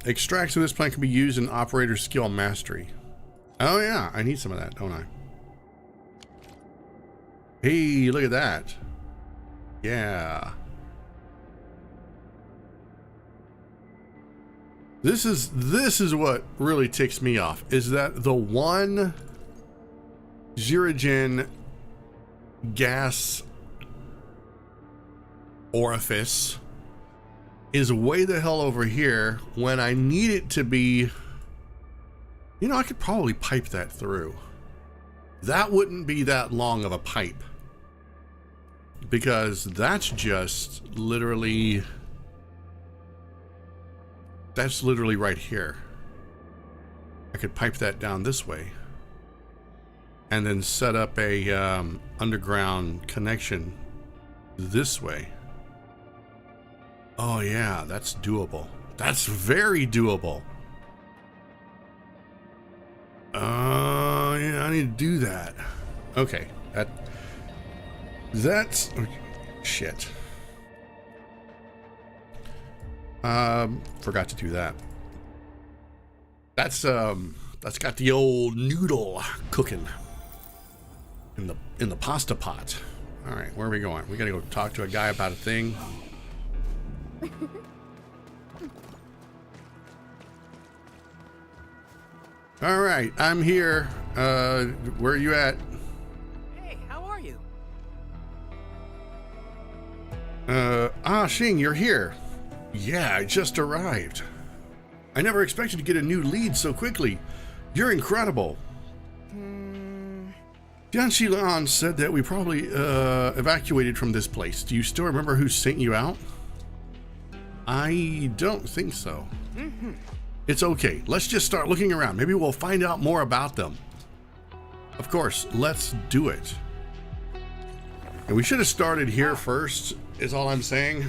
S1: Extracts of this plant can be used in operator skill mastery. Oh yeah, I need some of that, don't I? Hey, look at that. Yeah. This is what really ticks me off, is that the one Zirigen gas orifice is way the hell over here when I need it to be. You know, I could probably pipe that through. That wouldn't be that long of a pipe, because that's just literally, that's literally right here. I could pipe that down this way and then set up a underground connection this way. Oh yeah, that's doable. That's very doable. Yeah, I need to do that. Okay, that's oh, shit. Forgot to do that. That's got the old noodle cooking in the pasta pot. All right, where are we going? We gotta go talk to a guy about a thing. All right, I'm here. Where are you at?
S4: Hey, how are you?
S1: Xing, you're here. Yeah, I just arrived. I never expected to get a new lead so quickly. You're incredible. Jianxi Lan said that we probably evacuated from this place. Do you still remember who sent you out? I don't think so. It's okay. Let's just start looking around. Maybe we'll find out more about them. Of course, let's do it. And we should have started here first, is all I'm saying.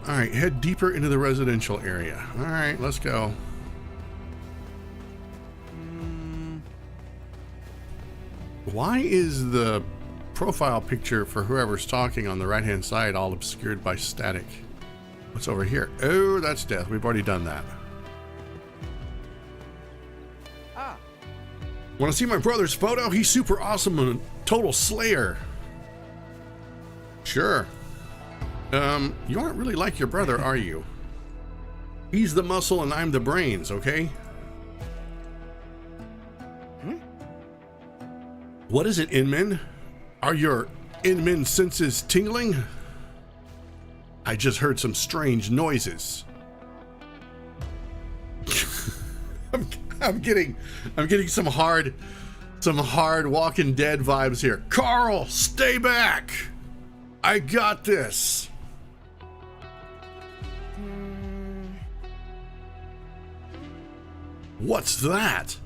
S1: All right, head deeper into the residential area. All right, let's go. Why is the profile picture for whoever's talking on the right-hand side all obscured by static? What's over here? Oh, that's death. We've already done that. Want to see my brother's photo? He's super awesome and a total slayer. Sure. You aren't really like your brother, are you? He's the muscle and I'm the brains, okay? What is it, Inmin? Are your Inmin senses tingling? I just heard some strange noises. I'm getting some hard Walking Dead vibes here. Carl, stay back. I got this. What's that?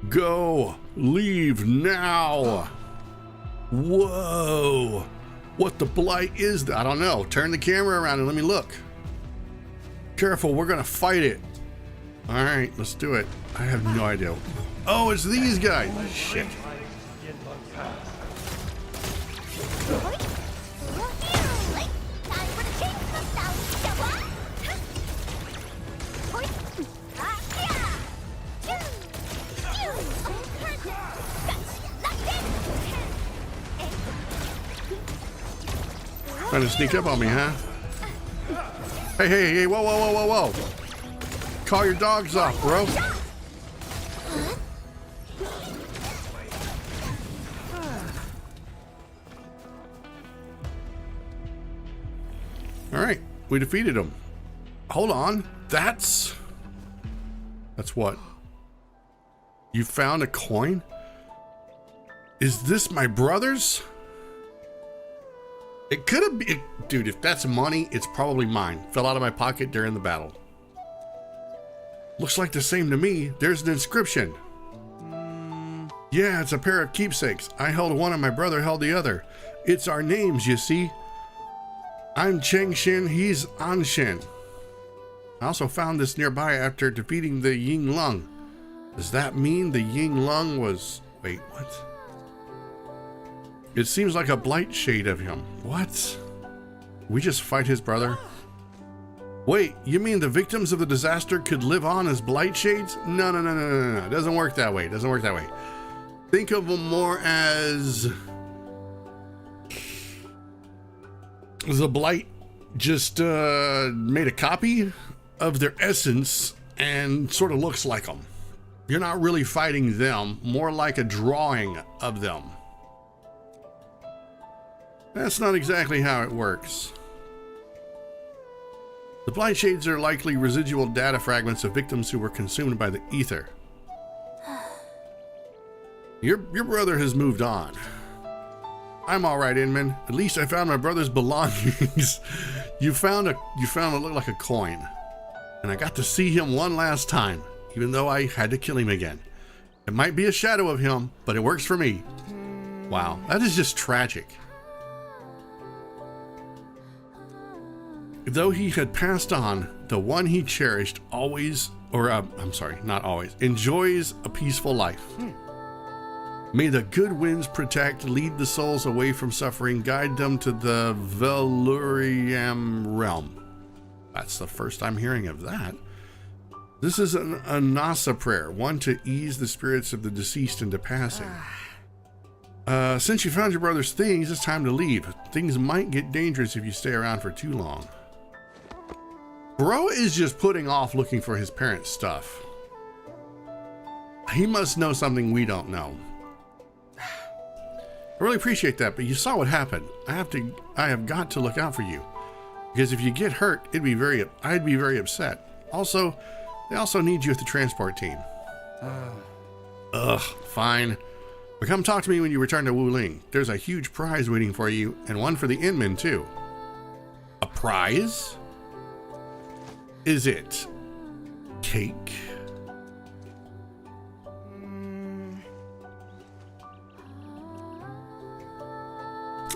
S1: Go. Leave now. Whoa. What the blight is that? I don't know. Turn the camera around and let me look. Careful, we're gonna fight it. All right, let's do it. I have no idea. Oh, it's these guys. Shit. Trying to sneak up on me, huh? Hey, whoa. Call your dogs off, bro. All right, we defeated him. Hold on, that's what? You found a coin? Is this my brother's? It could have been, dude, if that's money, it's probably mine. Fell out of my pocket during the battle. Looks like the same to me. There's an inscription. Yeah, it's a pair of keepsakes. I held one and my brother held the other. It's our names, you see. I'm Cheng Xin, he's An Shen. I also found this nearby after defeating the Ying Lung. Does that mean the Ying Lung was... Wait, what? It seems like a blight shade of him. What? We just fight his brother? Wait, you mean the victims of the disaster could live on as blight shades? No. It doesn't work that way. Think of them more as... the blight just made a copy of their essence and sort of looks like them. You're not really fighting them, more like a drawing of them. That's not exactly how it works. The blight shades are likely residual data fragments of victims who were consumed by the ether. Your brother has moved on. I'm all right, Inman. At least I found my brother's belongings. You found what looked like a coin, and I got to see him one last time, even though I had to kill him again. It might be a shadow of him, but it works for me. Wow, that is just tragic. Though he had passed on, the one he cherished always, not always, enjoys a peaceful life. May the good winds protect, lead the souls away from suffering, guide them to the Velurium realm. That's the first I'm hearing of that. This is an Anasa prayer, one to ease the spirits of the deceased into passing. Since you found your brother's things, it's time to leave. Things might get dangerous if you stay around for too long. Bro is just putting off looking for his parents' stuff. He must know something we don't know. I really appreciate that, but you saw what happened. I have got to look out for you. Because if you get hurt, I'd be very upset. Also, they also need you at the transport team. Fine. But come talk to me when you return to Wuling. There's a huge prize waiting for you, and one for the Inman too. A prize? Is it cake?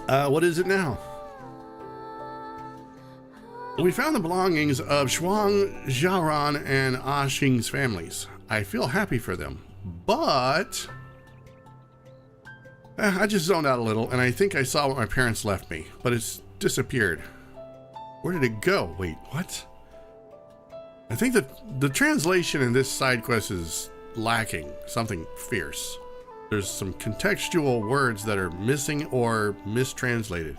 S1: What is it now? We found the belongings of Shuang, Xiaoran, and Ah Xing's families. I feel happy for them, but I just zoned out a little, and I think I saw what my parents left me, but it's disappeared. Where did it go? Wait, what? I think that the translation in this side quest is lacking, something fierce. There's some contextual words that are missing or mistranslated.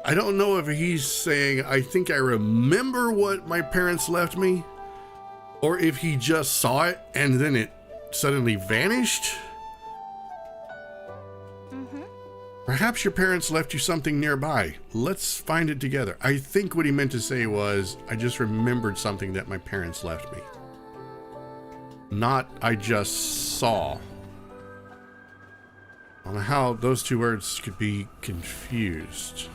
S1: I don't know if he's saying, I think I remember what my parents left me, or if he just saw it and then it suddenly vanished. Perhaps your parents left you something nearby. Let's find it together. I think what he meant to say was, I just remembered something that my parents left me. Not, I just saw. I don't know how those two words could be confused.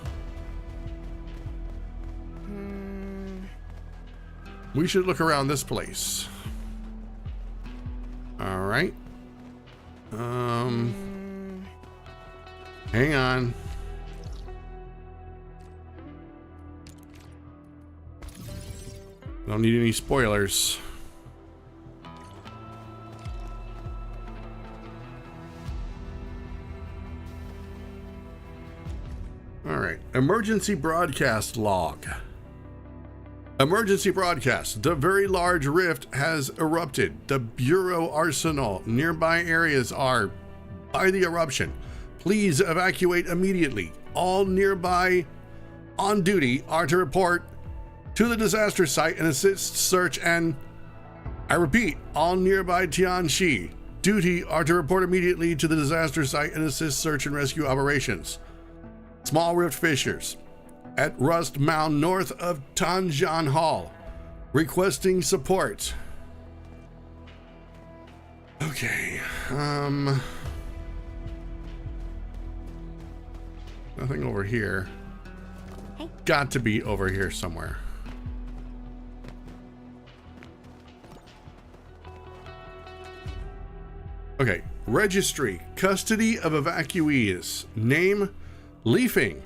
S1: We should look around this place. All right. Hang on. Don't need any spoilers. All right. Emergency broadcast log. Emergency broadcast. The very large rift has erupted. The Bureau Arsenal. Nearby areas are by the eruption. Please evacuate immediately. All nearby on duty are to report to the disaster site and assist search and, I repeat, all nearby Tianxi duty are to report immediately to the disaster site and assist search and rescue operations. Small rift fissures at Rust Mound north of Tanjian Hall. Requesting support. Okay, nothing over here. Got to be over here somewhere. Okay, registry, custody of evacuees. Name, Leafing.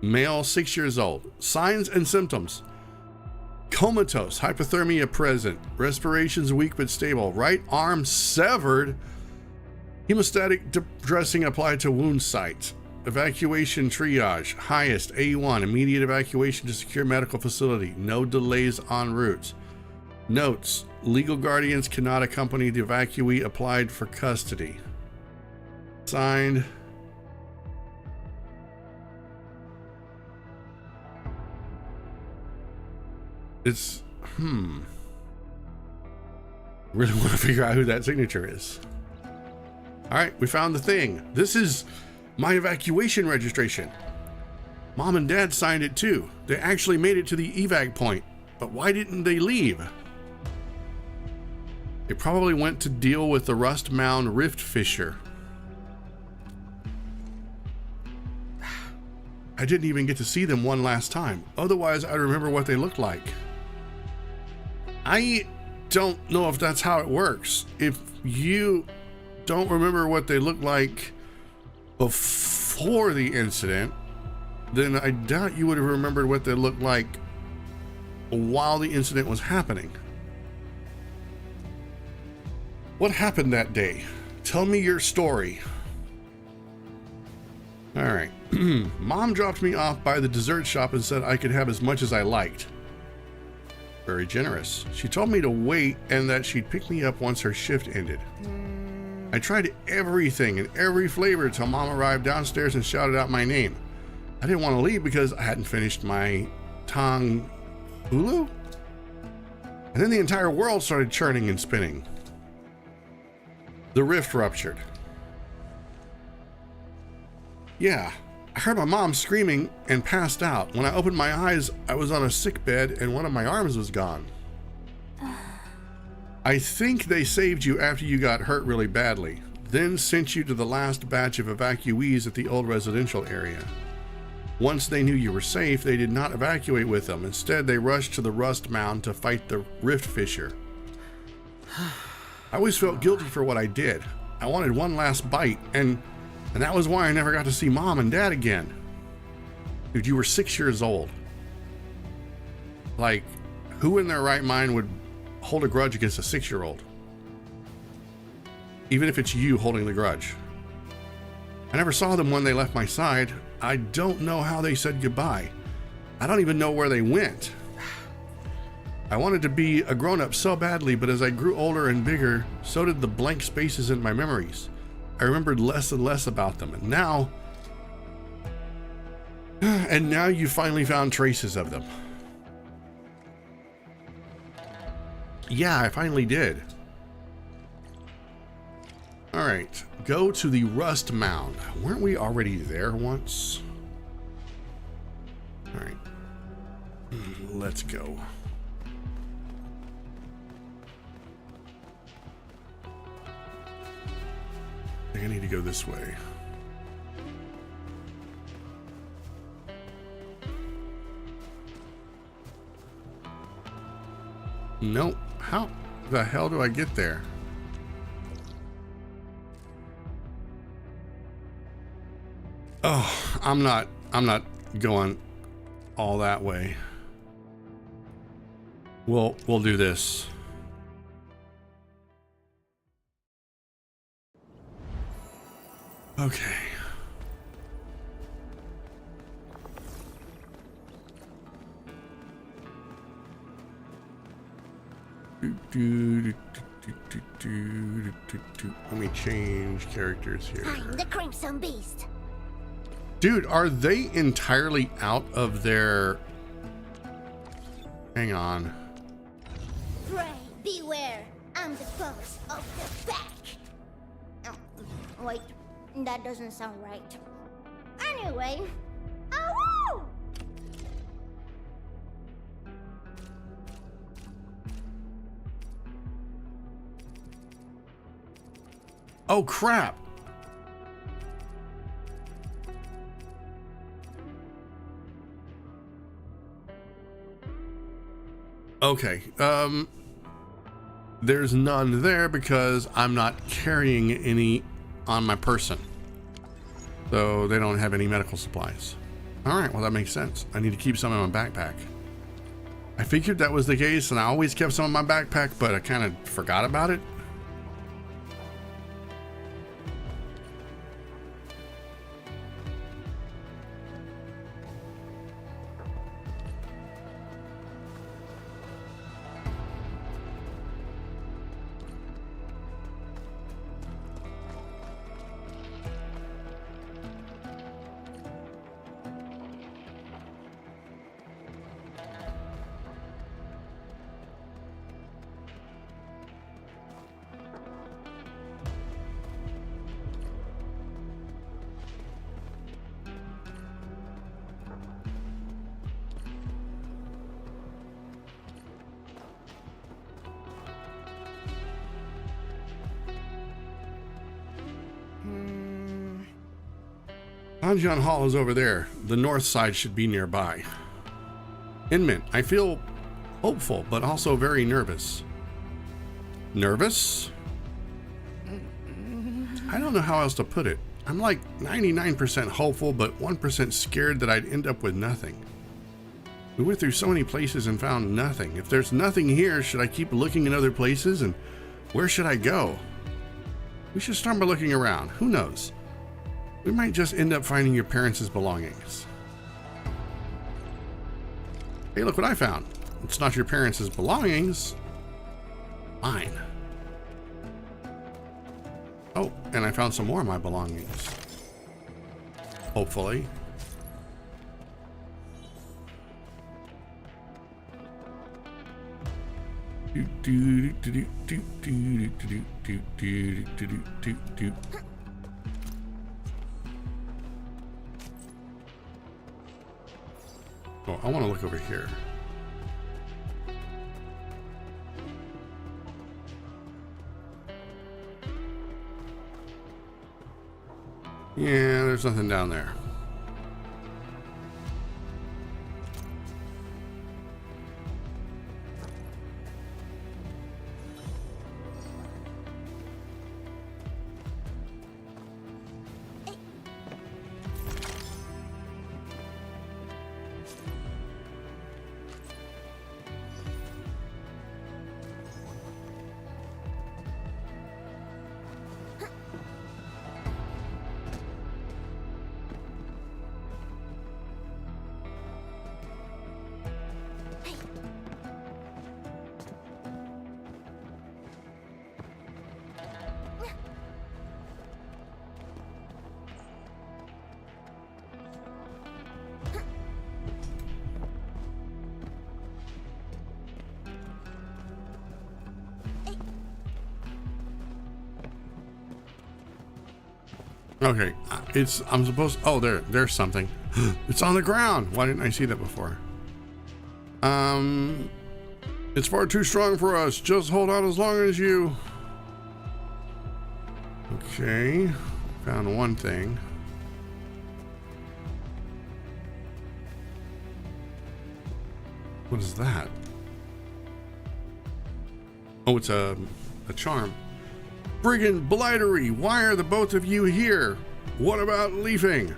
S1: Male, 6 years old. Signs and symptoms: comatose, hypothermia present, respirations weak but stable, right arm severed, hemostatic dressing applied to wound site. Evacuation triage, highest A1, immediate evacuation to secure medical facility, no delays en route. Notes: legal guardians cannot accompany the evacuee applied for custody. Signed, it's really want to figure out who that signature is. All right, we found the thing. This is my evacuation registration. Mom and Dad signed it too. They actually made it to the evac point, but why didn't they leave? They probably went to deal with the Rust Mound rift fissure. I didn't even get to see them one last time. Otherwise, I remember what they looked like. I don't know if that's how it works. If you don't remember what they looked like before the incident, then I doubt you would have remembered what they looked like while the incident was happening. What happened that day? Tell me your story. All right. Mom dropped me off by the dessert shop and said I could have as much as I liked. Very generous. She told me to wait and that she'd pick me up once her shift ended. I tried everything and every flavor until Mom arrived downstairs and shouted out my name. I didn't want to leave because I hadn't finished my Tong Hulu. And then the entire world started churning and spinning. The rift ruptured. Yeah, I heard my mom screaming and passed out. When I opened my eyes, I was on a sick bed and one of my arms was gone. I think they saved you after you got hurt really badly, then sent you to the last batch of evacuees at the old residential area. Once they knew you were safe, they did not evacuate with them. Instead, they rushed to the Rust Mound to fight the rift fissure. I always felt guilty for what I did. I wanted one last bite, and that was why I never got to see Mom and Dad again. Dude, you were 6 years old. Like, who in their right mind would hold a grudge against a 6-year-old? Even if it's you holding the grudge. I never saw them when they left my side. I don't know how they said goodbye. I don't even know where they went. I wanted to be a grown-up so badly, but as I grew older and bigger, so did the blank spaces in my memories. I remembered less and less about them, and now you finally found traces of them. Yeah, I finally did. All right, go to the Rust Mound. Weren't we already there once? All right, let's go. I think I need to go this way. Nope. How the hell do I get there? Oh, I'm not going all that way. We'll do this. Okay. Let me change characters here.
S3: I'm the Crimson Beast.
S1: Dude, are they entirely out of their... Hang on.
S3: Pray, beware. I'm the boss of the pack. Oh, wait, that doesn't sound right. Anyway, ow!
S1: Oh, crap. Okay, there's none there because I'm not carrying any on my person. So they don't have any medical supplies. All right, well, that makes sense. I need to keep some in my backpack. I figured that was the case, and I always kept some in my backpack, but I kind of forgot about it. Hanjian Hall is over there. The north side should be nearby. Inman, I feel hopeful, but also very nervous. Nervous? I don't know how else to put it. I'm like 99% hopeful, but 1% scared that I'd end up with nothing. We went through so many places and found nothing. If there's nothing here, should I keep looking in other places? And where should I go? We should start by looking around. Who knows? We might just end up finding your parents' belongings. Hey, look what I found. It's not your parents' belongings. Mine. Oh, and I found some more of my belongings. Hopefully. Oh, I want to look over here. Yeah, there's nothing down there. Okay, I'm supposed, oh, there's something. It's on the ground. Why didn't I see that before? It's far too strong for us. Just hold on as long as you... Okay, found one thing. What is that? Oh, it's a charm. Friggin' blightery, why are the both of you here? What about leafing?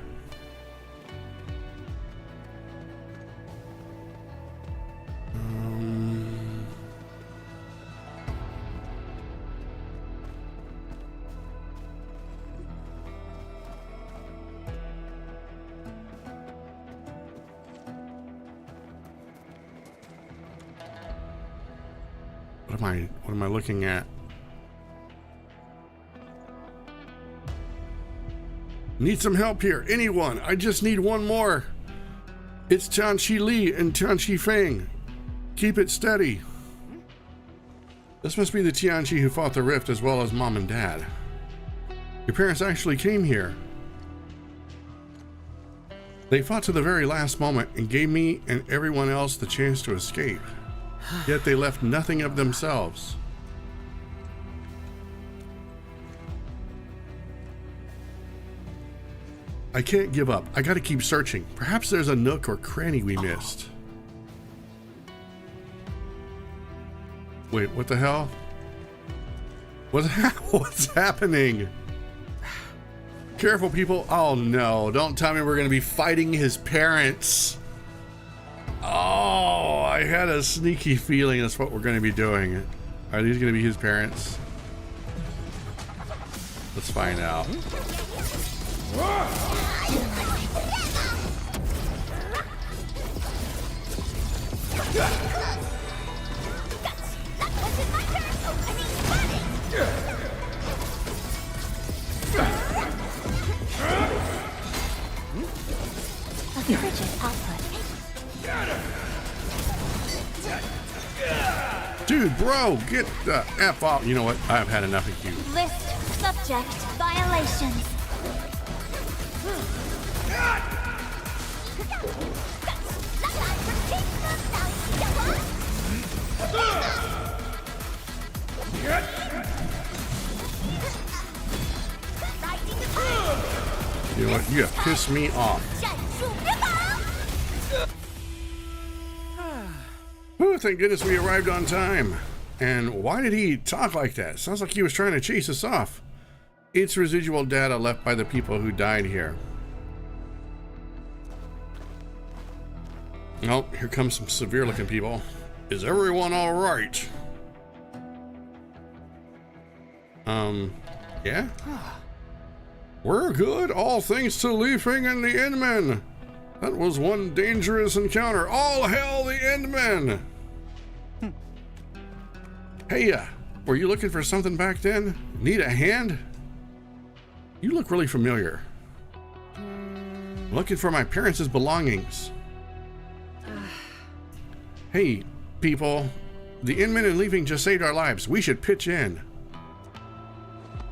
S1: What am I looking at? Need some help here. Anyone? I just need one more. It's Tianqi Li and Tianqi Feng. Keep it steady. This must be the Tianqi who fought the rift as well as Mom and Dad. Your parents actually came here. They fought to the very last moment and gave me and everyone else the chance to escape. Yet they left nothing of themselves. I can't give up. I gotta keep searching. Perhaps there's a nook or cranny we missed. Wait, what the hell? What's happening? Careful, people. Oh no, don't tell me we're gonna be fighting his parents. Oh, I had a sneaky feeling that's what we're gonna be doing. Are these gonna be his parents? Let's find out.
S2: A frigid output.
S1: Dude, bro, get the F off. You know what? I've had enough of you.
S2: List subject violations.
S1: You know what? You have pissed me off. Ooh, thank goodness we arrived on time. And why did he talk like that? Sounds like he was trying to chase us off. It's residual data left by the people who died here. Oh, here comes some severe looking people. Is everyone all right? Yeah? We're good, all thanks to Leafing and the Endmen. That was one dangerous encounter. All hail the Endmen! Hey, were you looking for something back then? Need a hand? You look really familiar. Looking for my parents' belongings. Hey, people. The Endmen and Leafing just saved our lives. We should pitch in.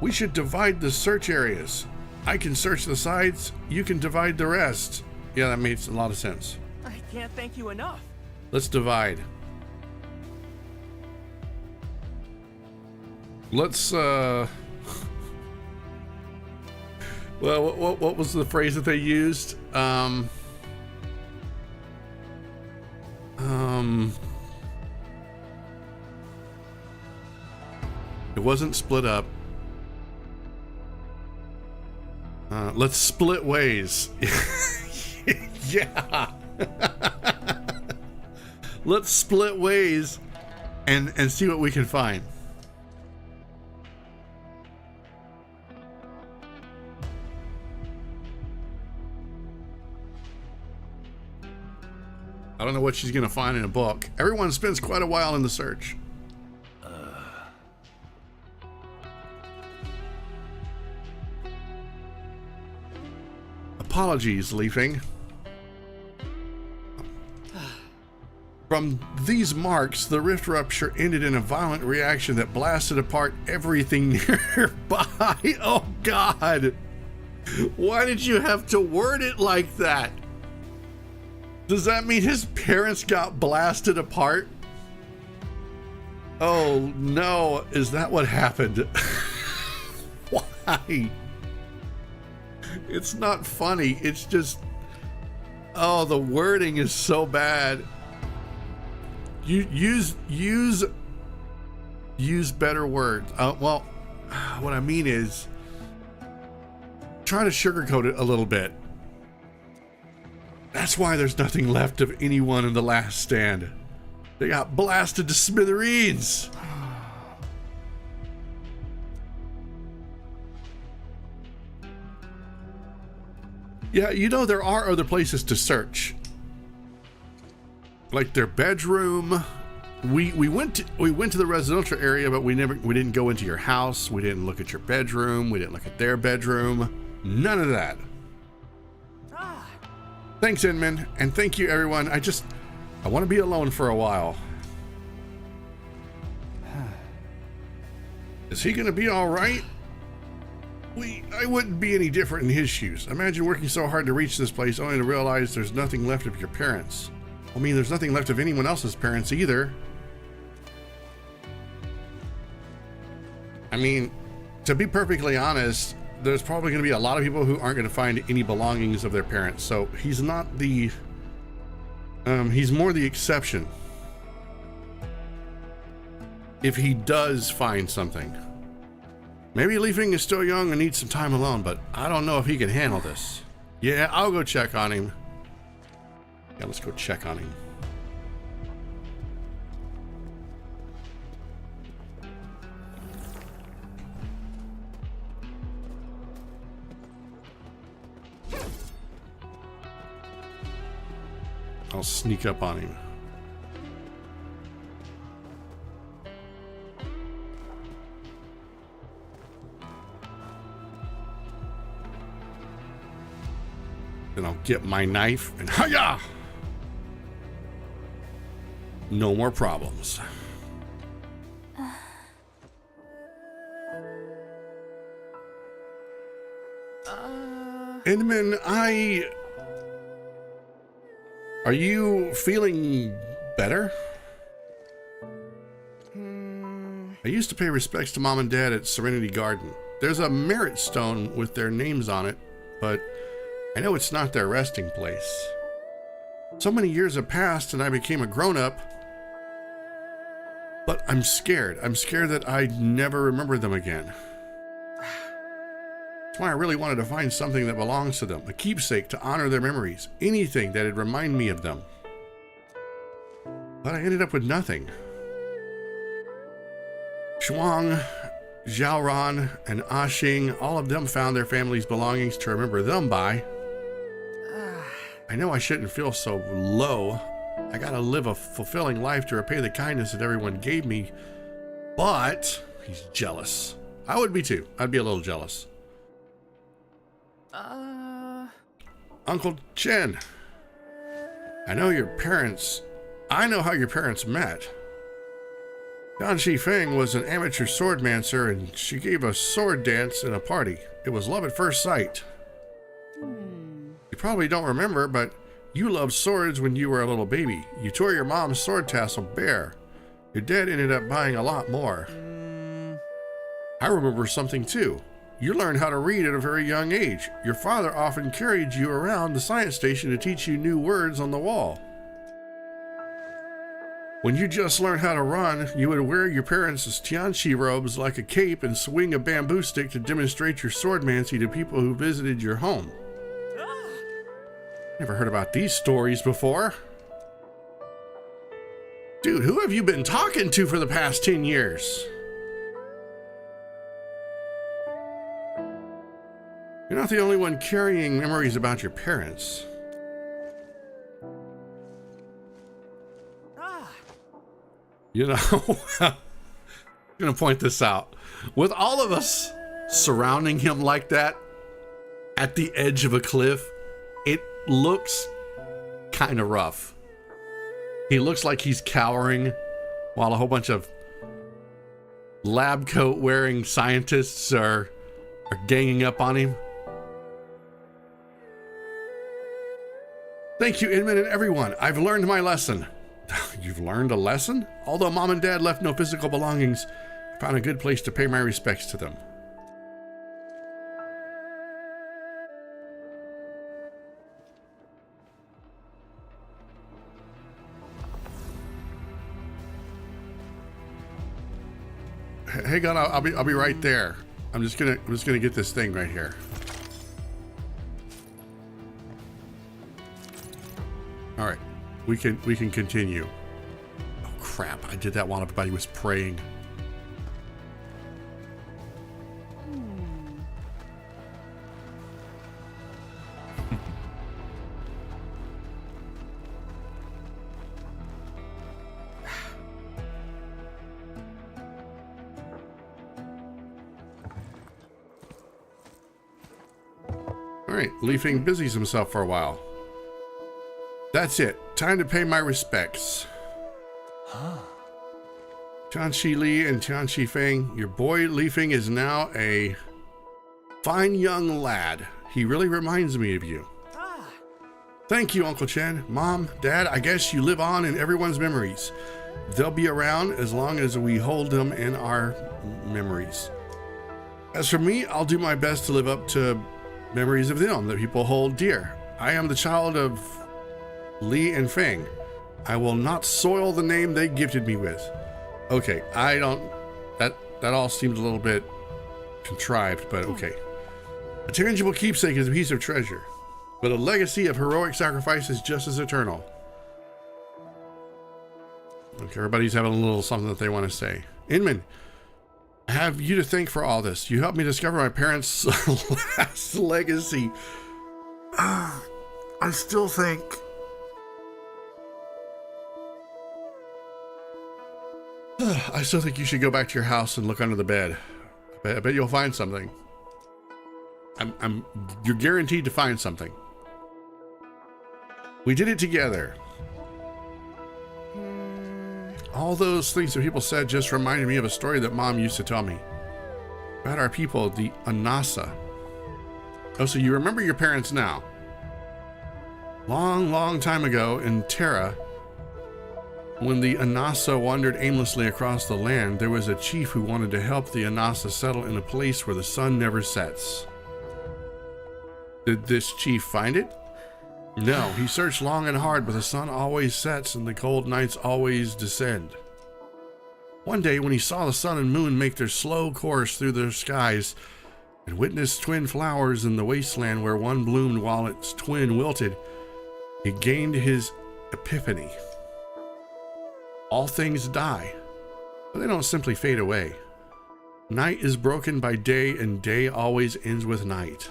S1: We should divide the search areas. I can search the sides, you can divide the rest. Yeah, that makes a lot of sense.
S4: I can't thank you enough.
S1: Let's divide. Let's, well, what was the phrase that they used? It wasn't split up. Let's split ways. Yeah. Let's split ways and see what we can find. I don't know what she's gonna find in a book. Everyone spends quite a while in the search. Apologies, Leafing. From these marks, the rift rupture ended in a violent reaction that blasted apart everything nearby. Oh God! Why did you have to word it like that? Does that mean his parents got blasted apart? Oh no, is that what happened? Why? It's not funny, it's just, oh, the wording is so bad. You use better words. Well, what I mean is, try to sugarcoat it a little bit. That's why there's nothing left of anyone in The Last Stand. They got blasted to smithereens. Yeah, you know, there are other places to search. Like their bedroom. We went to the residential area, but we didn't go into your house. We didn't look at your bedroom. We didn't look at their bedroom. None of that. Thanks, Inman, and thank you, everyone. I want to be alone for a while. Is he gonna be all right? I wouldn't be any different in his shoes. Imagine working so hard to reach this place only to realize there's nothing left of your parents. I mean, there's nothing left of anyone else's parents either. I mean, to be perfectly honest, there's probably going to be a lot of people who aren't going to find any belongings of their parents. So he's not the, he's more the exception. If he does find something. Maybe Leafing is still young and needs some time alone, but I don't know if he can handle this. Yeah, I'll go check on him. Yeah, let's go check on him. I'll sneak up on him. Then I'll get my knife and hiya! No more problems. Inman, are you feeling better? I used to pay respects to Mom and Dad at Serenity Garden. There's a merit stone with their names on it, but I know it's not their resting place. So many years have passed and I became a grown-up, but I'm scared. I'm scared that I'd never remember them again. That's why I really wanted to find something that belongs to them, a keepsake to honor their memories, anything that'd remind me of them. But I ended up with nothing. Shuang, Xiaoran, and Axing, all of them found their family's belongings to remember them by. I know I shouldn't feel so low. I gotta live a fulfilling life to repay the kindness that everyone gave me. But he's jealous. I would be too. I'd be a little jealous. Uncle Chen, I know how your parents met. Yan Shifeng was an amateur swordmancer and she gave a sword dance in a party. It was love at first sight. You probably don't remember, but you loved swords when you were a little baby. You tore your mom's sword tassel bare. Your dad ended up buying a lot more. I remember something too. You learned how to read at a very young age. Your father often carried you around the science station to teach you new words on the wall. When you just learned how to run, you would wear your parents' Tianchi robes like a cape and swing a bamboo stick to demonstrate your swordmancy to people who visited your home. Never heard about these stories before. Dude, who have you been talking to for the past 10 years? You're not the only one carrying memories about your parents. You know, I'm gonna point this out. With all of us surrounding him like that at the edge of a cliff, it looks kind of rough. He looks like he's cowering while a whole bunch of lab coat wearing scientists are ganging up on him. Thank you, Inman and everyone. I've learned my lesson. You've learned a lesson? Although Mom and Dad left no physical belongings, I found a good place to pay my respects to them. Hang on, I'll be right there. I'm just gonna get this thing right here. All right, we can continue. Oh crap! I did that while everybody was praying. All right, Leafing busies himself for a while. That's it. Time to pay my respects. Tianxi Li and Tianxi Feng, your boy Leafing is now a fine young lad. He really reminds me of you. Thank you, Uncle Chen. Mom, Dad, I guess you live on in everyone's memories. They'll be around as long as we hold them in our memories. As for me, I'll do my best to live up to memories of them that people hold dear. I am the child of Li and Feng. I will not soil the name they gifted me with. Okay, I don't... That all seemed a little bit contrived, but okay. A tangible keepsake is a piece of treasure, but a legacy of heroic sacrifice is just as eternal. Okay, everybody's having a little something that they want to say. Inman, I have you to thank for all this. You helped me discover my parents' last legacy. I still think... I still think you should go back to your house and look under the bed. I bet you'll find something. You're guaranteed to find something. We did it together. All those things that people said just reminded me of a story that Mom used to tell me about our people, the Anasa. Oh, so you remember your parents now? Long time ago in Terra, when the Anasa wandered aimlessly across the land, there was a chief who wanted to help the Anasa settle in a place where the sun never sets. Did this chief find it? No, he searched long and hard, but the sun always sets and the cold nights always descend. One day, when he saw the sun and moon make their slow course through the skies and witnessed twin flowers in the wasteland where one bloomed while its twin wilted, he gained his epiphany. All things die, but they don't simply fade away. Night is broken by day, and day always ends with night.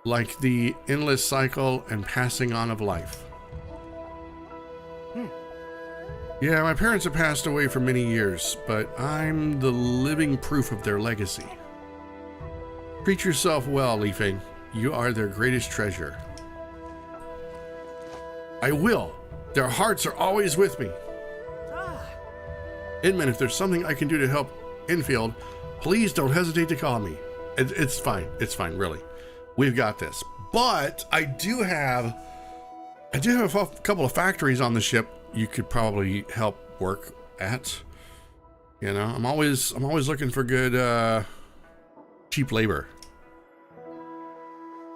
S1: Like the endless cycle and passing on of life. Yeah, my parents have passed away for many years, but I'm the living proof of their legacy. Treat yourself well, Leafing. You are their greatest treasure. I will. Their hearts are always with me. Inman, if there's something I can do to help Enfield, please don't hesitate to call me. It's fine. It's fine, really. We've got this. But I do have a couple of factories on the ship you could probably help work at. You know, I'm always looking for good cheap labor.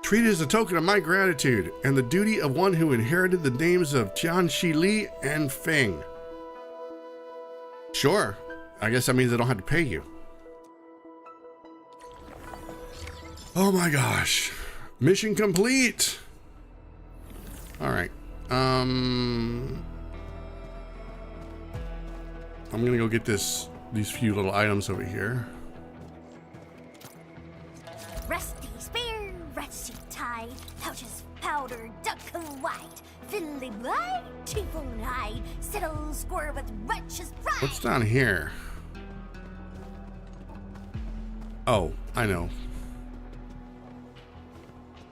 S1: Treat it as a token of my gratitude and the duty of one who inherited the names of Tianxi Li and Feng. Sure, I guess that means I don't have to pay you. Oh my gosh. Mission complete. All right. I'm gonna go get these few little items over here.
S3: Rusty spear, rusty tie, pouches powder, duck white, fiddly blind, teaphone hide, settle square with righteous pride.
S1: What's down here? Oh, I know.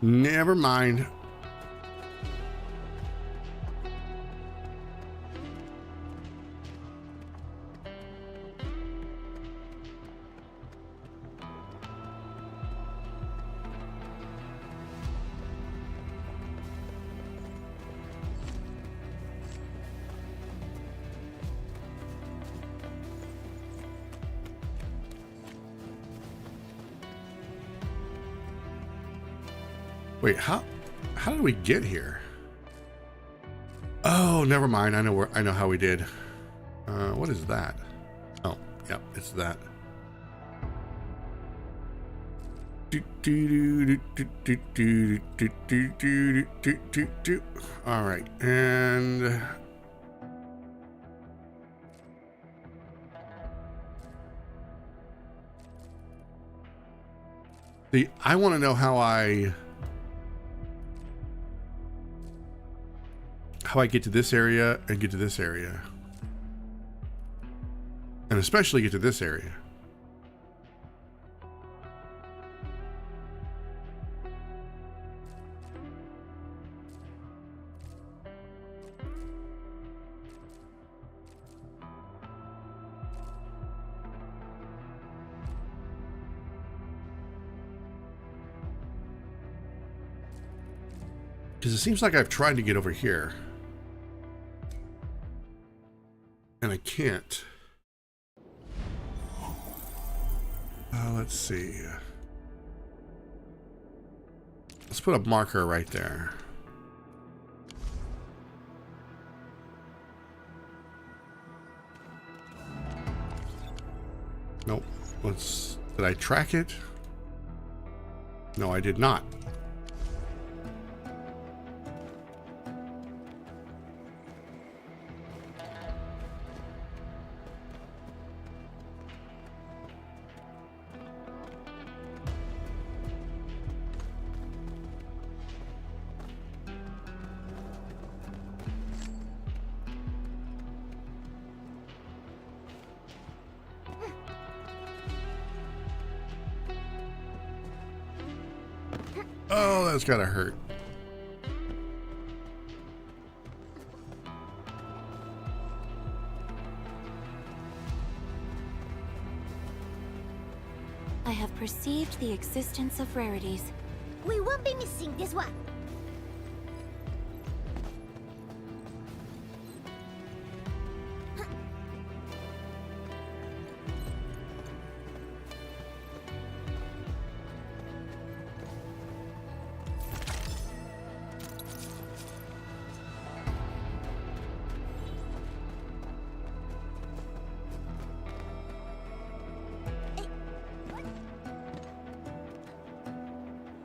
S1: Never mind. Wait, how did we get here? Oh, never mind. I know how we did. What is that? Oh, yep, it's that. All right, and see, I want to know how I get to this area and get to this area, and especially get to this area. Because it seems like I've tried to get over here. And I can't. Let's see. Let's put a marker right there. Nope. Did I track it? No, I did not. Oh, that's gotta hurt.
S2: I have perceived the existence of rarities.
S3: We won't be missing this one.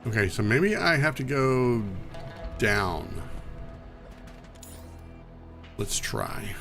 S1: Okay, so maybe I have to go down. Let's try.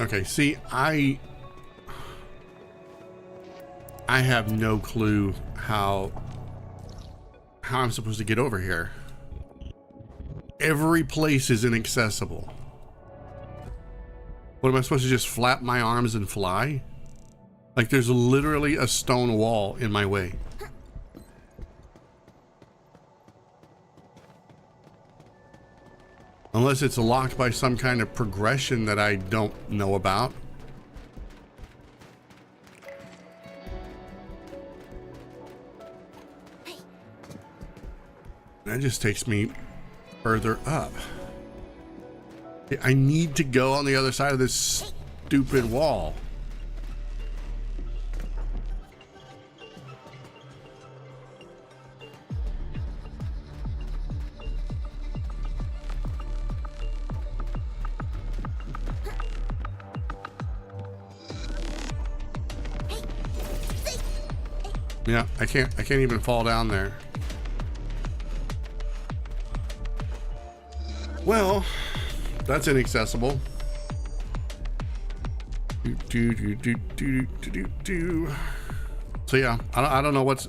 S1: Okay, see, I have no clue how I'm supposed to get over here. Every place is inaccessible. What, am I supposed to just flap my arms and fly? Like there's literally a stone wall in my way. Unless it's locked by some kind of progression that I don't know about. That just takes me further up. I need to go on the other side of this stupid wall. Yeah, I can't even fall down there. Well, that's inaccessible. So yeah, I don't know what's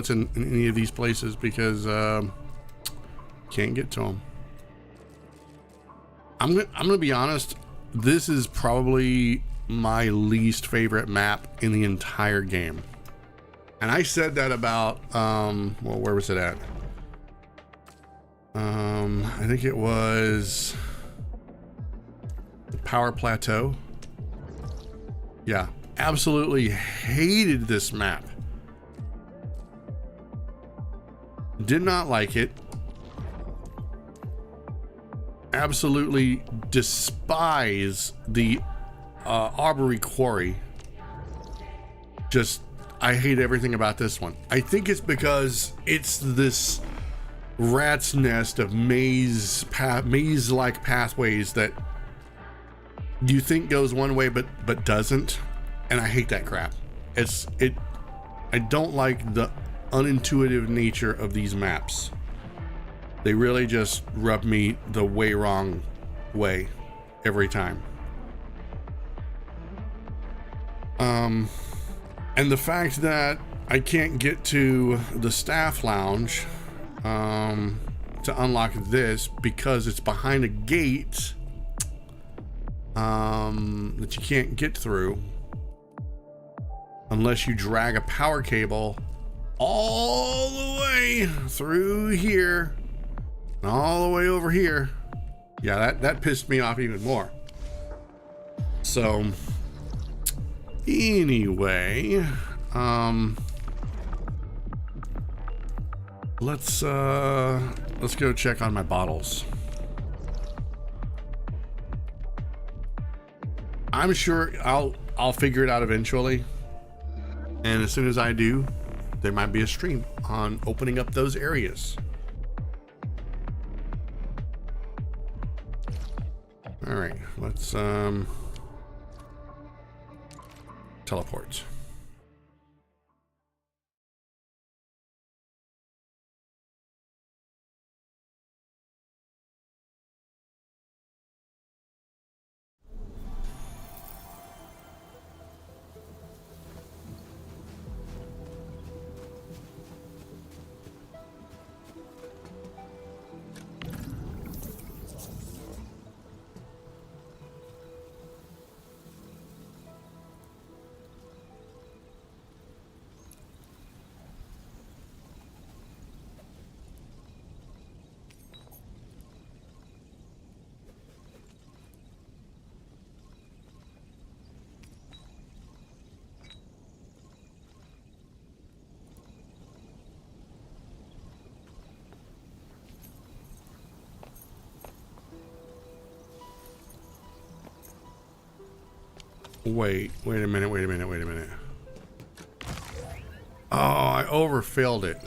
S1: in any of these places because can't get to them. I'm gonna be honest. This is probably my least favorite map in the entire game, and I said that about well, where was it at? I think it was the Power Plateau. Yeah, absolutely hated this map. Did not like it. Absolutely despise the Aubrey Quarry. Just, I hate everything about this one. I think it's because it's this rat's nest of maze-like pathways that you think goes one way but doesn't, and I hate that crap. I don't like the unintuitive nature of these maps. They really just rub me the way wrong way every time. And the fact that I can't get to the staff lounge to unlock this because it's behind a gate that you can't get through unless you drag a power cable all the way through here and all the way over here. Yeah, that pissed me off even more. So anyway, let's go check on my bottles. I'm sure I'll figure it out eventually, and as soon as I do, there might be a stream on opening up those areas. All right, let's teleport. Wait a minute. Oh, I overfilled it.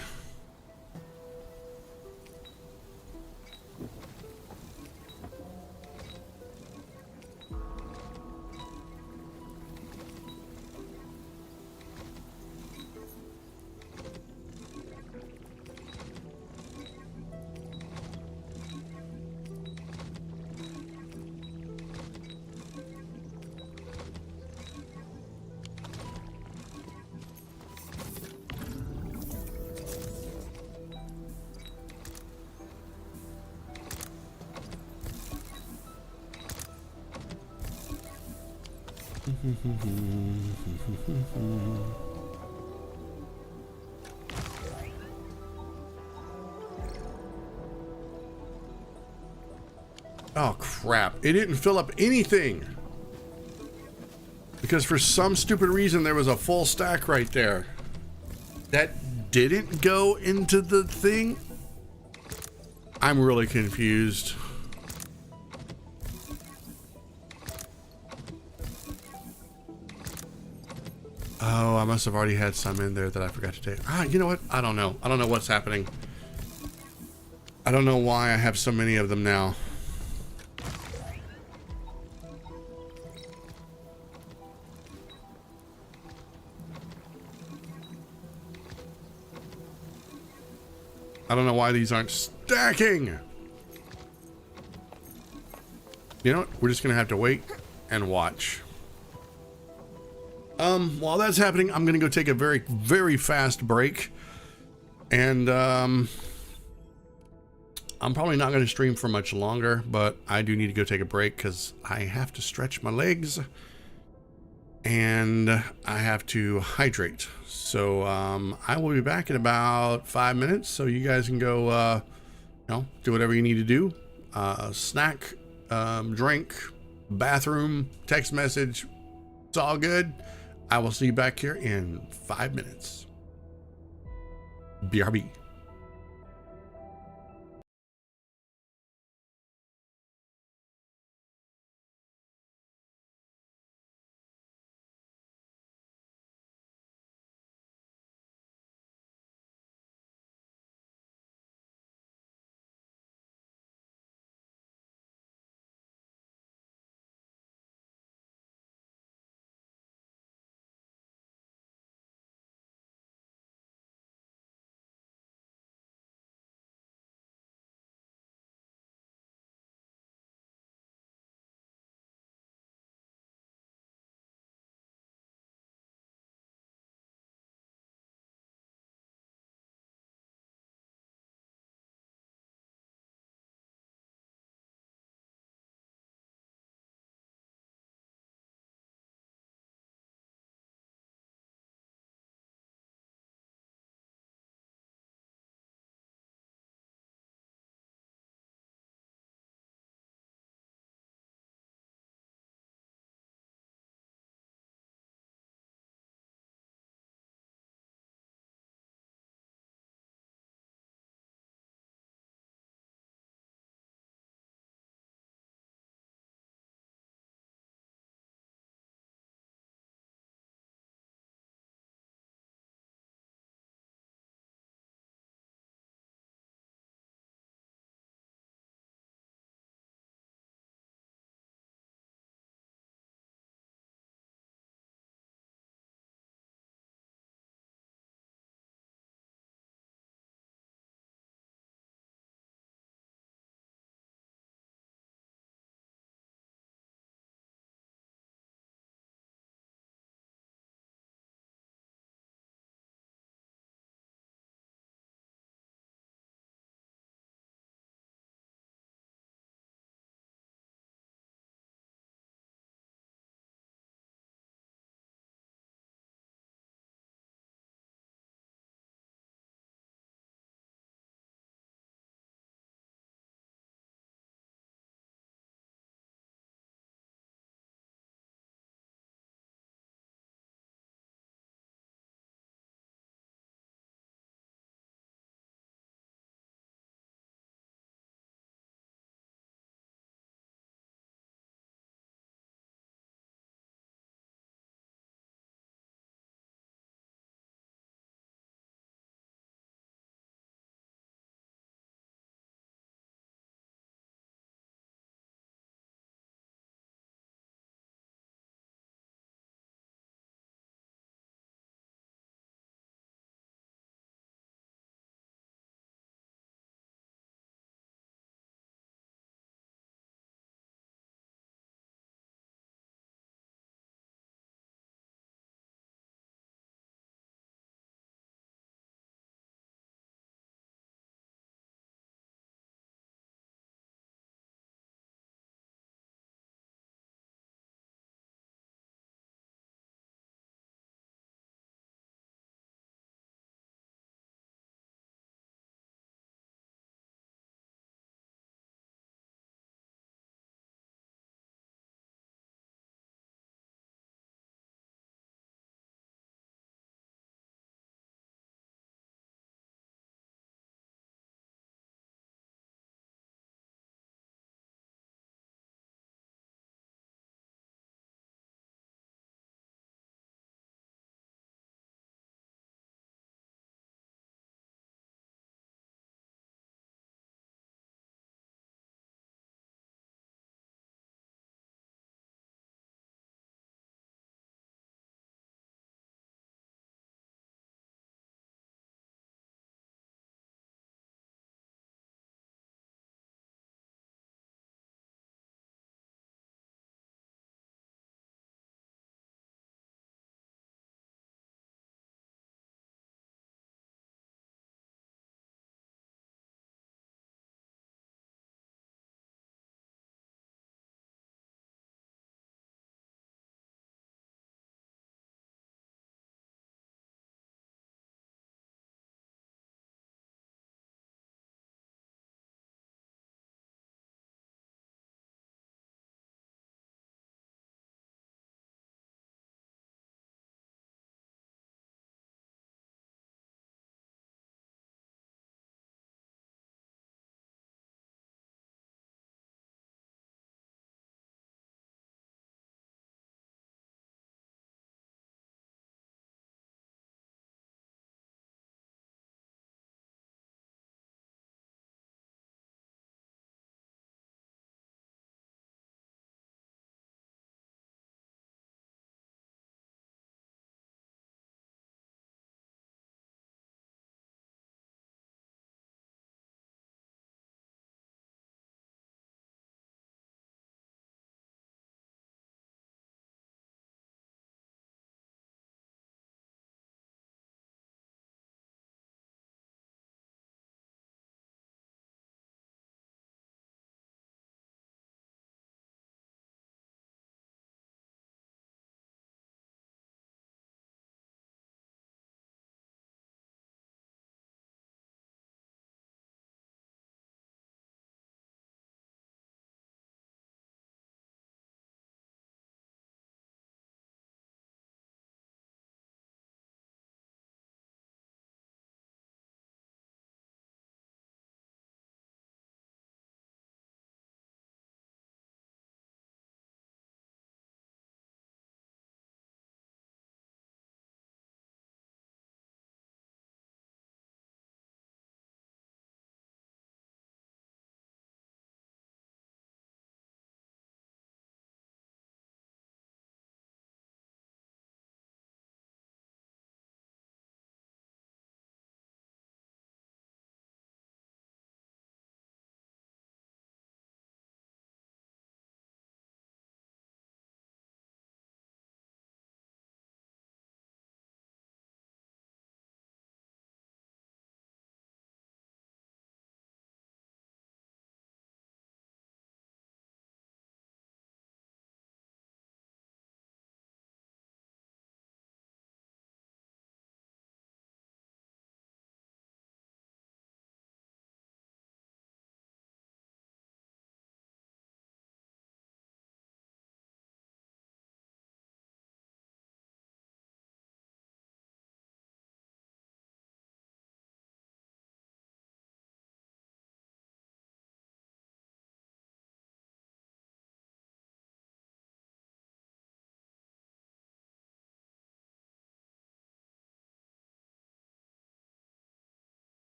S1: Oh crap, it didn't fill up anything because for some stupid reason there was a full stack right there that didn't go into the thing. I'm really confused. Oh, I must have already had some in there that I forgot to take. You know what? I don't know. I don't know what's happening. I don't know why I have so many of them now. I don't know why these aren't stacking. You know what? We're just gonna have to wait and watch. While that's happening, I'm gonna go take a very, very fast break, and I'm probably not gonna stream for much longer, but I do need to go take a break because I have to stretch my legs and I have to hydrate. So I will be back in about 5 minutes, so you guys can go do whatever you need to do, snack, drink, bathroom, text message, it's all good. I will see you back here in 5 minutes. BRB.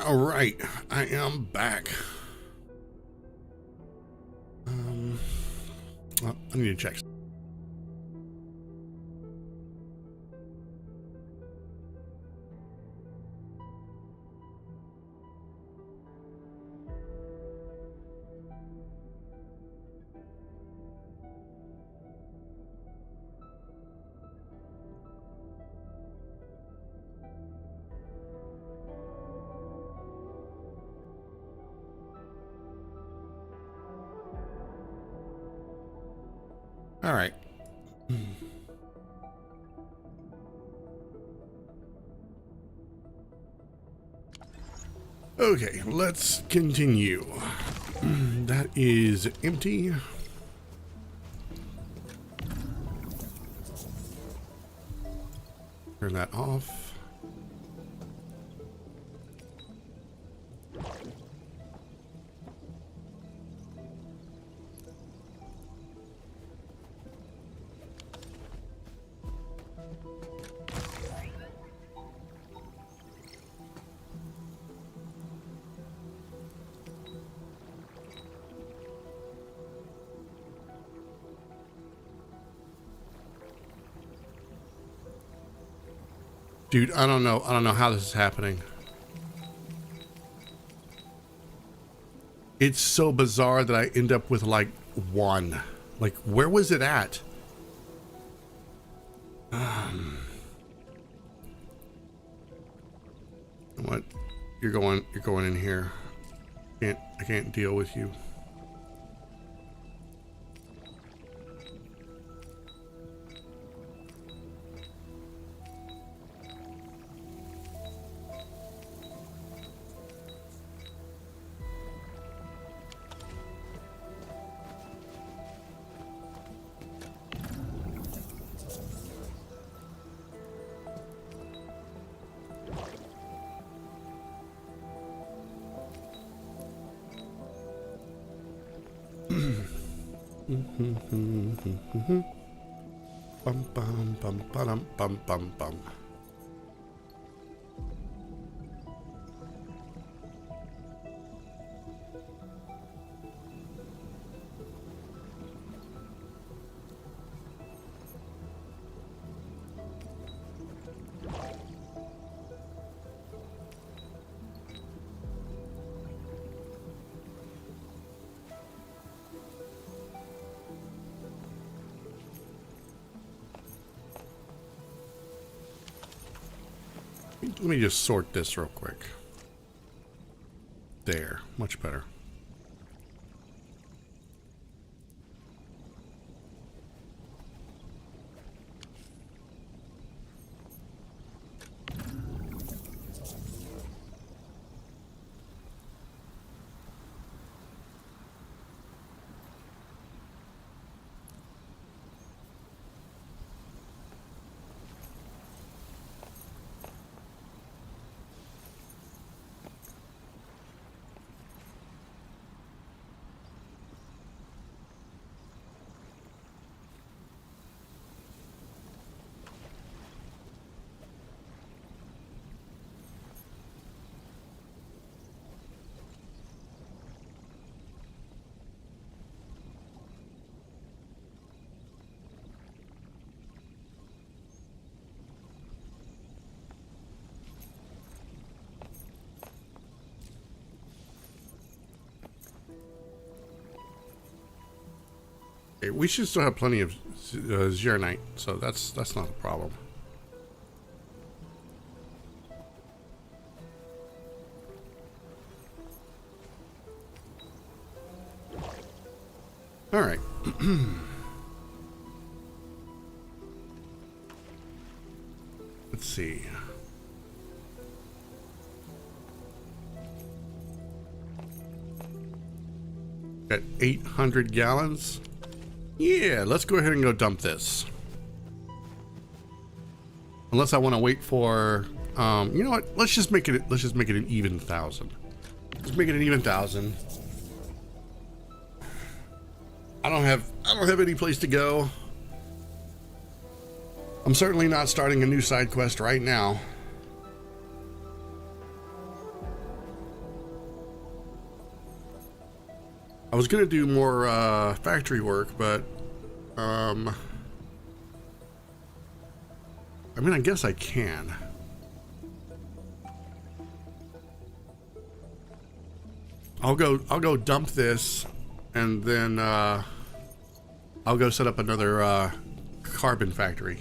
S1: All right, I am back. Well, I need to check. All right. Okay, let's continue. That is empty. Turn that off. Dude, I don't know how this is happening. It's so bizarre that I end up with like 1. Like, where was it at? What? You're going in here. I can't deal with you. Bum bum bum bum bum bum bum. Let me just sort this real quick. There, much better. Okay, we should still have plenty of Zernite, so that's not a problem. All right. Let's see. Got 800 gallons. Yeah, let's go ahead and go dump this. Unless I want to wait for, you know what? Let's just make it an even 1,000. Let's make it an even 1,000. I don't have any place to go. I'm certainly not starting a new side quest right now. I was gonna do more factory work, but I mean, I guess I can. I'll go dump this, and then I'll go set up another carbon factory.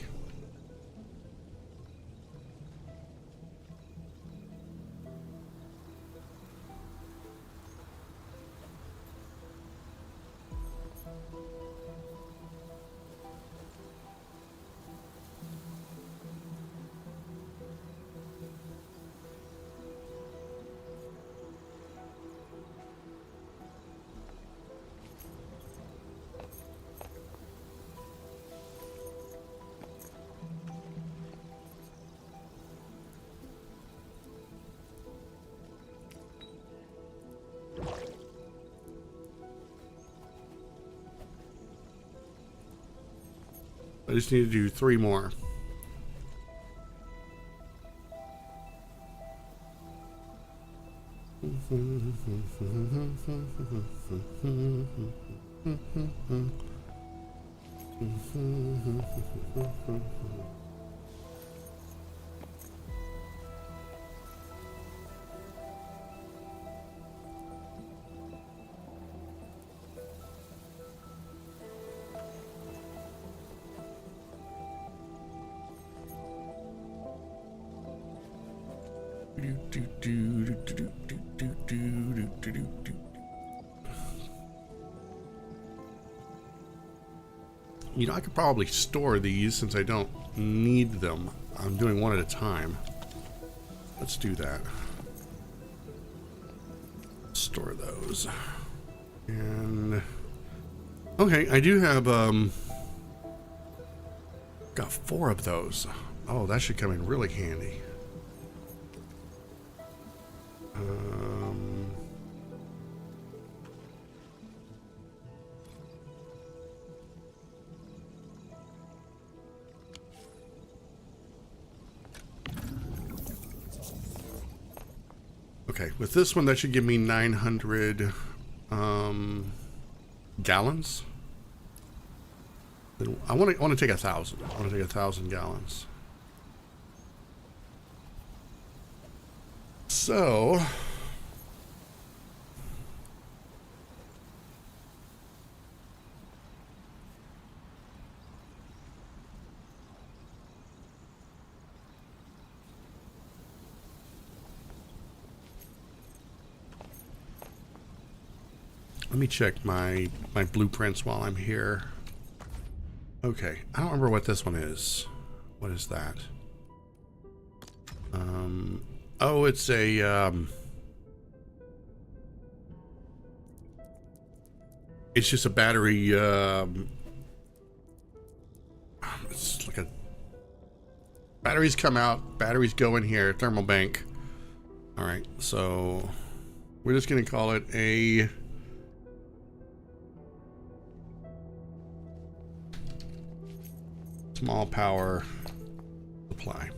S1: I just need to do 3 more. You know, I could probably store these since I don't need them. I'm doing one at a time. Let's do that. Store those. And okay, I do have got 4 of those. Oh, that should come in really handy. Okay, with this one, that should give me 900 gallons. I want to take 1,000. I want to take 1,000 gallons. So let me check my blueprints while I'm here. Okay, I don't remember what this one is. What is that? Oh, it's a it's just a battery. It's like a batteries come out, batteries go in here, thermal bank. All right, so we're just gonna call it a small power supply.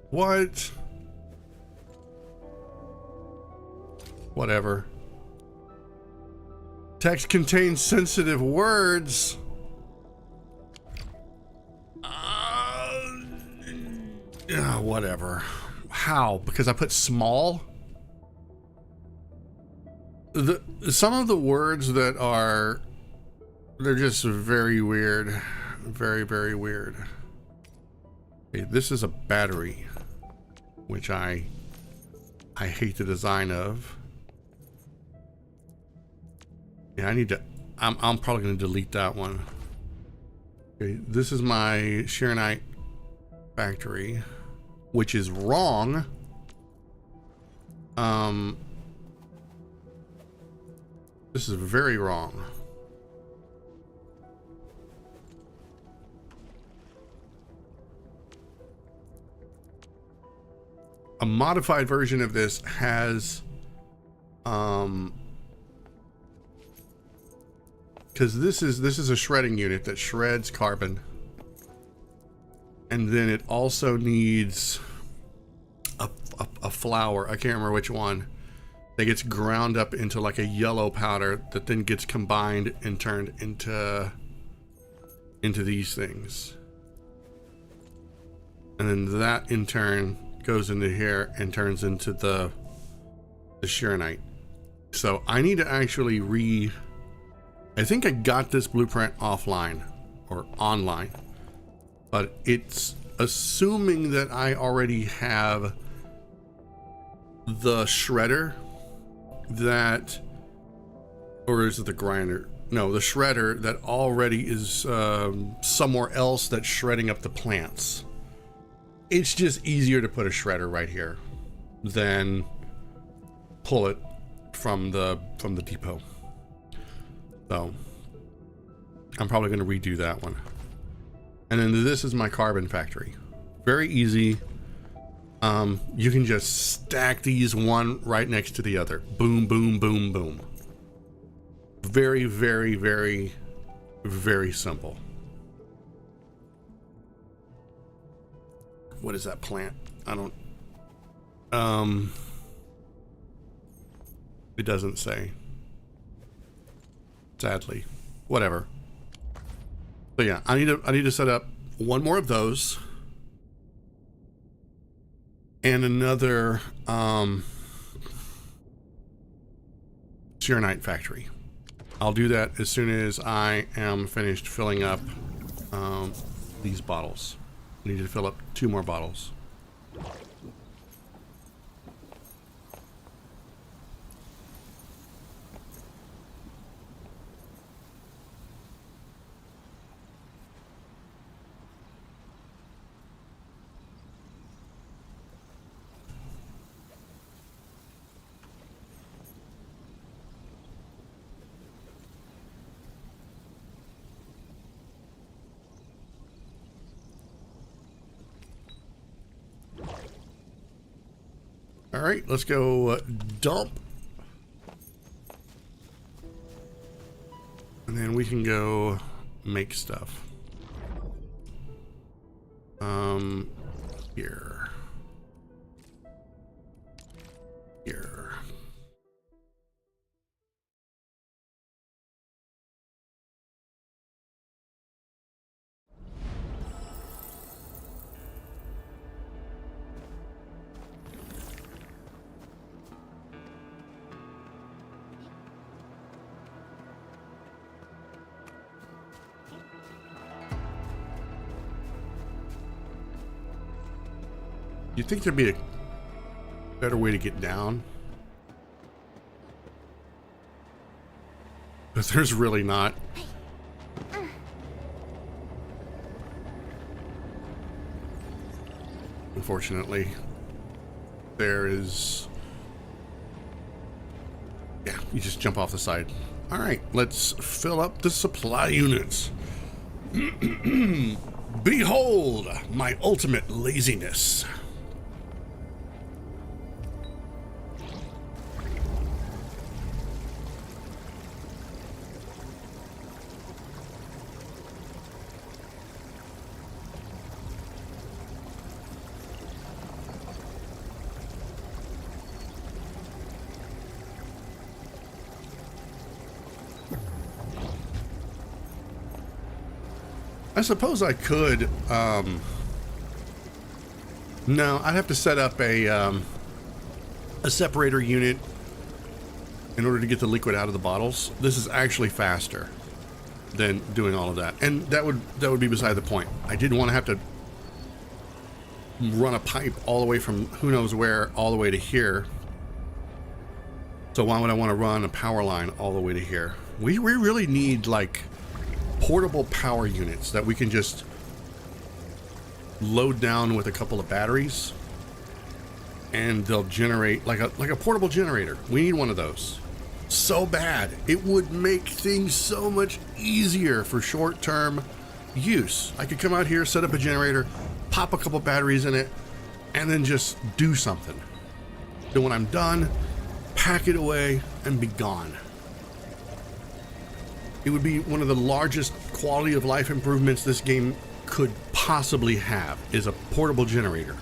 S1: What? Whatever. Text contains sensitive words. Whatever. How? Because I put small? Some of the words that are, they're just very weird. Very, very weird. Okay, this is a battery, which I hate the design of. Yeah, I need to, I'm probably going to delete that one. Okay, this is my Sharonite factory, which is wrong. This is very wrong. A modified version of this has because this is a shredding unit that shreds carbon, and then it also needs a flour. I can't remember which one. That gets ground up into like a yellow powder that then gets combined and turned into these things. And then that in turn goes into here and turns into the Shironite. So I need to actually I think I got this blueprint offline or online, but it's assuming that I already have the shredder that, or is it the grinder? No, the shredder that already is somewhere else that's shredding up the plants. It's just easier to put a shredder right here than pull it from the depot. So I'm probably going to redo that one. And then this is my carbon factory. Very easy. You can just stack these one right next to the other. Boom, boom, boom, boom. Very, very, very, very simple. What is that plant? I don't, it doesn't say. Sadly. Whatever. So yeah, I need to set up one more of those. And another Shironite factory. I'll do that as soon as I am finished filling up these bottles. I need to fill up 2 more bottles. All right, let's go dump. And then we can go make stuff. Here. Here. You'd think there'd be a better way to get down, but there's really not. Unfortunately, there is. Yeah, you just jump off the side. All right, let's fill up the supply units. Behold my ultimate laziness. I suppose I could, no, I'd have to set up a separator unit in order to get the liquid out of the bottles. This is actually faster than doing all of that. And that would be beside the point. I didn't want to have to run a pipe all the way from who knows where all the way to here. So why would I want to run a power line all the way to here? We really need like portable power units that we can just load down with a couple of batteries and they'll generate like a portable generator. We need one of those so bad. It would make things so much easier for short-term use. I could come out here, set up a generator, pop a couple batteries in it, and then just do something. Then when I'm done, pack it away and be gone. It would be one of the largest quality of life improvements this game could possibly have, is a portable generator.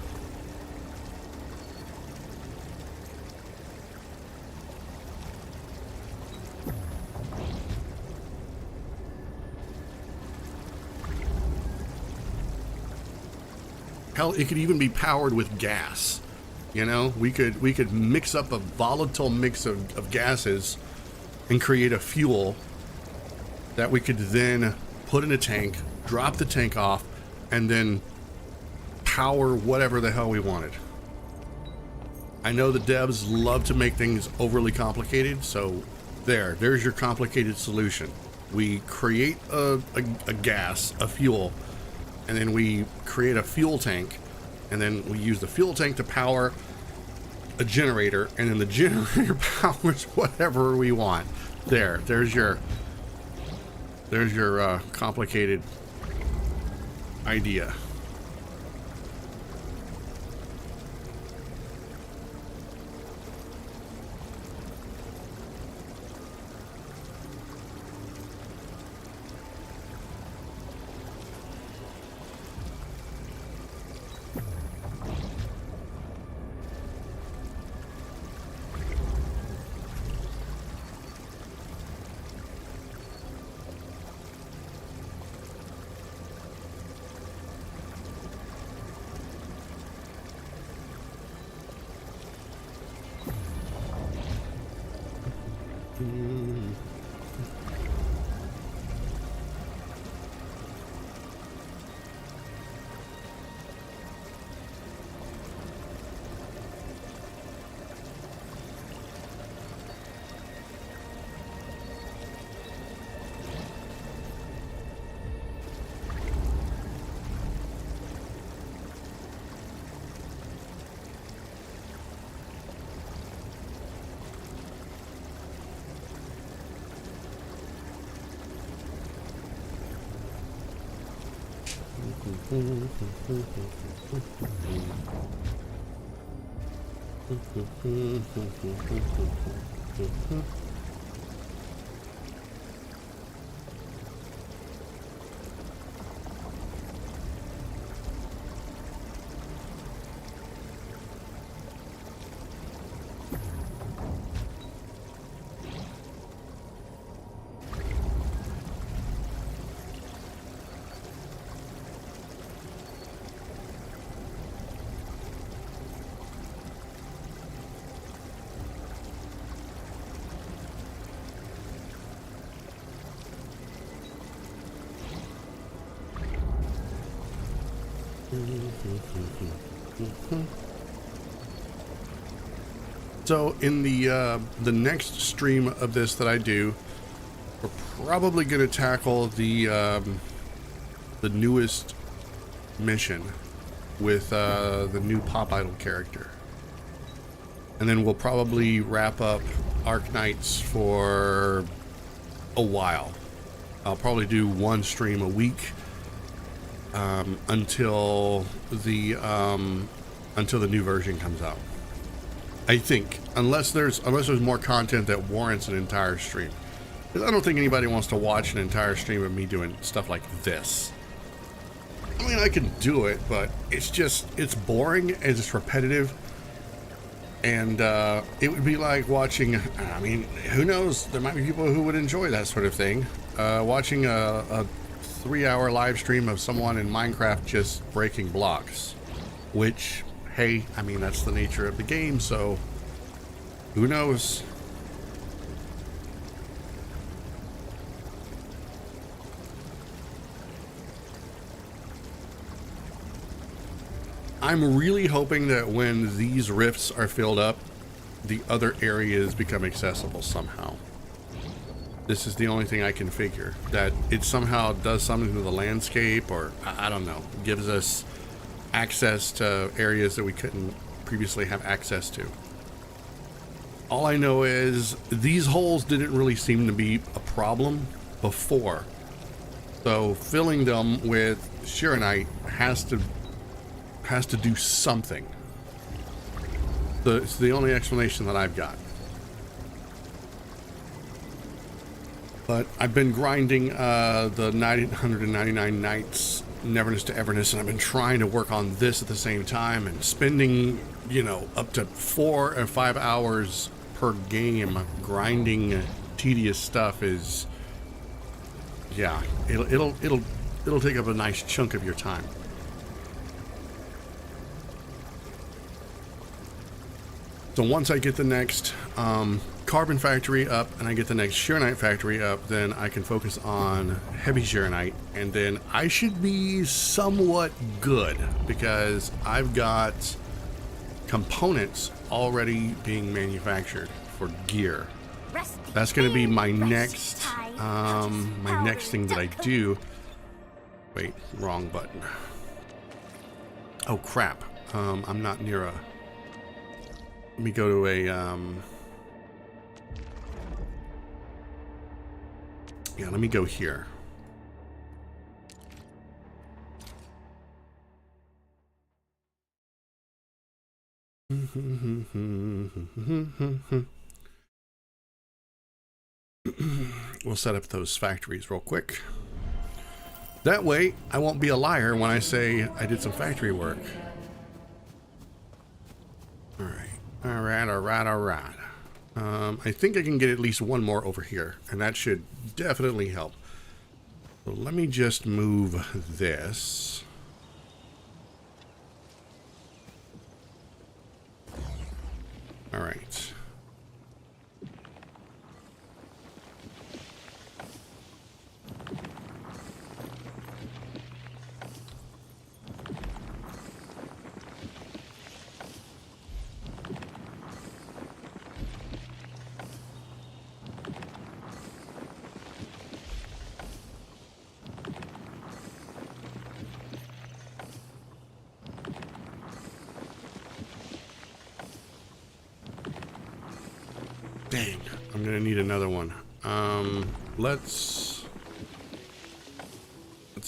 S1: Hell, it could even be powered with gas. You know, we could mix up a volatile mix of gases and create a fuel that we could then put in a tank, drop the tank off, and then power whatever the hell we wanted. I know the devs love to make things overly complicated, so there's your complicated solution. We create a gas, a fuel, and then we create a fuel tank, and then we use the fuel tank to power a generator, and then the generator powers whatever we want. There's your complicated idea. So in the next stream of this that I do, we're probably going to tackle the newest mission with the new Pop Idol character, and then we'll probably wrap up Arknights for a while. I'll probably do one stream a week until the new version comes out. I think, unless there's more content that warrants an entire stream. Because I don't think anybody wants to watch an entire stream of me doing stuff like this. I mean, I can do it, but it's boring and it's repetitive. And it would be like watching, I mean, who knows? There might be people who would enjoy that sort of thing. Watching a 3-hour live stream of someone in Minecraft just breaking blocks. Which, hey, I mean, that's the nature of the game, so who knows? I'm really hoping that when these rifts are filled up, the other areas become accessible somehow. This is the only thing I can figure. That it somehow does something to the landscape, or I don't know, gives us access to areas that we couldn't previously have access to. All I know is these holes didn't really seem to be a problem before. So filling them with Shironite has to do something. So it's the only explanation that I've got. But I've been grinding the 999 nights, Neverness to Everness, and I've been trying to work on this at the same time, and spending, you know, up to 4 or 5 hours per game grinding tedious stuff is, yeah, it'll take up a nice chunk of your time. So once I get the next carbon factory up and I get the next Shearonite factory up, then I can focus on heavy Shearonite, and then I should be somewhat good because I've got components already being manufactured for gear. That's going to be my next thing that I do. Wait, wrong button. Oh crap. I'm not near a... Let me go to a yeah, let me go here. We'll set up those factories real quick. That way, I won't be a liar when I say I did some factory work. All right. All right. I think I can get at least one more over here, and that should definitely help. So let me just move this. All right. Dang, I'm gonna need another one. Let's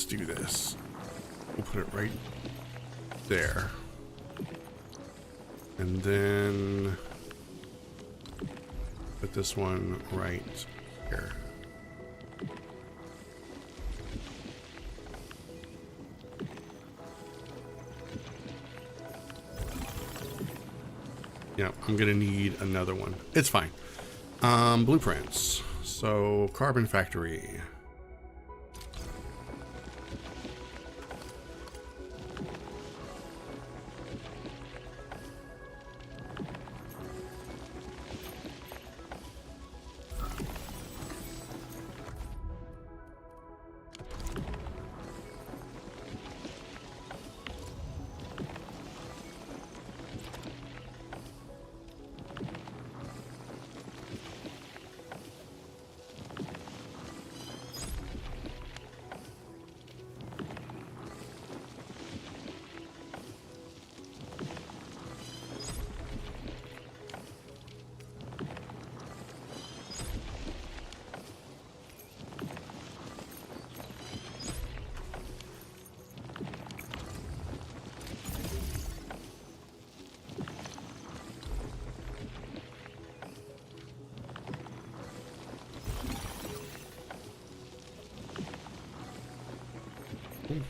S1: do this. We'll put it right there. And then put this one right here. Yeah, I'm gonna need another one. It's fine. Blueprints. So, carbon factory. Wait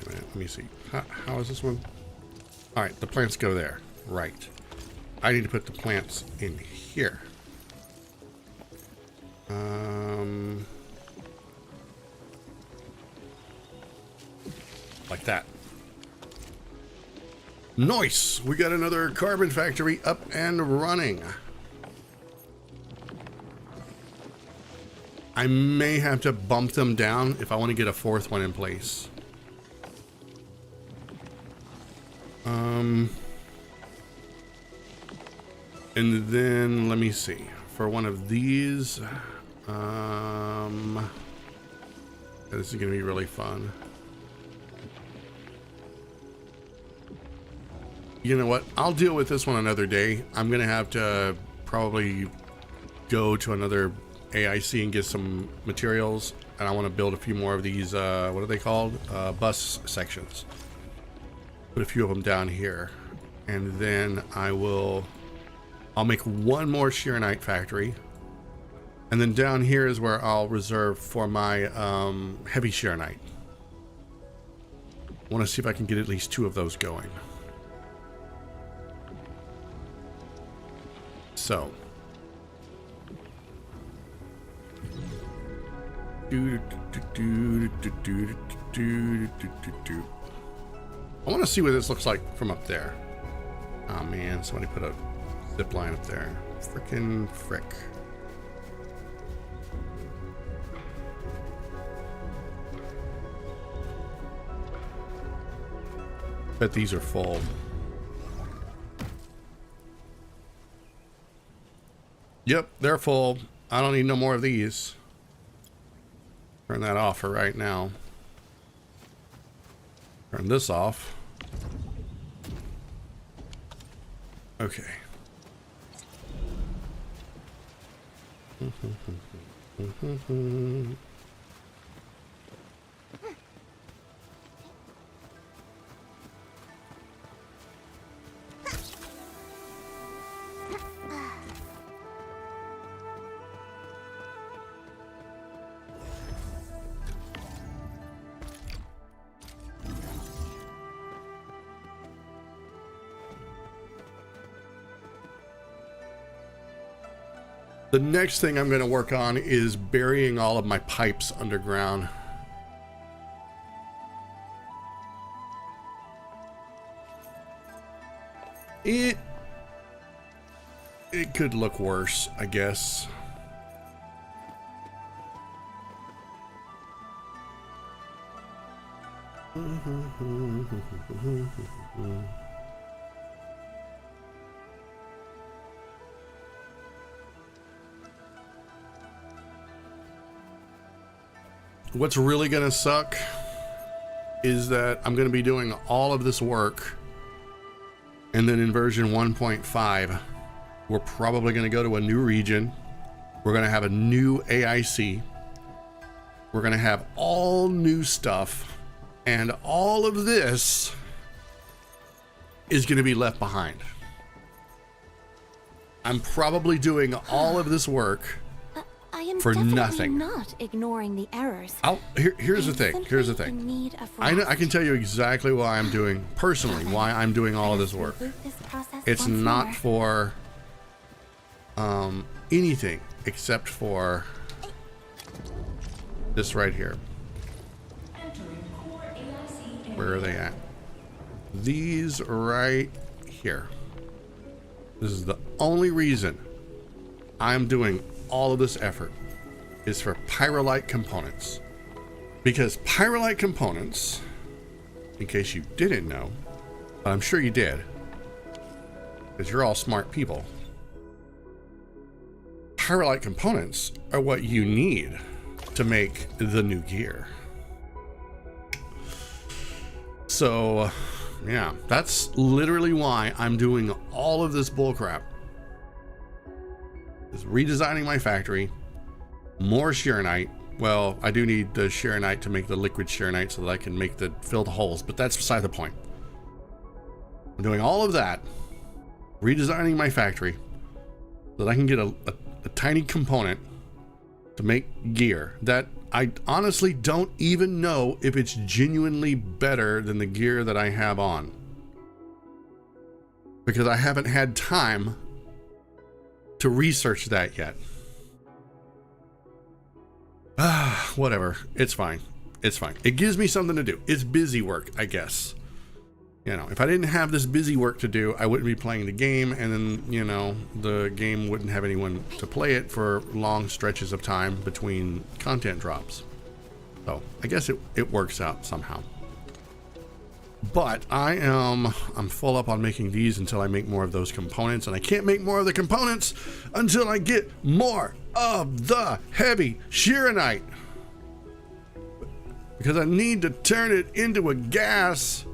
S1: a minute, let me see. How is this one? All right, the plants go there. Right. I need to put the plants in here. Like that. Nice! We got another carbon factory up and running. I may have to bump them down if I want to get a fourth one in place. And then let me see. For one of these, this is gonna be really fun. You know what? I'll deal with this one another day. I'm gonna have to probably go to another AIC and get some materials. and I want to build a few more of these, what are they called? Bus sections. Put a few of them down here. And then I'll make one more Shearonite factory. And then down here is where I'll reserve for my heavy Shearonite. I want to see if I can get at least 2 of those going. So. I want to see what this looks like from up there. Oh man, somebody put a zip line up there. Frickin' frick. Bet these are full. Yep, they're full. I don't need no more of these. Turn that off for right now. Turn this off. Okay. The next thing I'm going to work on is burying all of my pipes underground. It could look worse, I guess. What's really gonna suck is that I'm gonna be doing all of this work, and then in version 1.5 we're probably gonna go to a new region. We're gonna have a new AIC. We're gonna have all new stuff, and all of this is gonna be left behind. I'm probably doing all of this work
S2: I am
S1: for
S2: definitely
S1: nothing.
S2: not ignoring the errors.
S1: Here's the thing. Here's the thing.
S2: In need of
S1: I
S2: rest.
S1: can tell you exactly why I'm doing, personally, why I'm doing all of this work.
S2: Reboot this process
S1: It's
S2: once
S1: not
S2: more.
S1: for anything except for this right here.
S5: Entering core AIC area.
S1: Where are they at? These right here. This is the only reason I'm doing all of this effort is for pyrolite components. Because pyrolite components, in case you didn't know, but I'm sure you did, because you're all smart people, pyrolite components are what you need to make the new gear. So, yeah, that's literally why I'm doing all of this bullcrap. Is redesigning my factory, more Shearonite. Well, I do need the Shearonite to make the liquid Shearonite so that I can fill the holes, but that's beside the point. I'm doing all of that, redesigning my factory so that I can get a tiny component to make gear that I honestly don't even know if it's genuinely better than the gear that I have on, because I haven't had time to research that yet. Whatever. It's fine. It's fine. It gives me something to do. It's busy work, I guess. You know, if I didn't have this busy work to do, I wouldn't be playing the game, and then, you know, the game wouldn't have anyone to play it for long stretches of time between content drops. So I guess it works out somehow. But I'm full up on making these until I make more of those components, and I can't make more of the components until I get more of the heavy Shearonite, because I need to turn it into a gas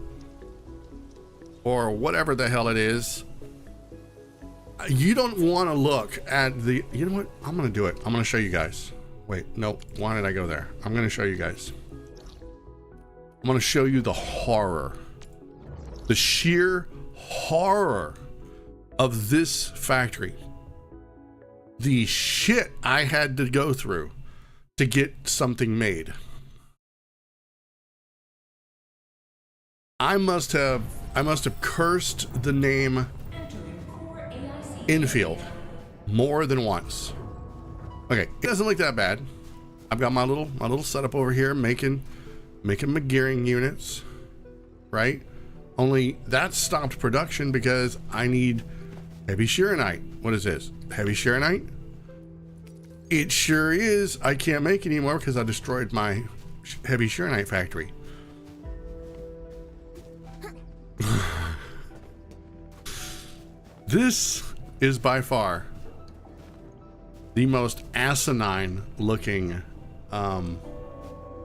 S1: or whatever the hell it is. You don't want to look at the, you know what, I'm gonna do it. I'm gonna show you guys. Wait, no, why did I go there? I'm gonna show you guys. I'm gonna show you the horror. The sheer horror of this factory. The shit I had to go through to get something made. I must have cursed the name Endfield more than once. Okay, it doesn't look that bad. I've got my little setup over here making my gearing units, right? Only that stopped production because I need heavy shearonite. What is this? Heavy shearonite? It sure is. I can't make anymore because I destroyed my heavy shearonite factory. This is by far the most asinine looking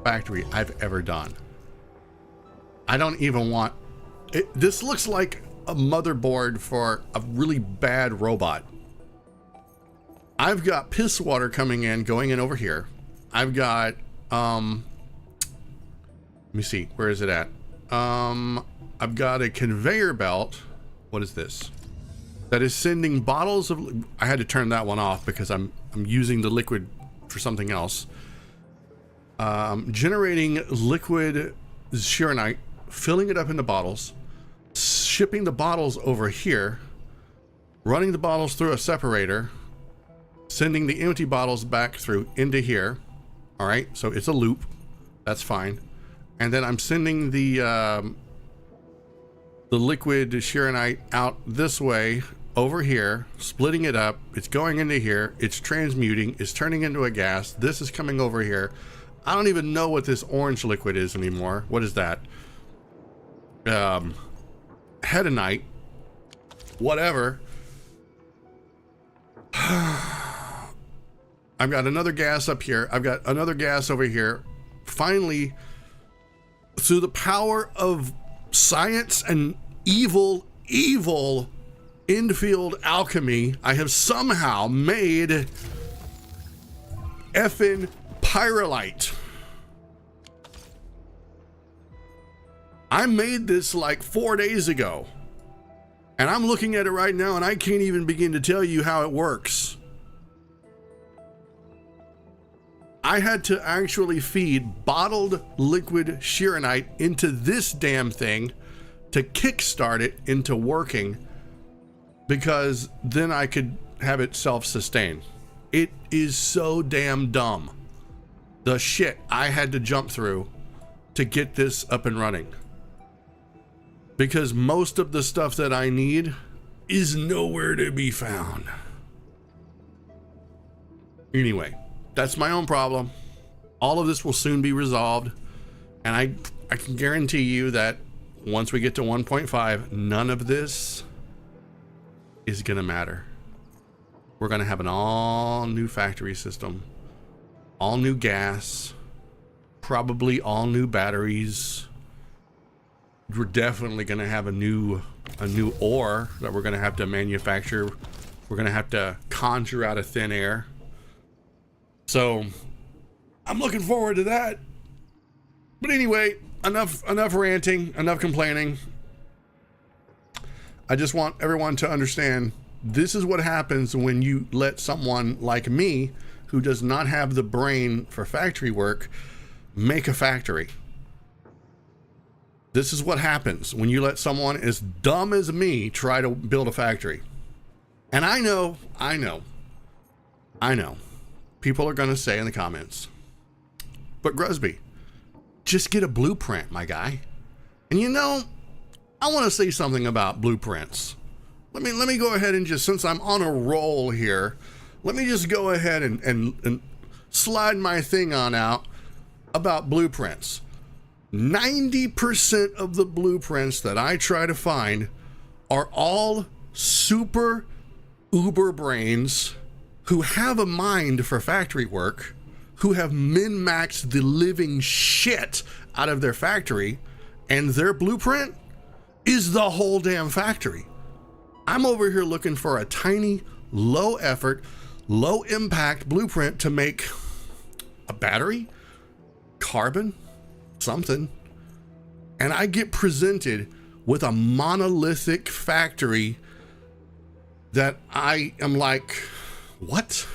S1: factory I've ever done. I don't even want it. This looks like a motherboard for a really bad robot. I've got piss water coming in, going in over here. I've got let me see, where is it at? I've got a conveyor belt. What is this? That is sending bottles of, I had to turn that one off because I'm using the liquid for something else. Generating liquid shearonite, filling it up into bottles, shipping the bottles over here, running the bottles through a separator, sending the empty bottles back through into here. All right, so it's a loop. That's fine. And then I'm sending the liquid shearonite out this way over here, splitting it up. It's going into here. It's transmuting. It's turning into a gas. This is coming over here. I don't even know what this orange liquid is anymore. What is that? Hedonite. Whatever. I've got another gas up here. I've got another gas over here. Finally, through the power of science and evil Endfield alchemy, I have somehow made effing pyrolite. I made this like 4 days ago, and I'm looking at it right now and I can't even begin to tell you how it works. I had to actually feed bottled liquid shearonite into this damn thing to kickstart it into working, because then I could have it self-sustain. It is so damn dumb, the shit I had to jump through to get this up and running, because most of the stuff that I need is nowhere to be found. Anyway, that's my own problem. All of this will soon be resolved, and I can guarantee you that once we get to 1.5, none of this is gonna matter. We're gonna have an all new factory system, all new gas, probably all new batteries. We're definitely gonna have a new ore that we're gonna have to manufacture. We're gonna have to conjure out of thin air. So I'm looking forward to that. But anyway, enough ranting, enough complaining. I just want everyone to understand, this is what happens when you let someone like me, who does not have the brain for factory work, make a factory. This is what happens when you let someone as dumb as me try to build a factory. And I know. People are going to say in the comments, but Gruzbee, just get a blueprint, my guy. And you know, I want to say something about blueprints. Let me go ahead and just, since I'm on a roll here, let me just go ahead and slide my thing on out about blueprints. 90% of the blueprints that I try to find are all super uber brains who have a mind for factory work, who have min-maxed the living shit out of their factory, and their blueprint is the whole damn factory. I'm over here looking for a tiny, low effort, low impact blueprint to make a battery, carbon, something, and I get presented with a monolithic factory that I am like, what?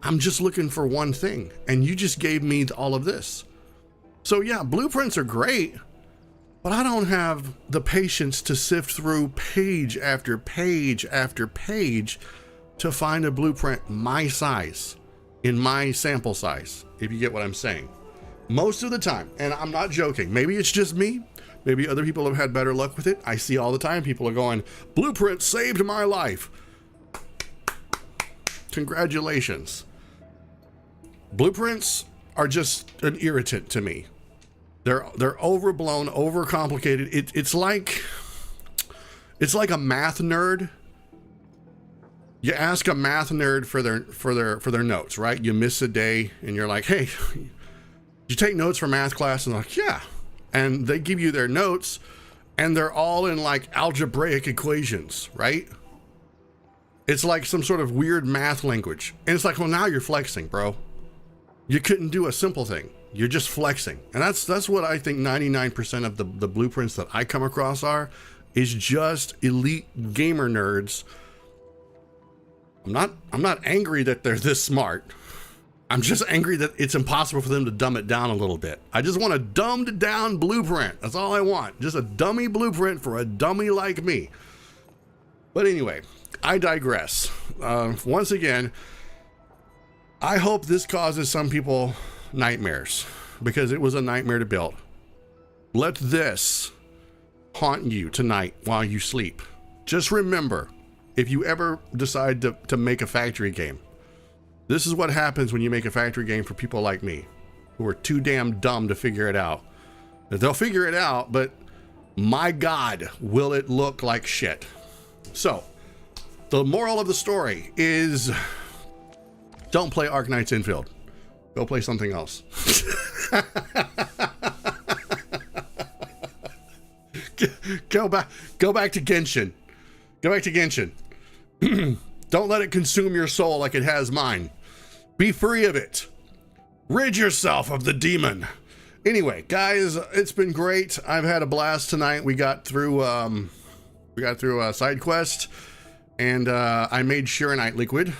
S1: I'm just looking for one thing, and you just gave me all of this. So yeah, blueprints are great, but I don't have the patience to sift through page after page after page to find a blueprint my size, in my sample size, if you get what I'm saying. Most of the time, and I'm not joking, maybe it's just me, maybe other people have had better luck with it. I see all the time people are going, blueprint saved my life. Congratulations. Blueprints are just an irritant to me. They're overblown, overcomplicated. It's like a math nerd. You ask a math nerd for their notes, right? You miss a day and you're like, hey, you take notes for math class? And they're like, yeah. And they give you their notes and they're all in like algebraic equations, right? It's like some sort of weird math language. And it's like, well, now you're flexing, bro. You couldn't do a simple thing. You're just flexing. And that's what I think 99% of the blueprints that I come across is just elite gamer nerds. I'm not angry that they're this smart. I'm just angry that it's impossible for them to dumb it down a little bit. I just want a dumbed down blueprint. That's all I want. Just a dummy blueprint for a dummy like me. But anyway, I digress. Once again, I hope this causes some people nightmares, because it was a nightmare to build. Let this haunt you tonight while you sleep. Just remember, if you ever decide to make a factory game, this is what happens when you make a factory game for people like me, who are too damn dumb to figure it out. They'll figure it out, but my God, will it look like shit. So, the moral of the story is, don't play Arknights Endfield. Go play something else. Go back to Genshin. Go back to Genshin. Don't let it consume your soul like it has mine. Be free of it. Rid yourself of the demon. Anyway, guys, it's been great. I've had a blast tonight. We got through a side quest, and I made Shirenite liquid,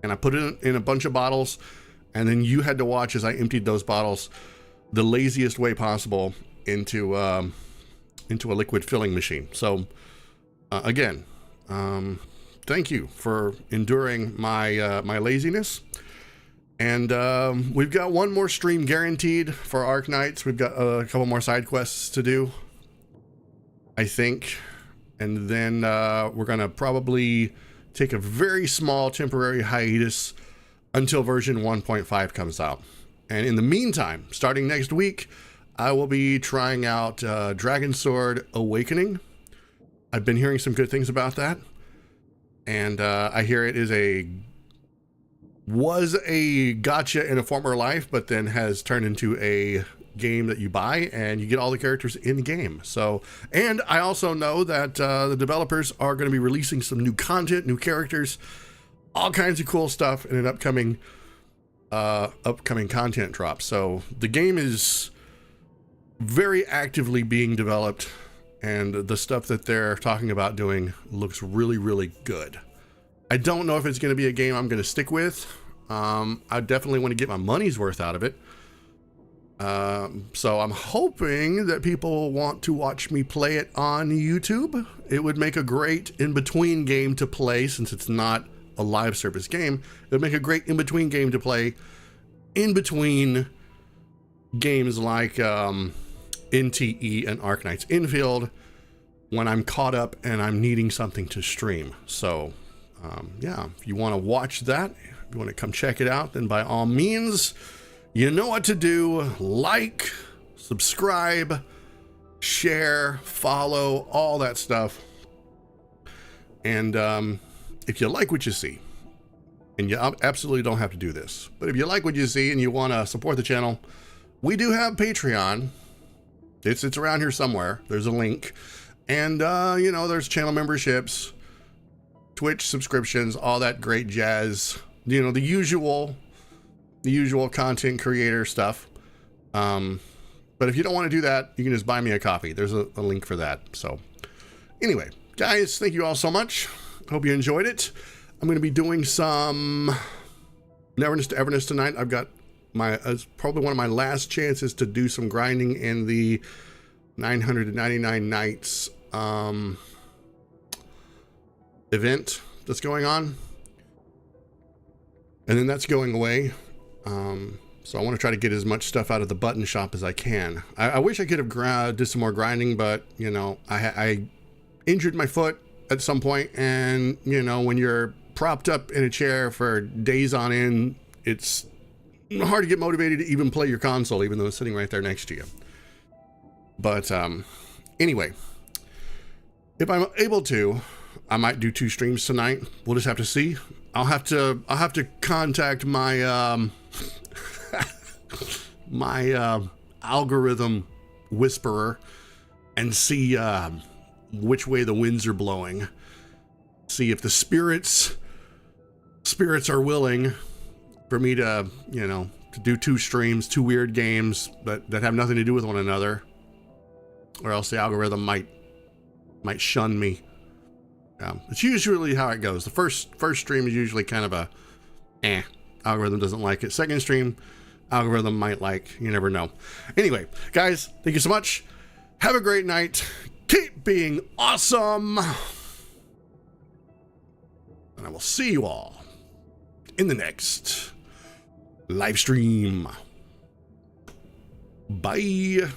S1: and I put it in a bunch of bottles, and then you had to watch as I emptied those bottles the laziest way possible into a liquid filling machine. So again, thank you for enduring my my laziness. And we've got one more stream guaranteed for Arknights. We've got a couple more side quests to do, I think. And then we're going to probably take a very small temporary hiatus until version 1.5 comes out. And in the meantime, starting next week, I will be trying out Dragon Sword Awakening. I've been hearing some good things about that. And I hear it was a gacha in a former life, but then has turned into a game that you buy and you get all the characters in the game. So, and I also know that the developers are going to be releasing some new content, new characters, all kinds of cool stuff in an upcoming content drop. So the game is very actively being developed, and the stuff that they're talking about doing looks really, really good. I don't know if it's going to be a game I'm going to stick with. I definitely want to get my money's worth out of it. So I'm hoping that people want to watch me play it on YouTube. It would make a great in-between game to play, since it's not a live service game. It would make a great in-between game to play in between games like NTE and Arknights Endfield, when I'm caught up and I'm needing something to stream. So yeah, if you want to watch that, if you want to come check it out, then by all means, you know what to do. Like, subscribe, share, follow, all that stuff. And if you like what you see, and you absolutely don't have to do this, but if you like what you see and you want to support the channel, we do have Patreon. It's around here somewhere. There's a link. And, you know, there's channel memberships, Twitch subscriptions, all that great jazz. You know, the usual the usual content creator stuff. But if you don't want to do that, you can just buy me a copy. There's a link for that. So anyway, guys, thank you all so much. Hope you enjoyed it. I'm going to be doing some Neverness to Everness tonight. I've got probably one of my last chances to do some grinding in the 999 nights event that's going on. And then that's going away. So I want to try to get as much stuff out of the button shop as I can. I wish I could have did some more grinding, but you know, I injured my foot at some point, and you know, when you're propped up in a chair for days on end, it's hard to get motivated to even play your console, even though it's sitting right there next to you. But anyway, if I'm able to, I might do 2 streams tonight. We'll just have to see. I'll have to contact my my algorithm whisperer and see which way the winds are blowing. See if the spirits are willing for me to, you know, to do 2 streams, 2 weird games that have nothing to do with one another, or else the algorithm might shun me. It's usually how it goes. The first stream is usually kind of a algorithm doesn't like it. Second stream, algorithm might like. You never know. Anyway, guys, thank you so much. Have a great night. Keep being awesome. And I will see you all in the next live stream. Bye.